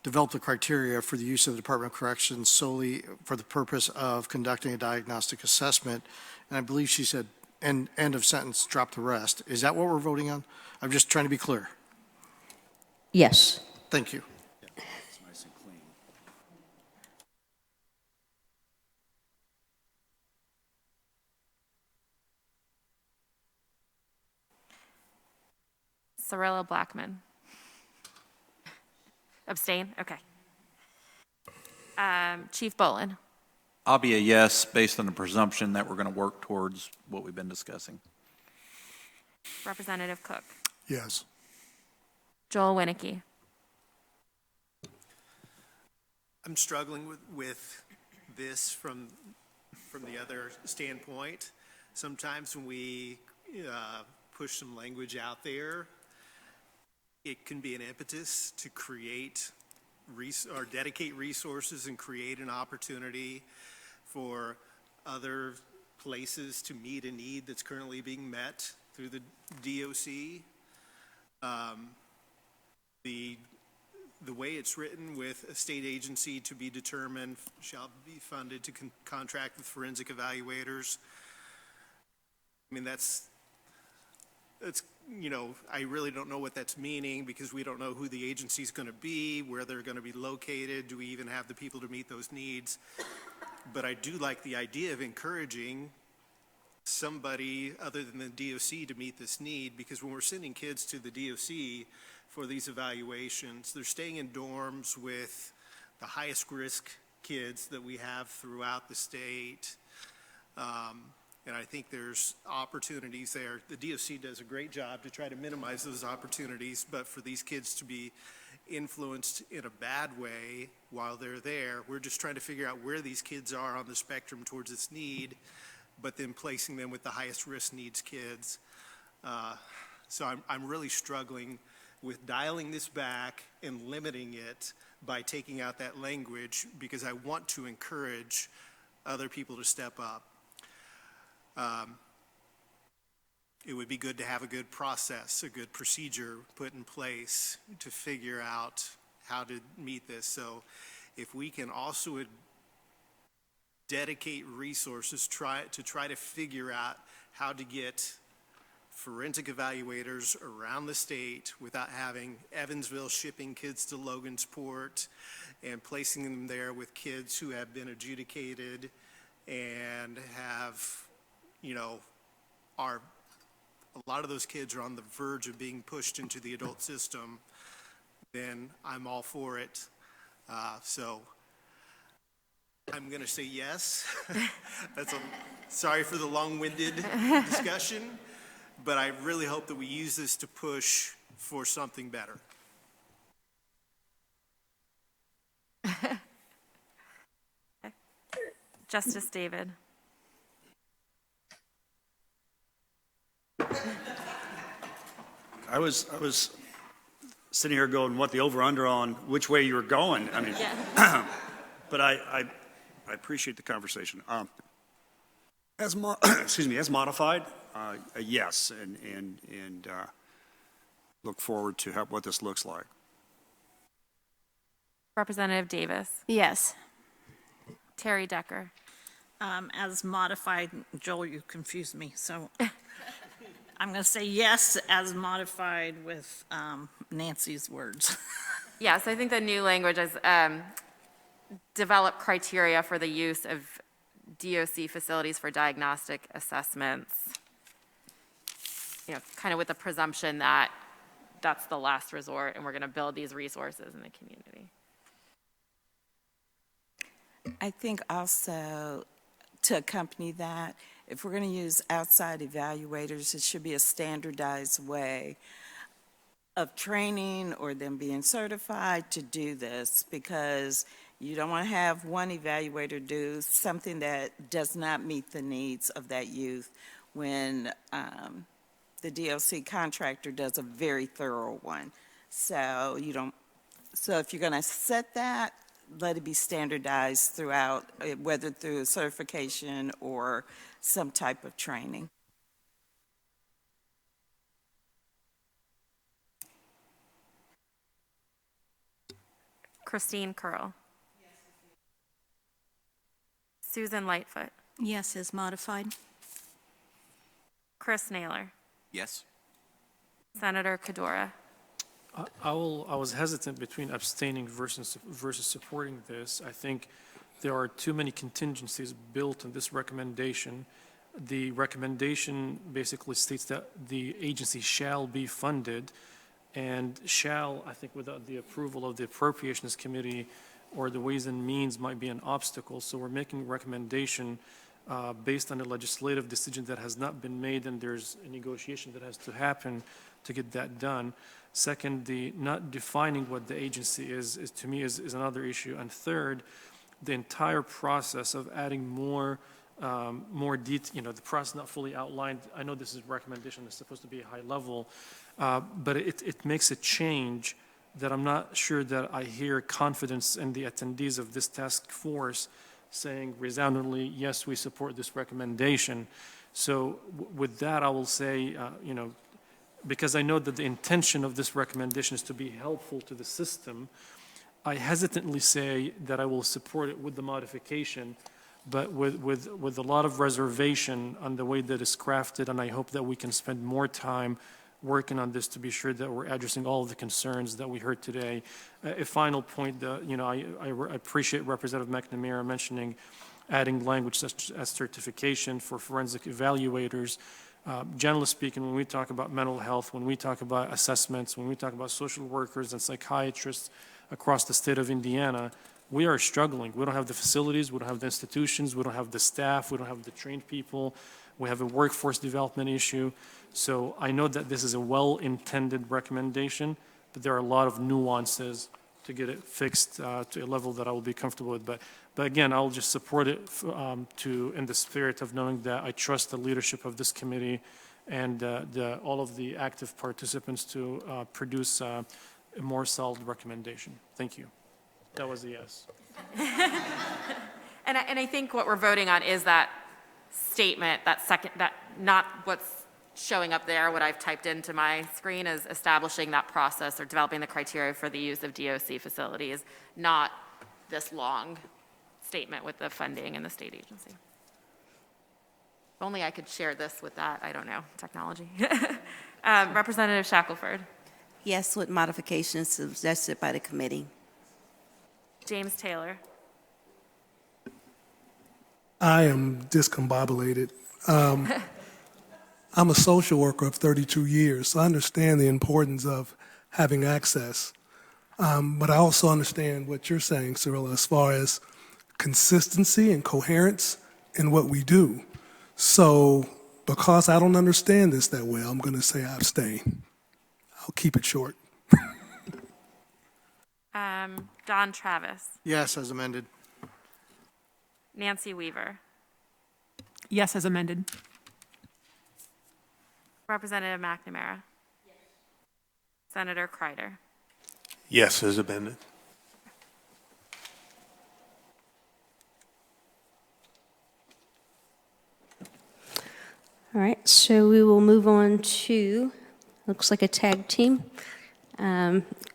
develop the criteria for the use of the Department of Corrections solely for the purpose of conducting a diagnostic assessment. And I believe she said, end of sentence, drop the rest. Is that what we're voting on? I'm just trying to be clear. yes. Thank you. It's nice and clean. Cirilla Blackman. Abstain? Okay. Chief Bolin. I'll be a yes based on the presumption that we're going to work towards what we've been discussing. Representative Cook. Yes. Joel Winnicky. I'm struggling with this from the other standpoint. Sometimes when we push some language out there, it can be an impetus to create or dedicate resources and create an opportunity for other places to meet a need that's currently being met through the DOC. The way it's written with a state agency to be determined shall be funded to contract with forensic evaluators. I mean, that's, I really don't know what that's meaning because we don't know who the agency's going to be, where they're going to be located. Do we even have the people to meet those needs? But I do like the idea of encouraging somebody other than the DOC to meet this need, because when we're sending kids to the DOC for these evaluations, they're staying in dorms with the highest risk kids that we have throughout the state. And I think there's opportunities there. The DOC does a great job to try to minimize those opportunities, but for these kids to be influenced in a bad way while they're there, we're just trying to figure out where these kids are on the spectrum towards this need, but then placing them with the highest risk needs kids. So I'm really struggling with dialing this back and limiting it by taking out that language, because I want to encourage other people to step up. It would be good to have a good process, a good procedure put in place to figure out how to meet this. So if we can also dedicate resources to try to figure out how to get forensic evaluators around the state without having Evansville shipping kids to Logansport and placing them there with kids who have been adjudicated and have, a lot of those kids are on the verge of being pushed into the adult system, then I'm all for it. So I'm going to say yes. Sorry for the long-winded discussion, but I really hope that we use this to push for something better. Justice David. I was sitting here going, what the over-under on which way you were going. I mean, Yeah. but I appreciate the conversation. As modified, a yes, and look forward to what this looks like. Representative Davis. Yes. Terry Decker. As modified, Joel, you confused me, so I'm going to say yes as modified with Nancy's words. Yes, I think the new language is develop criteria for the use of DOC facilities for diagnostic assessments. You know, kind of with the presumption that that's the last resort and we're going to build these resources in the community. I think also to accompany that, if we're going to use outside evaluators, it should be a standardized way of training or them being certified to do this, because you don't want to have one evaluator do something that does not meet the needs of that youth when the DOC contractor does a very thorough one. So if you're going to set that, let it be standardized throughout, whether through certification or some type of training. Christine Curl. Susan Lightfoot. Yes, as modified. Chris Naylor. Yes. Senator Kadora. I was hesitant between abstaining versus supporting this. I think there are too many contingencies built in this recommendation. The recommendation basically states that the agency shall be funded, and shall, I think, without the approval of the Appropriations Committee or the Ways and Means, might be an obstacle. So we're making a recommendation based on a legislative decision that has not been made, and there's a negotiation that has to happen to get that done. Second, the not defining what the agency is to me is another issue. And third, the entire process of adding more detail, the process not fully outlined. I know this is a recommendation that's supposed to be high level, but it makes a change that I'm not sure that I hear confidence in the attendees of this task force saying resoundingly, yes, we support this recommendation. So with that, I will say, because I know that the intention of this recommendation is to be helpful to the system, I hesitantly say that I will support it with the modification, but with a lot of reservation on the way that it's crafted, and I hope that we can spend more time working on this to be sure that we're addressing all of the concerns that we heard today. A final point, I appreciate Representative McNamara mentioning adding language such as certification for forensic evaluators. Generally speaking, when we talk about mental health, when we talk about assessments, when we talk about social workers and psychiatrists across the state of Indiana, we are struggling. We don't have the facilities, we don't have the institutions, we don't have the staff, we don't have the trained people. We have a workforce development issue. So I know that this is a well-intended recommendation, but there are a lot of nuances to get it fixed to a level that I will be comfortable with. But again, I'll just support it in the spirit of knowing that I trust the leadership of this committee and all of the active participants to produce a more solid recommendation. Thank you. That was a yes. And I think what we're voting on is that statement, that not what's showing up there, what I've typed into my screen is establishing that process or developing the criteria for the use of DOC facilities, not this long statement with the funding and the state agency. If only I could share this with that, I don't know, technology. Representative Shackelford. Yes, with modifications suggested by the committee. James Taylor. I am discombobulated. I'm a social worker of 32 years, so I understand the importance of having access. But I also understand what you're saying, Cyrilla, as far as consistency and coherence in what we do. So because I don't understand this that well, I'm going to say I abstain. I'll keep it short. Don Travis. Yes, as amended. Nancy Weaver. Yes, as amended. Representative McNamara. Yes. Senator Kreider. Yes, as amended. All right, so we will move on to, looks like a tag team.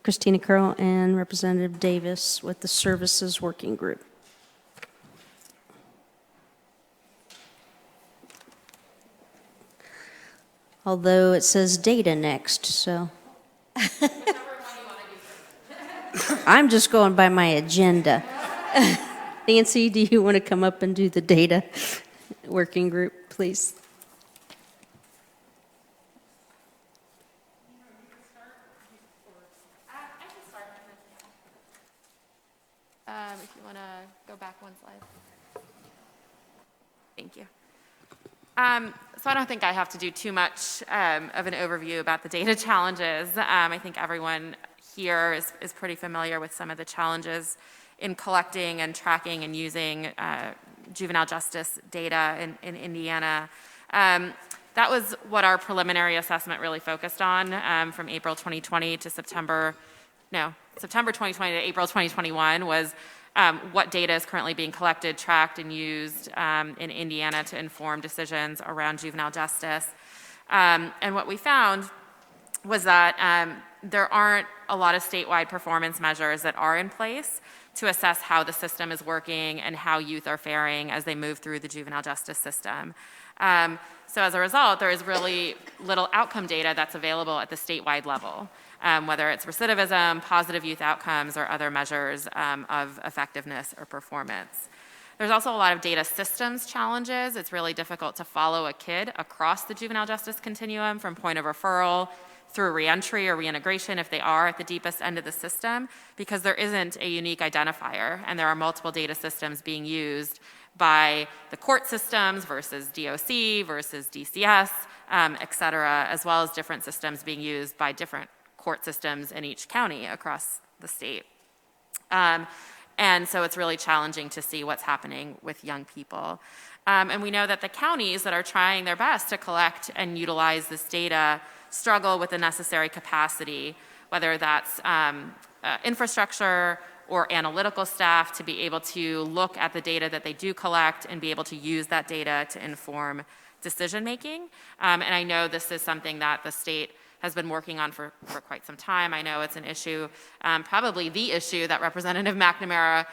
Christina Curl and Representative Davis with the Services Working Group. although it says data next, so. I'm just going by my agenda. Nancy, do you want to come up and do the data working group, please? If you want to go back one slide. Thank you. So I don't think I have to do too much of an overview about the data challenges. I think everyone here is pretty familiar with some of the challenges in collecting and tracking and using juvenile justice data in Indiana. That was what our preliminary assessment really focused on from April 2020 to September 2020 to April 2021 was what data is currently being collected, tracked, and used in Indiana to inform decisions around juvenile justice. And what we found was that there aren't a lot of statewide performance measures that are in place to assess how the system is working and how youth are faring as they move through the juvenile justice system. So as a result, there is really little outcome data that's available at the statewide level, whether it's recidivism, positive youth outcomes, or other measures of effectiveness or performance. There's also a lot of data systems challenges. It's really difficult to follow a kid across the juvenile justice continuum from point of referral through reentry or reintegration if they are at the deepest end of the system, because there isn't a unique identifier and there are multiple data systems being used by the court systems versus DOC versus DCS, et cetera, as well as different systems being used by different court systems in each county across the state. And so it's really challenging to see what's happening with young people. And we know that the counties that are trying their best to collect and utilize this data struggle with the necessary capacity, whether that's infrastructure or analytical staff, to be able to look at the data that they do collect and be able to use that data to inform decision making. And I know this is something that the state has been working on for quite some time. I know it's an issue, probably the issue that Representative McNamara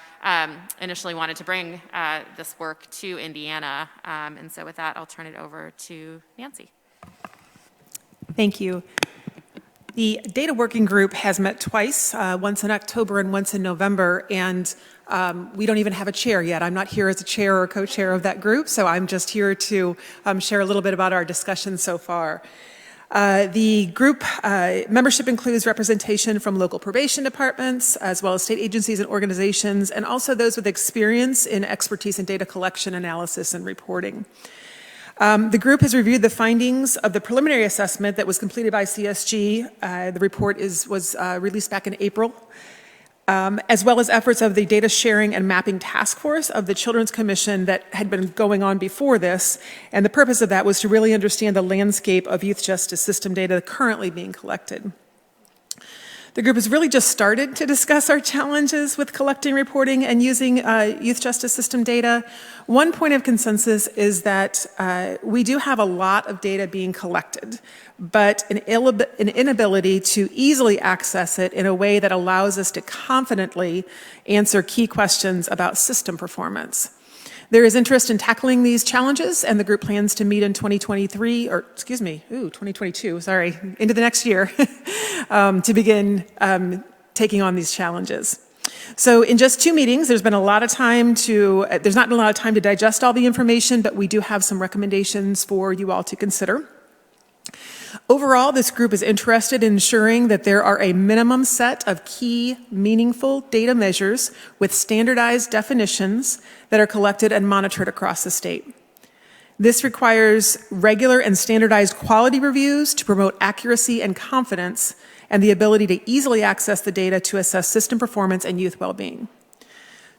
initially wanted to bring this work to Indiana. And so with that, I'll turn it over to Nancy. Thank you. The data working group has met twice, once in October and once in November, and we don't even have a chair yet. I'm not here as a chair or co-chair of that group, so I'm just here to share a little bit about our discussion so far. The group membership includes representation from local probation departments, as well as state agencies and organizations, and also those with experience in expertise in data collection, analysis, and reporting. The group has reviewed the findings of the preliminary assessment that was completed by CSG. The report was released back in April, as well as efforts of the data sharing and mapping task force of the Children's Commission that had been going on before this. And the purpose of that was to really understand the landscape of youth justice system data currently being collected. The group has really just started to discuss our challenges with collecting, reporting, and using youth justice system data. One point of consensus is that we do have a lot of data being collected, but an inability to easily access it in a way that allows us to confidently answer key questions about system performance. There is interest in tackling these challenges, and the group plans to meet in 2022, into the next year, to begin taking on these challenges. So in just 2 meetings, there's not a lot of time to digest all the information, but we do have some recommendations for you all to consider. Overall, this group is interested in ensuring that there are a minimum set of key, meaningful data measures with standardized definitions that are collected and monitored across the state. This requires regular and standardized quality reviews to promote accuracy and confidence, and the ability to easily access the data to assess system performance and youth well-being.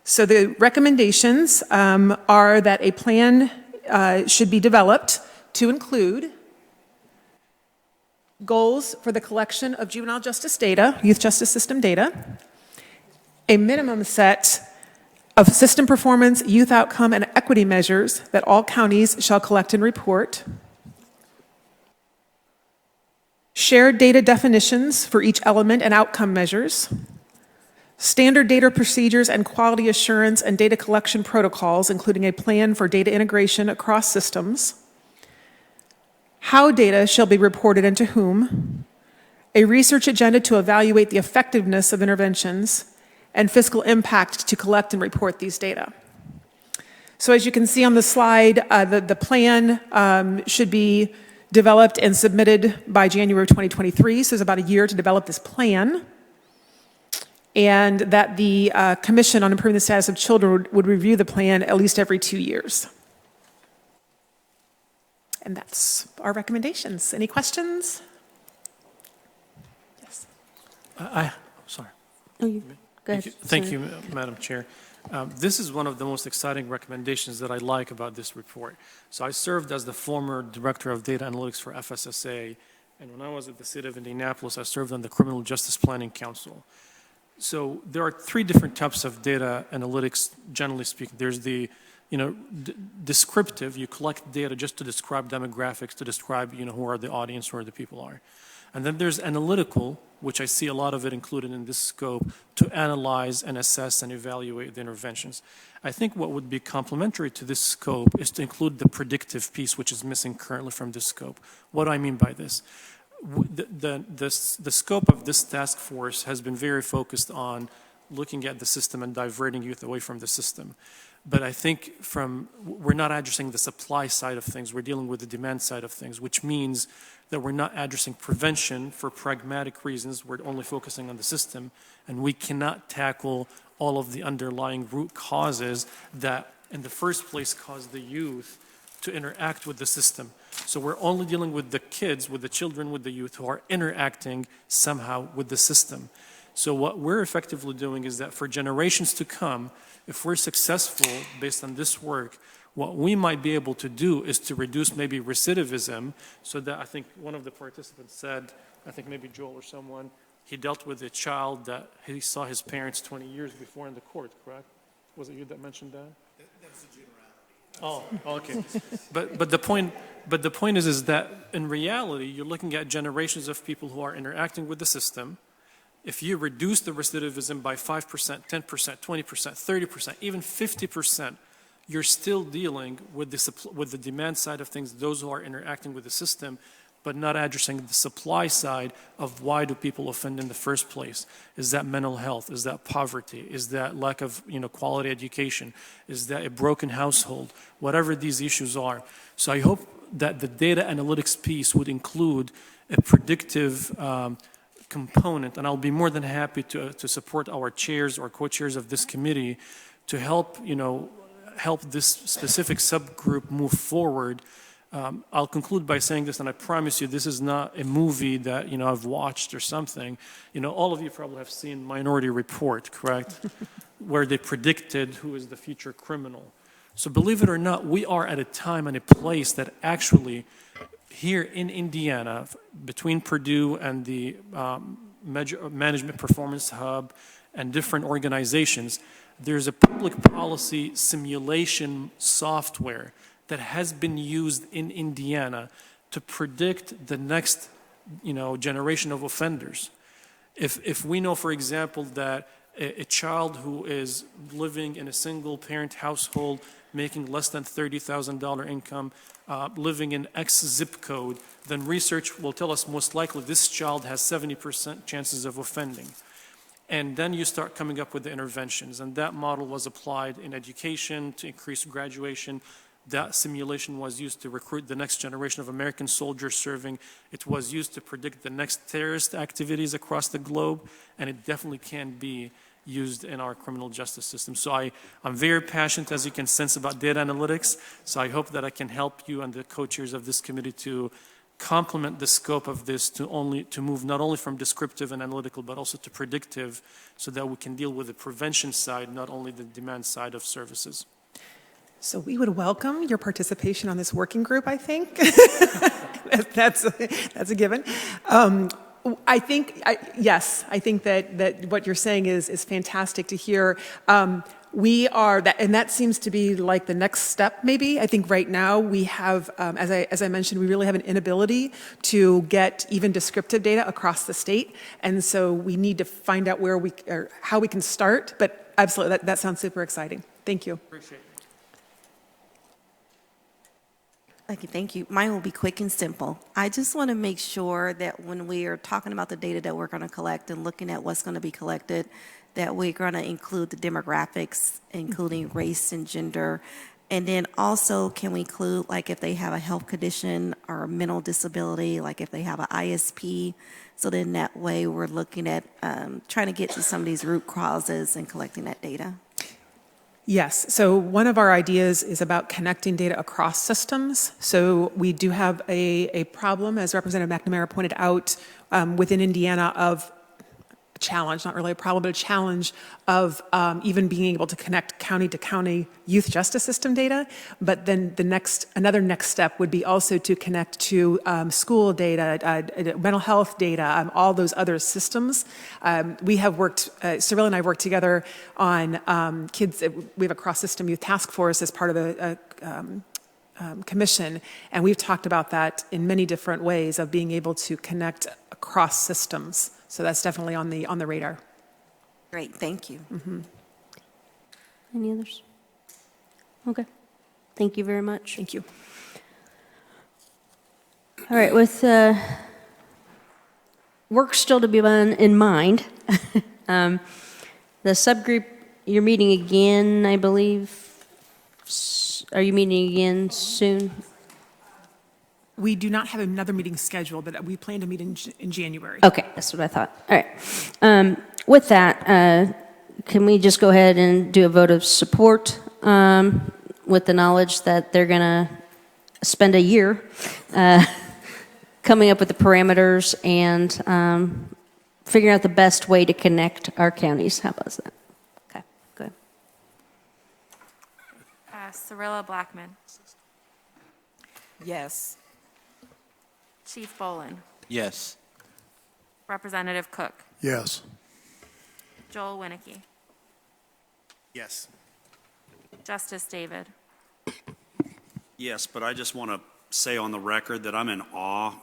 So the recommendations are that a plan should be developed to include goals for the collection of juvenile justice data, youth justice system data, a minimum set of system performance, youth outcome, and equity measures that all counties shall collect and report, shared data definitions for each element and outcome measures, standard data procedures and quality assurance and data collection protocols, including a plan for data integration across systems, how data shall be reported and to whom, a research agenda to evaluate the effectiveness of interventions, and fiscal impact to collect and report these data. So as you can see on the slide, the plan should be developed and submitted by January of 2023, so it's about a year to develop this plan, and that the Commission on Improving the Status of Children would review the plan at least every 2 years. And that's our recommendations. Any questions? Yes. Sorry. Oh, you, go ahead. Thank you, Madam Chair. This is one of the most exciting recommendations that I like about this report. So I served as the former Director of Data Analytics for FSSA, and when I was at the City of Indianapolis, I served on the Criminal Justice Planning Council. So there are three different types of data analytics, generally speaking. There's the descriptive, you collect data just to describe demographics, to describe who are the audience, who are the people are. And then there's analytical, which I see a lot of it included in this scope, to analyze and assess and evaluate the interventions. I think what would be complementary to this scope is to include the predictive piece, which is missing currently from this scope. What do I mean by this? The scope of this task force has been very focused on looking at the system and diverting youth away from the system. But I think we're not addressing the supply side of things, we're dealing with the demand side of things, which means that we're not addressing prevention for pragmatic reasons, we're only focusing on the system, and we cannot tackle all of the underlying root causes that in the first place cause the youth to interact with the system. So we're only dealing with the kids, with the children, with the youth who are interacting somehow with the system. So what we're effectively doing is that for generations to come, if we're successful based on this work, what we might be able to do is to reduce maybe recidivism, so that I think one of the participants said, I think maybe Joel or someone, he dealt with a child that he saw his parents 20 years before in the court, correct? Was it you that mentioned that? That was a generality. Oh, okay. But the point is that in reality, you're looking at generations of people who are interacting with the system. If you reduce the recidivism by 5%, 10%, 20%, 30%, even 50%, you're still dealing with the demand side of things, those who are interacting with the system, but not addressing the supply side of why do people offend in the first place. Is that mental health? Is that poverty? Is that lack of quality education? Is that a broken household? Whatever these issues are. So I hope that the data analytics piece would include a predictive component, and I'll be more than happy to support our chairs or co-chairs of this committee to help this specific subgroup move forward. I'll conclude by saying this, and I promise you this is not a movie that I've watched or something. All of you probably have seen Minority Report, correct? Where they predicted who is the future criminal. So believe it or not, we are at a time and a place that actually here in Indiana, between Purdue and the Management Performance Hub and different organizations, there's a public policy simulation software that has been used in Indiana to predict the next generation of offenders. If we know, for example, that a child who is living in a single parent household making less than $30,000 income, living in X zip code, then research will tell us most likely this child has 70% chances of offending. And then you start coming up with the interventions. And that model was applied in education to increase graduation. That simulation was used to recruit the next generation of American soldiers serving. It was used to predict the next terrorist activities across the globe. And it definitely can be used in our criminal justice system. So I'm very passionate, as you can sense, about data analytics. So I hope that I can help you and the co-chairs of this committee to complement the scope of this to move not only from descriptive and analytical, but also to predictive, so that we can deal with the prevention side, not only the demand side of services. So we would welcome your participation on this working group, I think. That's a given. I think that what you're saying is fantastic to hear. And that seems to be like the next step, maybe. I think right now we have, as I mentioned, we really have an inability to get even descriptive data across the state. And so we need to find out how we can start. But absolutely, that sounds super exciting. Thank you. Appreciate it. Okay, thank you. Mine will be quick and simple. I just want to make sure that when we are talking about the data that we're going to collect and looking at what's going to be collected, that we're going to include the demographics, including race and gender. And then also, can we include, like, if they have a health condition or a mental disability, like if they have an ISP? So then that way we're looking at trying to get to some of these root causes and collecting that data. Yes, so one of our ideas is about connecting data across systems. So we do have a problem, as Representative McNamara pointed out, within Indiana of a challenge, not really a problem, but a challenge of even being able to connect county to county youth justice system data. But then another next step would be also to connect to school data, mental health data, all those other systems. We have worked, Cyril and I have worked together on kids. We have a cross-system youth task force as part of a commission, and we've talked about that in many different ways of being able to connect across systems. So that's definitely on the radar. Great, thank you. Mm-hmm. Any others? Okay. Thank you very much. Thank you. All right, with work still to be done in mind, the subgroup, you're meeting again, I believe. Are you meeting again soon? We do not have another meeting scheduled, but we plan to meet in January. Okay, that's what I thought. All right. With that, can we just go ahead and do a vote of support with the knowledge that they're going to spend a year coming up with the parameters and figuring out the best way to connect our counties? How about that? Okay, good. Cirilla Blackman. Yes. Chief Bolin. Yes. Representative Cook. Yes. Joel Winnicky. Yes. Justice David. Yes, but I just want to say on the record that I'm in awe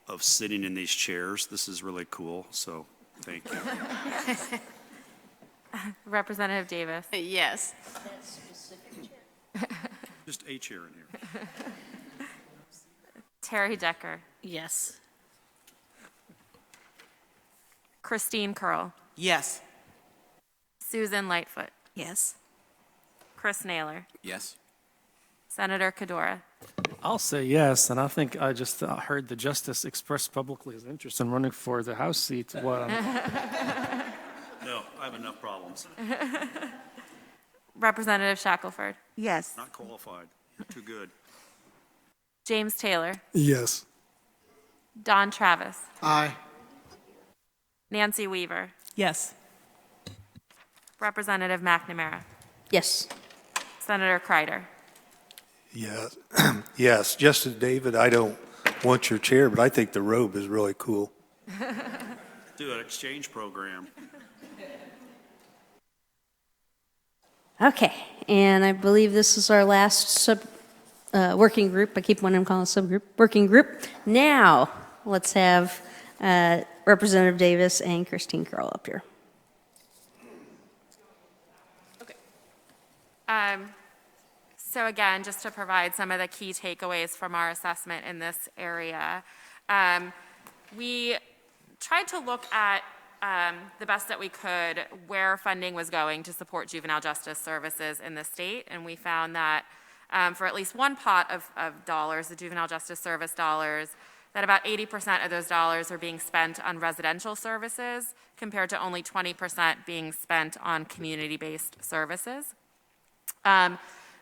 of sitting in these chairs. This is really cool, so thank you. Representative Davis. Yes. Just a chair in here. Terry Decker. Yes. Christine Curl. Yes. Susan Lightfoot. Yes. Chris Naylor. Yes. Senator Kadora. I'll say yes, and I think I just heard the justice express publicly his interest in running for the House seat. No, I have enough problems. Representative Shackelford. Yes. Not qualified. You're too good. James Taylor. Yes. Don Travis. Aye. Nancy Weaver. Yes. Representative McNamara. Yes. Senator Kreider. Yes. Yes. Justice David, I don't want your chair, but I think the robe is really cool. Do an exchange program. Okay, and I believe this is our last working group. I keep wanting to call it subgroup. Working group. Now, let's have Representative Davis and Christine Curl up here. So again, just to provide some of the key takeaways from our assessment in this area, we tried to look at the best that we could where funding was going to support juvenile justice services in the state, and we found that for at least one pot of dollars, the juvenile justice service dollars, that about 80% of those dollars are being spent on residential services compared to only 20% being spent on community-based services.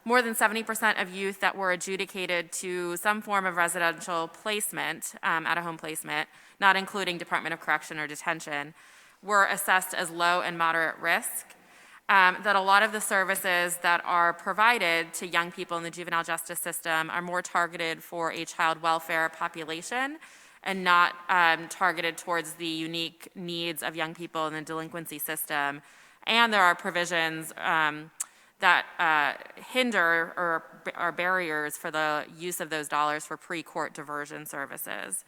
More than 70% of youth that were adjudicated to some form of residential placement, out-of-home placement, not including Department of Correction or detention, were assessed as low and moderate risk. That a lot of the services that are provided to young people in the juvenile justice system are more targeted for a child welfare population and not targeted towards the unique needs of young people in the delinquency system. And there are provisions that hinder or are barriers for the use of those dollars for pre-court diversion services.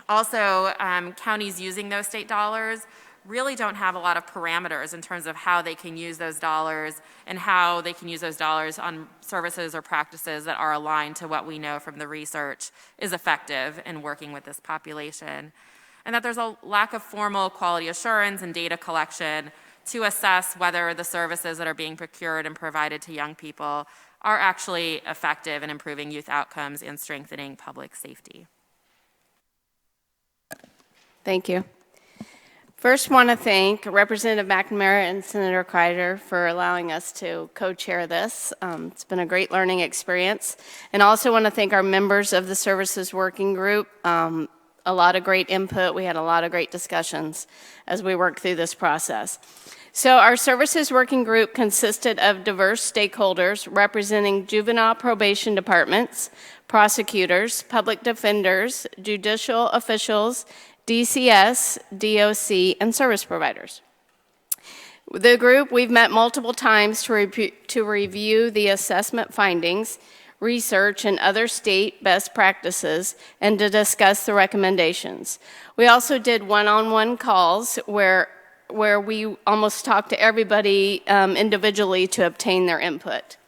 Also, counties using those state dollars really don't have a lot of parameters in terms of how they can use those dollars and how they can use those dollars on services or practices that are aligned to what we know from the research is effective in working with this population. And that there's a lack of formal quality assurance and data collection to assess whether the services that are being procured and provided to young people are actually effective in improving youth outcomes and strengthening public safety. Thank you. First, want to thank Representative McNamara and Senator Kreider for allowing us to co-chair this. It's been a great learning experience. And also want to thank our members of the Services Working Group. A lot of great input. We had a lot of great discussions as we worked through this process. So our Services Working Group consisted of diverse stakeholders representing juvenile probation departments, prosecutors, public defenders, judicial officials, DCS, DOC, and service providers. The group, we've met multiple times to review the assessment findings, research, and other state best practices, and to discuss the recommendations. We also did one-on-one calls where we almost talked to everybody individually to obtain their input.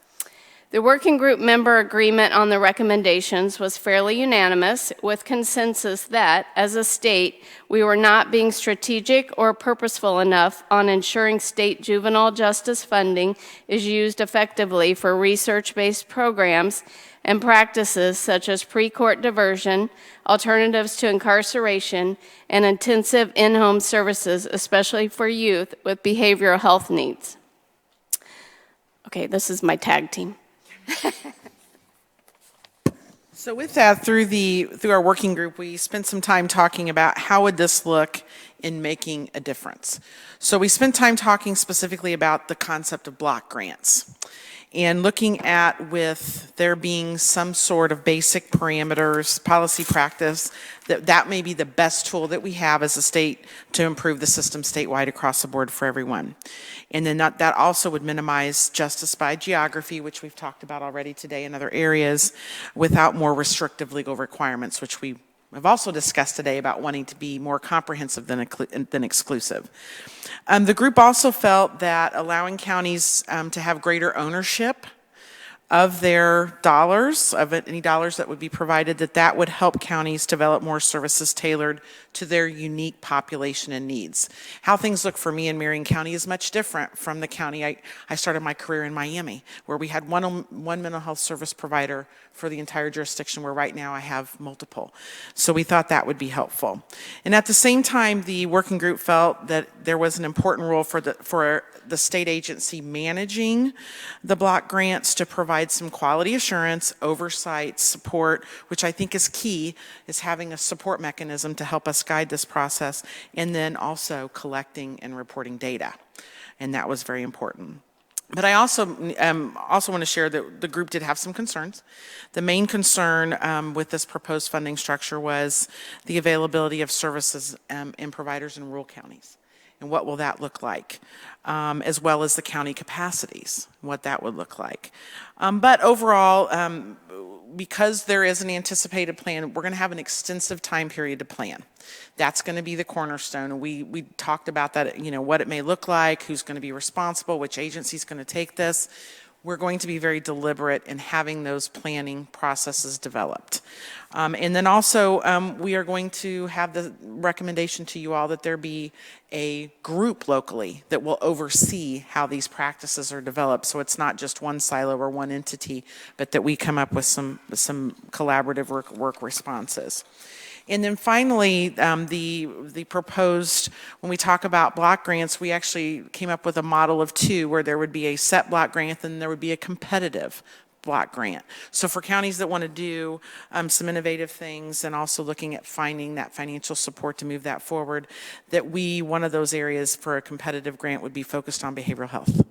The working group member agreement on the recommendations was fairly unanimous, with consensus that, as a state, we were not being strategic or purposeful enough on ensuring state juvenile justice funding is used effectively for research-based programs and practices such as pre-court diversion, alternatives to incarceration, and intensive in-home services, especially for youth with behavioral health needs. Okay, this is my tag team. So with that, through our working group, we spent some time talking about how would this look in making a difference. So we spent time talking specifically about the concept of block grants and looking at with there being some sort of basic parameters, policy practice, that may be the best tool that we have as a state to improve the system statewide across the board for everyone. And then that also would minimize justice by geography, which we've talked about already today in other areas, without more restrictive legal requirements, which we have also discussed today about wanting to be more comprehensive than exclusive. The group also felt that allowing counties to have greater ownership of their dollars, of any dollars that would be provided, that would help counties develop more services tailored to their unique population and needs. How things look for me in Marion County is much different from the county. I started my career in Miami, where we had one mental health service provider for the entire jurisdiction, where right now I have multiple. So we thought that would be helpful. And at the same time, the working group felt that there was an important role for the state agency managing the block grants to provide some quality assurance, oversight, support, which I think is key, is having a support mechanism to help us guide this process, and then also collecting and reporting data. And that was very important. But I also want to share that the group did have some concerns. The main concern with this proposed funding structure was the availability of services and providers in rural counties. And what will that look like, as well as the county capacities, what that would look like. But overall, because there is an anticipated plan, we're going to have an extensive time period to plan. That's going to be the cornerstone. We talked about that, what it may look like, who's going to be responsible, which agency is going to take this. We're going to be very deliberate in having those planning processes developed. And then also, we are going to have the recommendation to you all that there be a group locally that will oversee how these practices are developed. So it's not just one silo or one entity, but that we come up with some collaborative work responses. And then finally, the proposed, when we talk about block grants, we actually came up with a model of two, where there would be a set block grant and there would be a competitive block grant. So for counties that want to do some innovative things, and also looking at finding that financial support to move that forward, that one of those areas for a competitive grant would be focused on behavioral health,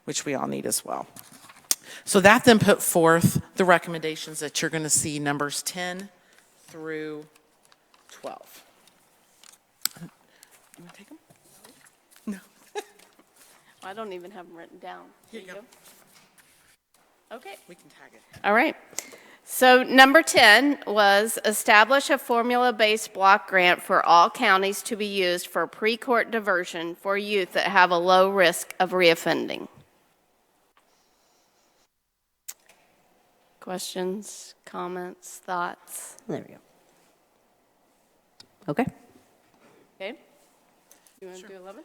which we all need as well. So that then put forth the recommendations that you're going to see, numbers 10 through 12. You want to take them? No. I don't even have them written down. Here you go. Okay. We can tag it. All right. So number 10 was establish a formula-based block grant for all counties to be used for pre-court diversion for youth that have a low risk of reoffending. Questions, comments, thoughts? There we go. Okay. Okay. You want to do 11?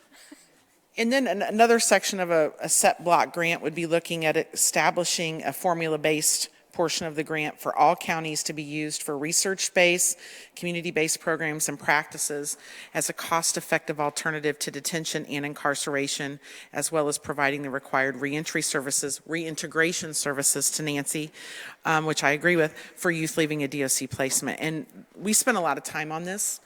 And then another section of a set block grant would be looking at establishing a formula-based portion of the grant for all counties to be used for research-based, community-based programs and practices as a cost-effective alternative to detention and incarceration, as well as providing the required reentry services, reintegration services to Nancy, which I agree with, for youth leaving a DOC placement. And we spent a lot of time on this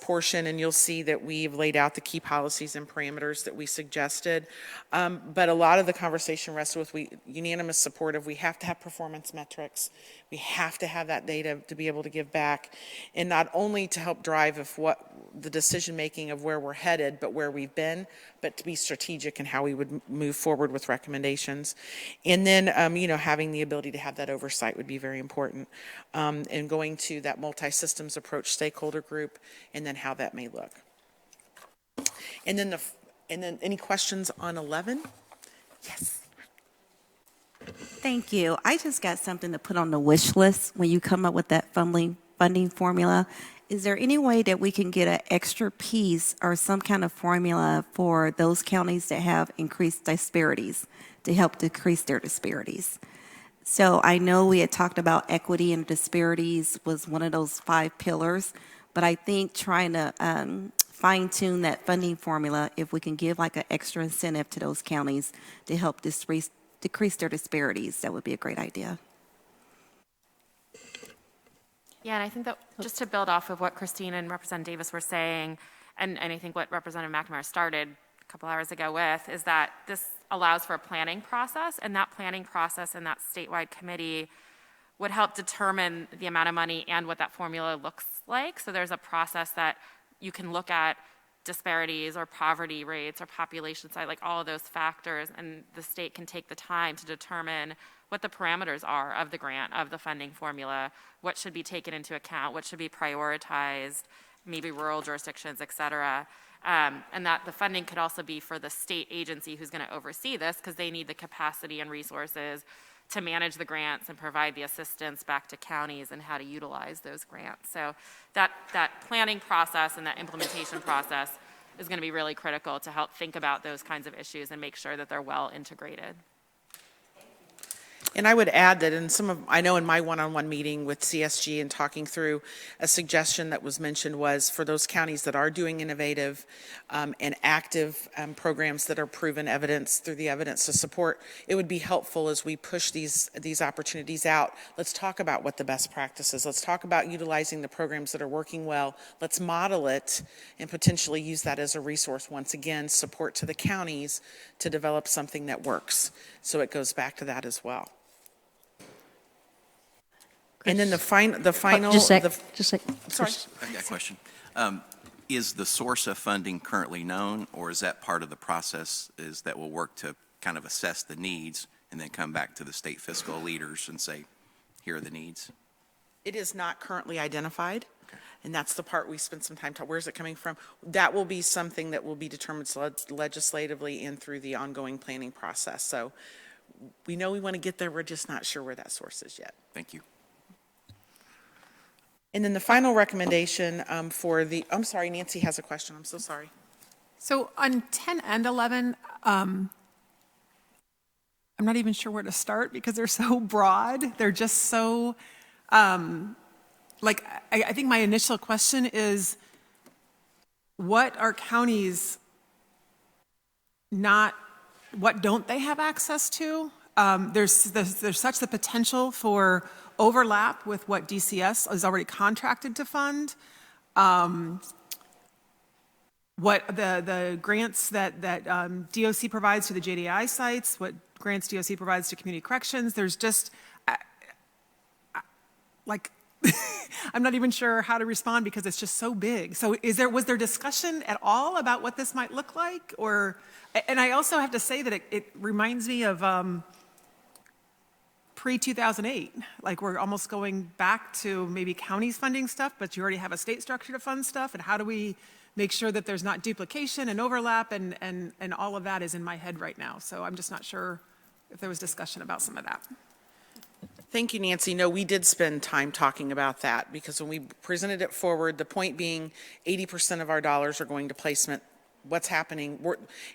portion, and you'll see that we've laid out the key policies and parameters that we suggested. But a lot of the conversation rested with unanimous support of we have to have performance metrics. We have to have that data to be able to give back, and not only to help drive the decision making of where we're headed, but where we've been, but to be strategic in how we would move forward with recommendations. And then, having the ability to have that oversight would be very important. And going to that multi-systems approach stakeholder group, and then how that may look. And then any questions on 11? Yes. Thank you. I just got something to put on the wish list when you come up with that funding formula. Is there any way that we can get an extra piece or some kind of formula for those counties that have increased disparities to help decrease their disparities? So I know we had talked about equity and disparities was one of those 5 pillars, but I think trying to fine tune that funding formula, if we can give like an extra incentive to those counties to help decrease their disparities, that would be a great idea. Yeah, and I think that just to build off of what Christine and Representative Davis were saying, and I think what Representative McNamara started a couple hours ago with, is that this allows for a planning process, and that planning process and that statewide committee would help determine the amount of money and what that formula looks like. So there's a process that you can look at disparities or poverty rates or population size, like all of those factors, and the state can take the time to determine what the parameters are of the grant, of the funding formula, what should be taken into account, what should be prioritized, maybe rural jurisdictions, et cetera. And that the funding could also be for the state agency who's going to oversee this, because they need the capacity and resources to manage the grants and provide the assistance back to counties and how to utilize those grants. So that planning process and that implementation process is going to be really critical to help think about those kinds of issues and make sure that they're well integrated. And I would add that I know in my one-on-one meeting with CSG and talking through, a suggestion that was mentioned was for those counties that are doing innovative and active programs that are proven evidence through the evidence to support, it would be helpful as we push these opportunities out. Let's talk about what the best practice is. Let's talk about utilizing the programs that are working well. Let's model it and potentially use that as a resource. Once again, support to the counties to develop something that works. So it goes back to that as well. And then the final. Just a sec. Sorry. I've got a question. Is the source of funding currently known, or is that part of the process that will work to kind of assess the needs and then come back to the state fiscal leaders and say, here are the needs? It is not currently identified. Okay. And that's the part we spent some time talking. Where's it coming from? That will be something that will be determined legislatively and through the ongoing planning process. So we know we want to get there. We're just not sure where that source is yet. Thank you. And then the final recommendation I'm sorry, Nancy has a question. I'm so sorry. So on 10 and 11, I'm not even sure where to start because they're so broad. They're just so, I think my initial question is, what are counties what don't they have access to? There's such the potential for overlap with what DCS is already contracted to fund. What the grants that DOC provides to the JDI sites, what grants DOC provides to community corrections. There's just, I'm not even sure how to respond because it's just so big. So was there discussion at all about what this might look like? And I also have to say that it reminds me of pre-2008. Like, we're almost going back to maybe counties funding stuff, but you already have a state structure to fund stuff. And how do we make sure that there's not duplication and overlap, and all of that is in my head right now. So I'm just not sure if there was discussion about some of that. Thank you, Nancy. No, we did spend time talking about that because when we presented it forward, the point being 80% of our dollars are going to placement. What's happening,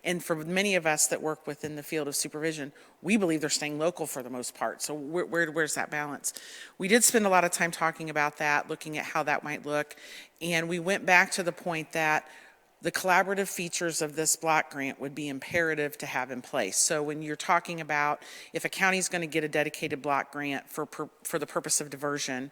and for many of us that work within the field of supervision, we believe they're staying local for the most part. So where's that balance? We did spend a lot of time talking about that, looking at how that might look, and we went back to the point that the collaborative features of this block grant would be imperative to have in place. So when you're talking about if a county is going to get a dedicated block grant for the purpose of diversion,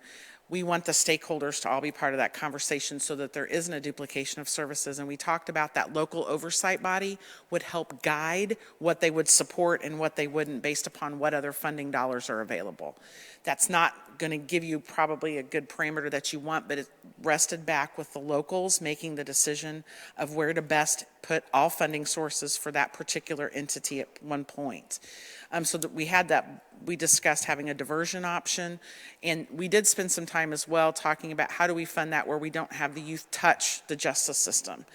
we want the stakeholders to all be part of that conversation so that there isn't a duplication of services. And we talked about that local oversight body would help guide what they would support and what they wouldn't based upon what other funding dollars are available. That's not going to give you probably a good parameter that you want, but it rested back with the locals making the decision of where to best put all funding sources for that particular entity at one point. So that we discussed having a diversion option, and we did spend some time as well talking about how do we fund that where we don't have the youth touch the justice system.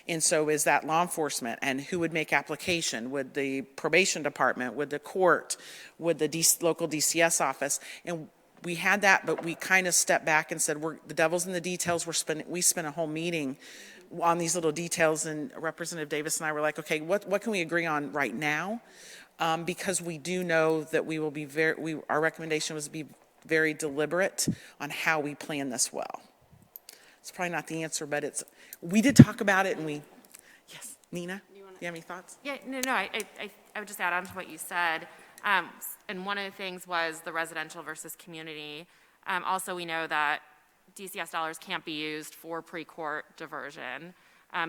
And so is that law enforcement, and who would make application? Would the probation department, would the court, would the local DCS office? And we had that, but we kind of stepped back and said, the devil's in the details. We spent a whole meeting on these little details, and Representative Davis and I were like, okay, what can we agree on right now? Because we do know that we will be our recommendation was to be very deliberate on how we plan this well. It's probably not the answer, but we did talk about it, and yes, Nina, do you have any thoughts? Yeah, no, I would just add on to what you said. And one of the things was the residential versus community. Also, we know that DCS dollars can't be used for pre-court diversion.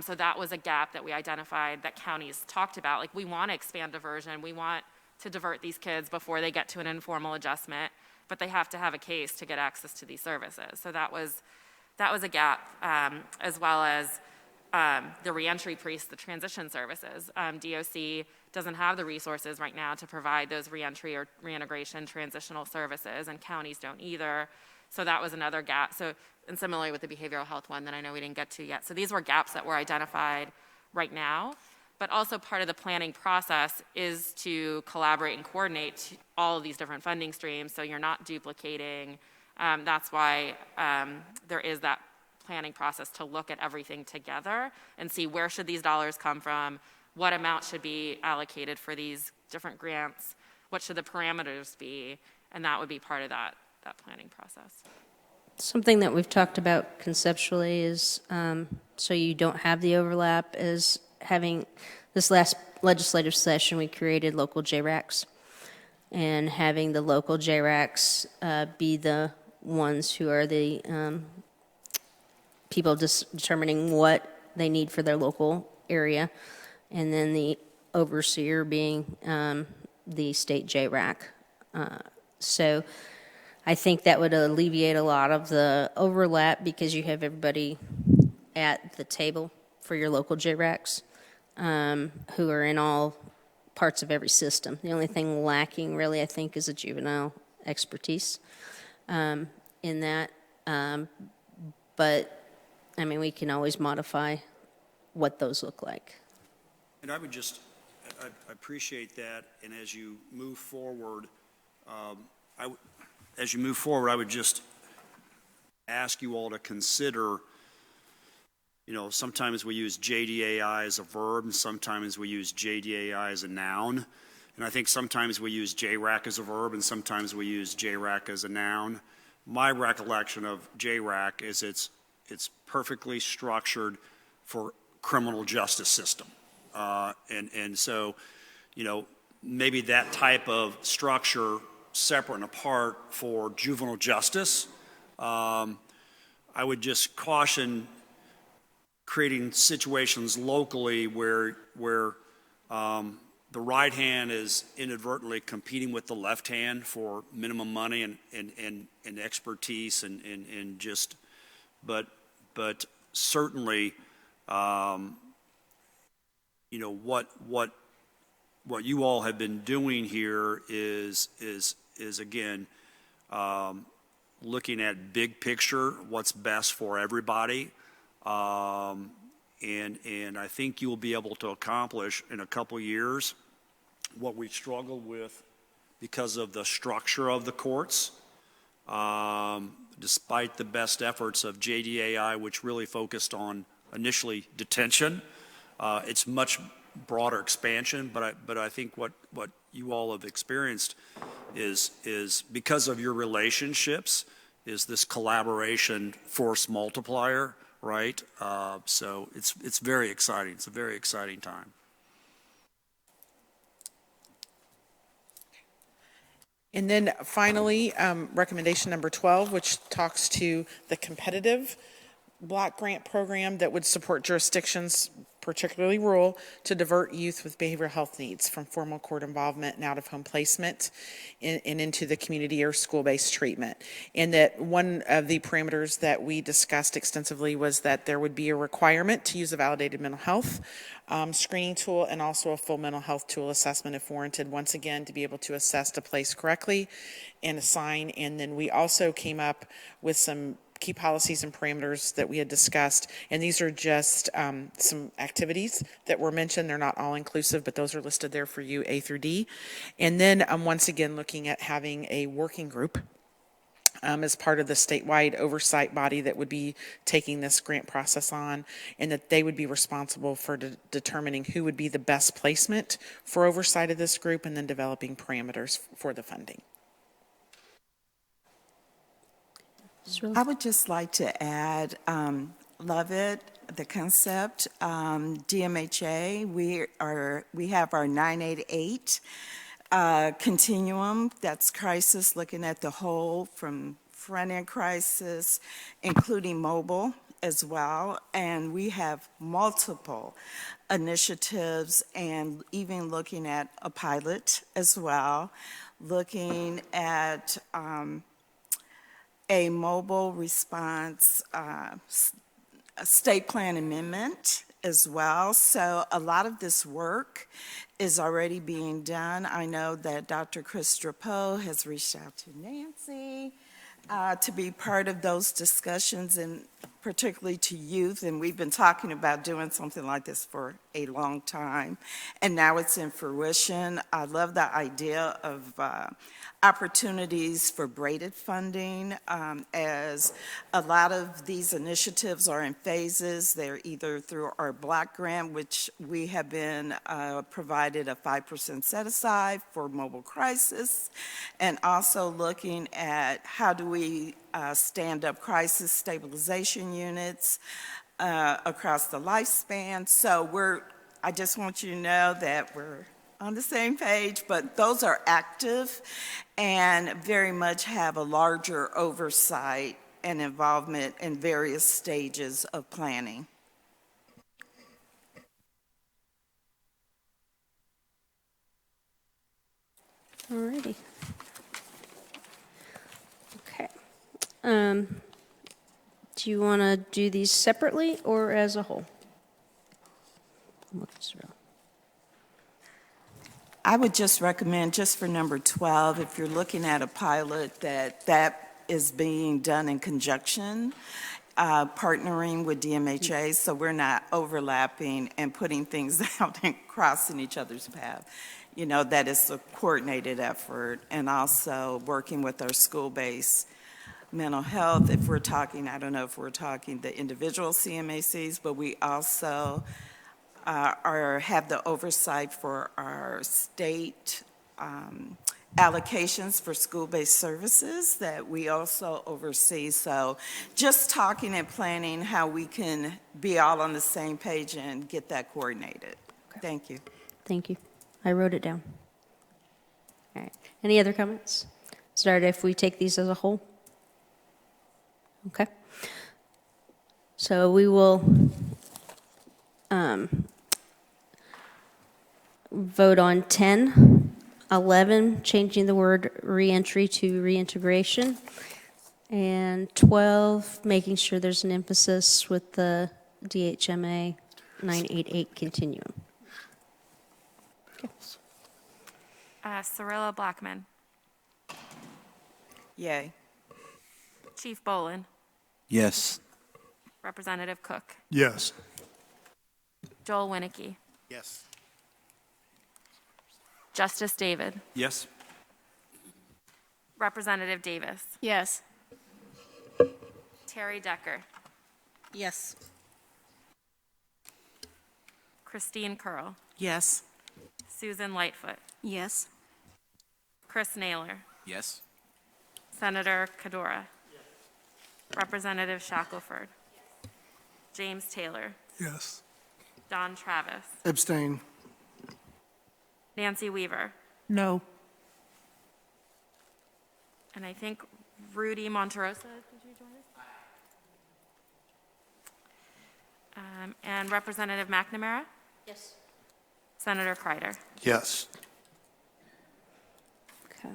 So that was a gap that we identified that counties talked about. Like, we want to expand diversion. We want to divert these kids before they get to an informal adjustment, but they have to have a case to get access to these services. So that was a gap, as well as the reentry piece, the transition services. DOC doesn't have the resources right now to provide those reentry or reintegration transitional services, and counties don't either. So that was another gap. So, and similarly with the behavioral health one that I know we didn't get to yet. So these were gaps that were identified right now. But also part of the planning process is to collaborate and coordinate all of these different funding streams so you're not duplicating. That's why there is that planning process to look at everything together and see where should these dollars come from, what amount should be allocated for these different grants, what should the parameters be, and that would be part of that planning process. Something that we've talked about conceptually is, so you don't have the overlap, is having this last legislative session, we created local JRACs, and having the local JRACs be the ones who are the people determining what they need for their local area, and then the overseer being the state JRAC. So I think that would alleviate a lot of the overlap because you have everybody at the table for your local JRACs who are in all parts of every system. The only thing lacking really, I think, is a juvenile expertise in that. But, I mean, we can always modify what those look like. And I would just, I appreciate that, and as you move forward, I would just ask you all to consider, sometimes we use JDAI as a verb, and sometimes we use JDAI as a noun. And I think sometimes we use JRAC as a verb, and sometimes we use JRAC as a noun. My recollection of JRAC is it's perfectly structured for criminal justice system. And so, maybe that type of structure separate and apart for juvenile justice. I would just caution creating situations locally where the right hand is inadvertently competing with the left hand for minimum money and expertise and just, but certainly, what you all have been doing here is is again, looking at big picture, what's best for everybody. And I think you'll be able to accomplish in a couple years what we struggled with because of the structure of the courts. Despite the best efforts of JDAI, which really focused on initially detention, it's much broader expansion. But I think what you all have experienced is because of your relationships, is this collaboration force multiplier, right? So it's very exciting. It's a very exciting time. And then finally, recommendation number 12, which talks to the competitive block grant program that would support jurisdictions, particularly rural, to divert youth with behavioral health needs from formal court involvement and out-of-home placement and into the community or school-based treatment. And that one of the parameters that we discussed extensively was that there would be a requirement to use a validated mental health screening tool and also a full mental health tool assessment if warranted, once again, to be able to assess to place correctly and assign. And then we also came up with some key policies and parameters that we had discussed, and these are just some activities that were mentioned. They're not all inclusive, but those are listed there for you, A through D. And then once again, looking at having a working group as part of the statewide oversight body that would be taking this grant process on, and that they would be responsible for determining who would be the best placement for oversight of this group, and then developing parameters for the funding. I would just like to add, love it, the concept. DMHA, we have our 988 continuum. That's crisis, looking at the whole from front-end crisis, including mobile as well. And we have multiple initiatives, and even looking at a pilot as well, looking at a mobile response state plan amendment as well. So a lot of this work is already being done. I know that Dr. Chris Drapeau has reached out to Nancy to be part of those discussions, and particularly to youth. And we've been talking about doing something like this for a long time, and now it's in fruition. I love the idea of opportunities for braided funding, as a lot of these initiatives are in phases. They're either through our block grant, which we have been provided a 5% set aside for mobile crisis, and also looking at how do we stand up crisis stabilization units across the lifespan. So I just want you to know that we're on the same page, but those are active and very much have a larger oversight and involvement in various stages of planning. Alrighty. Okay. Do you want to do these separately or as a whole? I would just recommend, just for number 12, if you're looking at a pilot, that is being done in conjunction, partnering with DMHA, so we're not overlapping and putting things out and crossing each other's path. You know, that is a coordinated effort, and also working with our school-based mental health. If we're talking, I don't know if we're talking the individual CMACs, but we also have the oversight for our state allocations for school-based services that we also oversee. So just talking and planning how we can be all on the same page and get that coordinated. Okay. Thank you. Thank you. I wrote it down. All right. Any other comments? Start if we take these as a whole. Okay. So we will vote on 10, 11, changing the word reentry to reintegration, and 12, making sure there's an emphasis with the DHMA 988 continuum. Cirilla Blackman. Yay. Chief Bolin, Yes. Representative Cook, Yes. Joel Winnicky, Yes. Justice David, Yes. Representative Davis, Yes. Terry Decker, Yes. Christine Curl, Yes. Susan Lightfoot, Yes. Chris Naylor, Yes? Senator Cadora, Representative Shackelford, James Taylor, Yes. Don Travis, Abstain. Nancy Weaver, No. and I think Rudy Monterosa, did you join us? And Representative McNamara, Yes. Senator Kreider. Yes. Okay.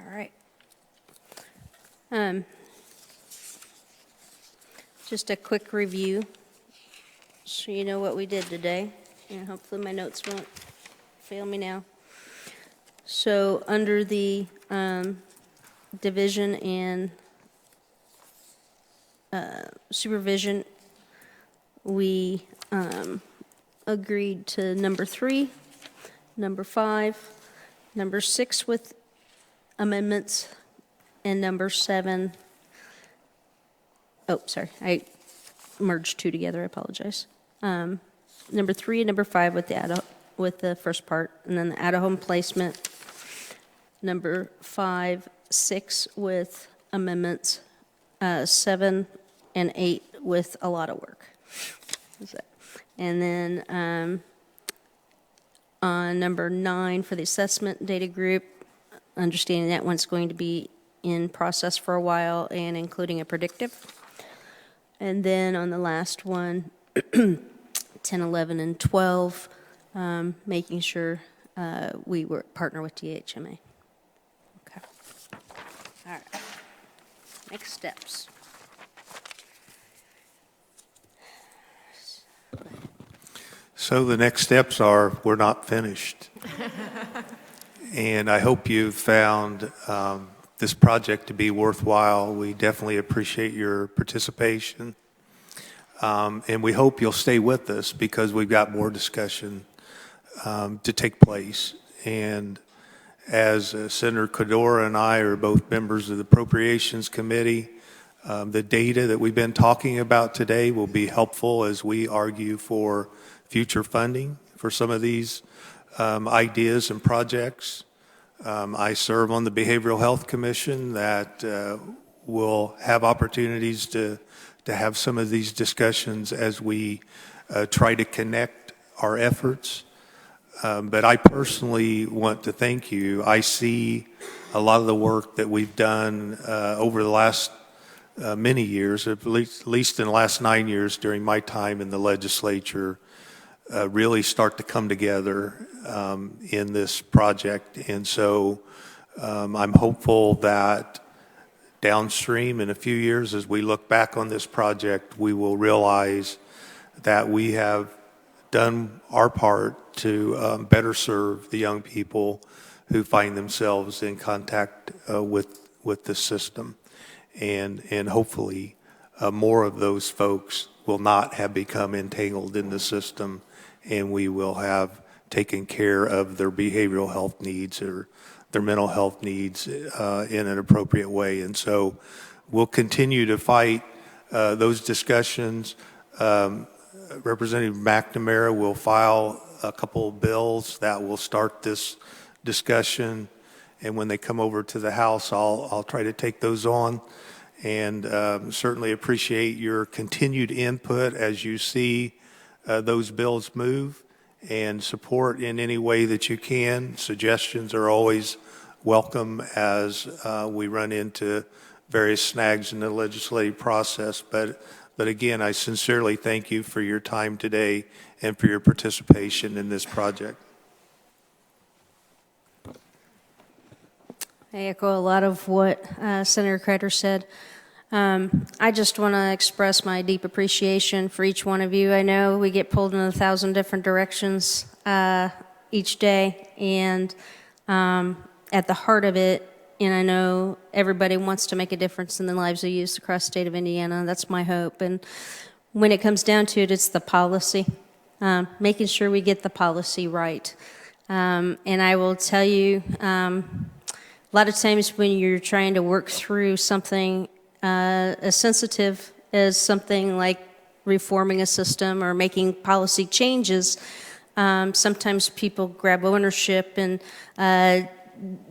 All right. Just a quick review, so you know what we did today, and hopefully my notes won't fail me now. So under the division and supervision, we agreed to number 3, number 5, number 6 with amendments, and number 7. Oh, sorry, I merged 2 together, I apologize. Number 3 and number 5 with the first part, and then the out-of-home placement. Number 5, 6 with amendments, 7 and 8 with a lot of work. And then on number 9 for the assessment data group, understanding that one's going to be in process for a while and including a predictive. And then on the last one, 10, 11, and 12, making sure we partner with DHMA. Okay. All right. Next steps. So the next steps are, we're not finished. And I hope you've found this project to be worthwhile. We definitely appreciate your participation. And we hope you'll stay with us because we've got more discussion to take place. And as Senator Cadora and I are both members of the Appropriations Committee, the data that we've been talking about today will be helpful as we argue for future funding for some of these ideas and projects. I serve on the Behavioral Health Commission that will have opportunities to have some of these discussions as we try to connect our efforts. But I personally want to thank you. I see a lot of the work that we've done over the last many years, at least in the last 9 years during my time in the legislature, really start to come together in this project. And so I'm hopeful that downstream in a few years, as we look back on this project, we will realize that we have done our part to better serve the young people who find themselves in contact with the system. And hopefully more of those folks will not have become entangled in the system, and we will have taken care of their behavioral health needs or their mental health needs in an appropriate way. And so we'll continue to fight those discussions. Representative McNamara will file a couple of bills that will start this discussion, and when they come over to the House, I'll try to take those on, and certainly appreciate your continued input as you see those bills move, and support in any way that you can. Suggestions are always welcome as we run into various snags in the legislative process. But again, I sincerely thank you for your time today and for your participation in this project. I echo a lot of what Senator Kreider said. I just want to express my deep appreciation for each one of you. I know we get pulled in 1,000 different directions each day, and at the heart of it, and I know everybody wants to make a difference in the lives of youth across the state of Indiana. That's my hope. And when it comes down to it, it's the policy, making sure we get the policy right. And I will tell you, a lot of times when you're trying to work through something as sensitive as something like reforming a system or making policy changes, sometimes people grab ownership and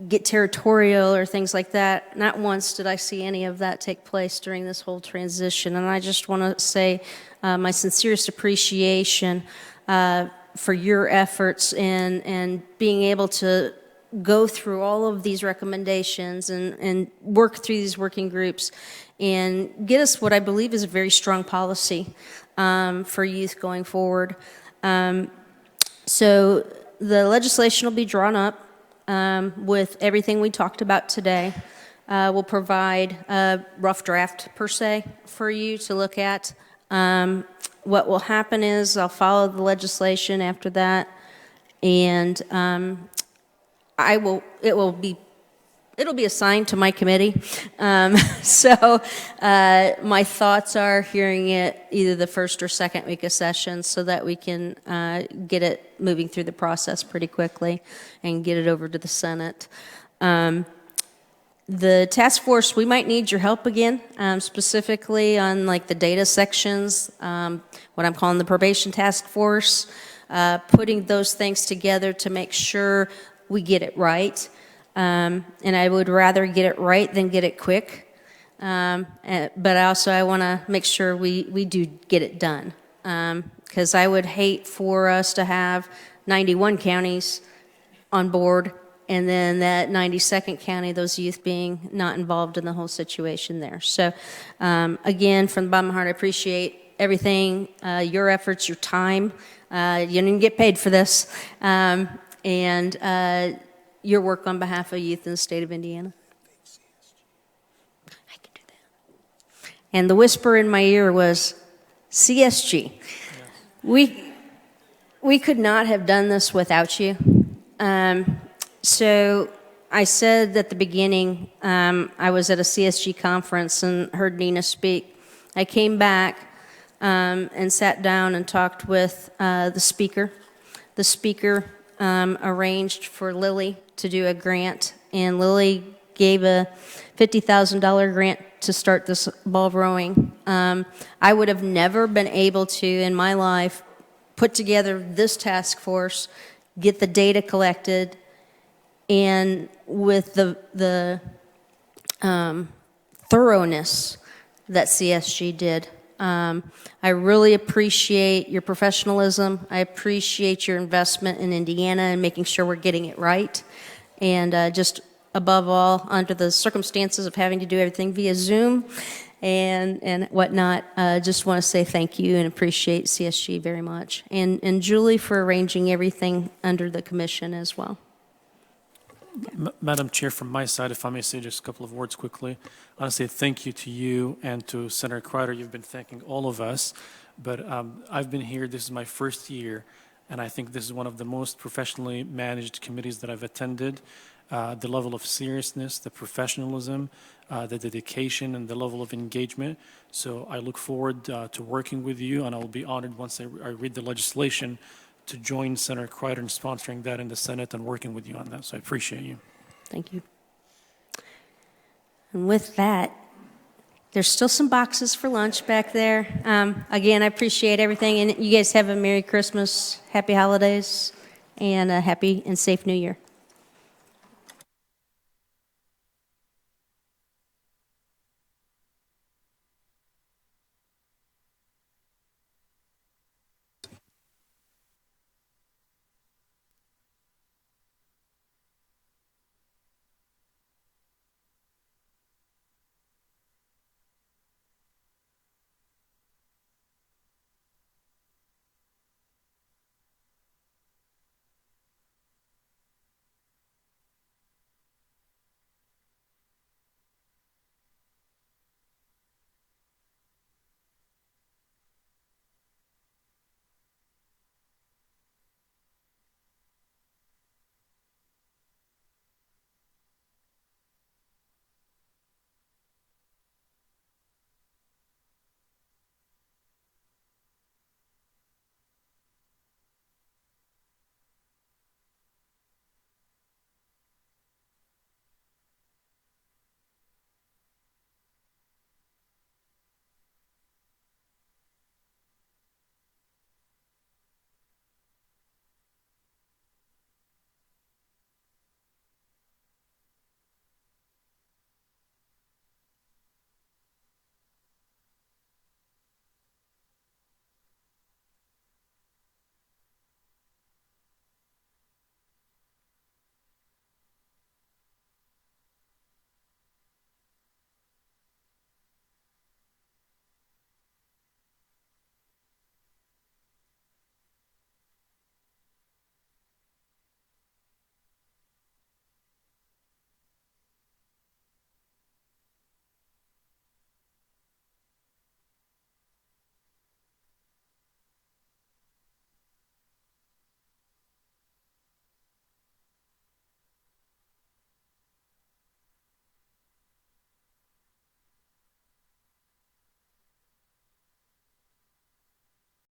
get territorial or things like that. Not once did I see any of that take place during this whole transition. And I just want to say my sincerest appreciation for your efforts and being able to go through all of these recommendations and work through these working groups and get us what I believe is a very strong policy for youth going forward. So the legislation will be drawn up with everything we talked about today. We'll provide a rough draft, per se, for you to look at. What will happen is I'll follow the legislation after that, and it'll be assigned to my committee. So my thoughts are hearing it either the first or second week of session so that we can get it moving through the process pretty quickly and get it over to the Senate. The task force, we might need your help again, specifically on like the data sections, what I'm calling the probation task force, putting those things together to make sure we get it right. And I would rather get it right than get it quick. But also I want to make sure we do get it done. Because I would hate for us to have 91 counties on board and then that 92nd county, those youth being not involved in the whole situation there. So again, from the bottom of my heart, I appreciate everything, your efforts, your time. You didn't even get paid for this. And your work on behalf of youth in the state of Indiana. I can do that. And the whisper in my ear was, CSG. Yes. We could not have done this without you. So I said at the beginning, I was at a CSG conference and heard Nina speak. I came back and sat down and talked with the speaker. The speaker arranged for Lily to do a grant, and Lily gave a $50,000 grant to start this ball rolling. I would have never been able to, in my life, put together this task force, get the data collected, and with the thoroughness that CSG did. I really appreciate your professionalism. I appreciate your investment in Indiana and making sure we're getting it right. And just above all, under the circumstances of having to do everything via Zoom and whatnot, just want to say thank you and appreciate CSG very much. And Julie for arranging everything under the commission as well. Madam Chair, from my side, if I may say just a couple of words quickly, I want to say thank you to you and to Senator Crider. You've been thanking all of us, but I've been here, this is my first year, and I think this is one of the most professionally managed committees that I've attended. The level of seriousness, the professionalism, the dedication, and the level of engagement. So I look forward to working with you, and I will be honored once I read the legislation to join Senator Crider in sponsoring that in the Senate and working with you on that. So I appreciate you. Thank you. And with that, there's still some boxes for lunch back there. Again, I appreciate everything, and you guys have a Merry Christmas, Happy Holidays, and a happy and safe New Year.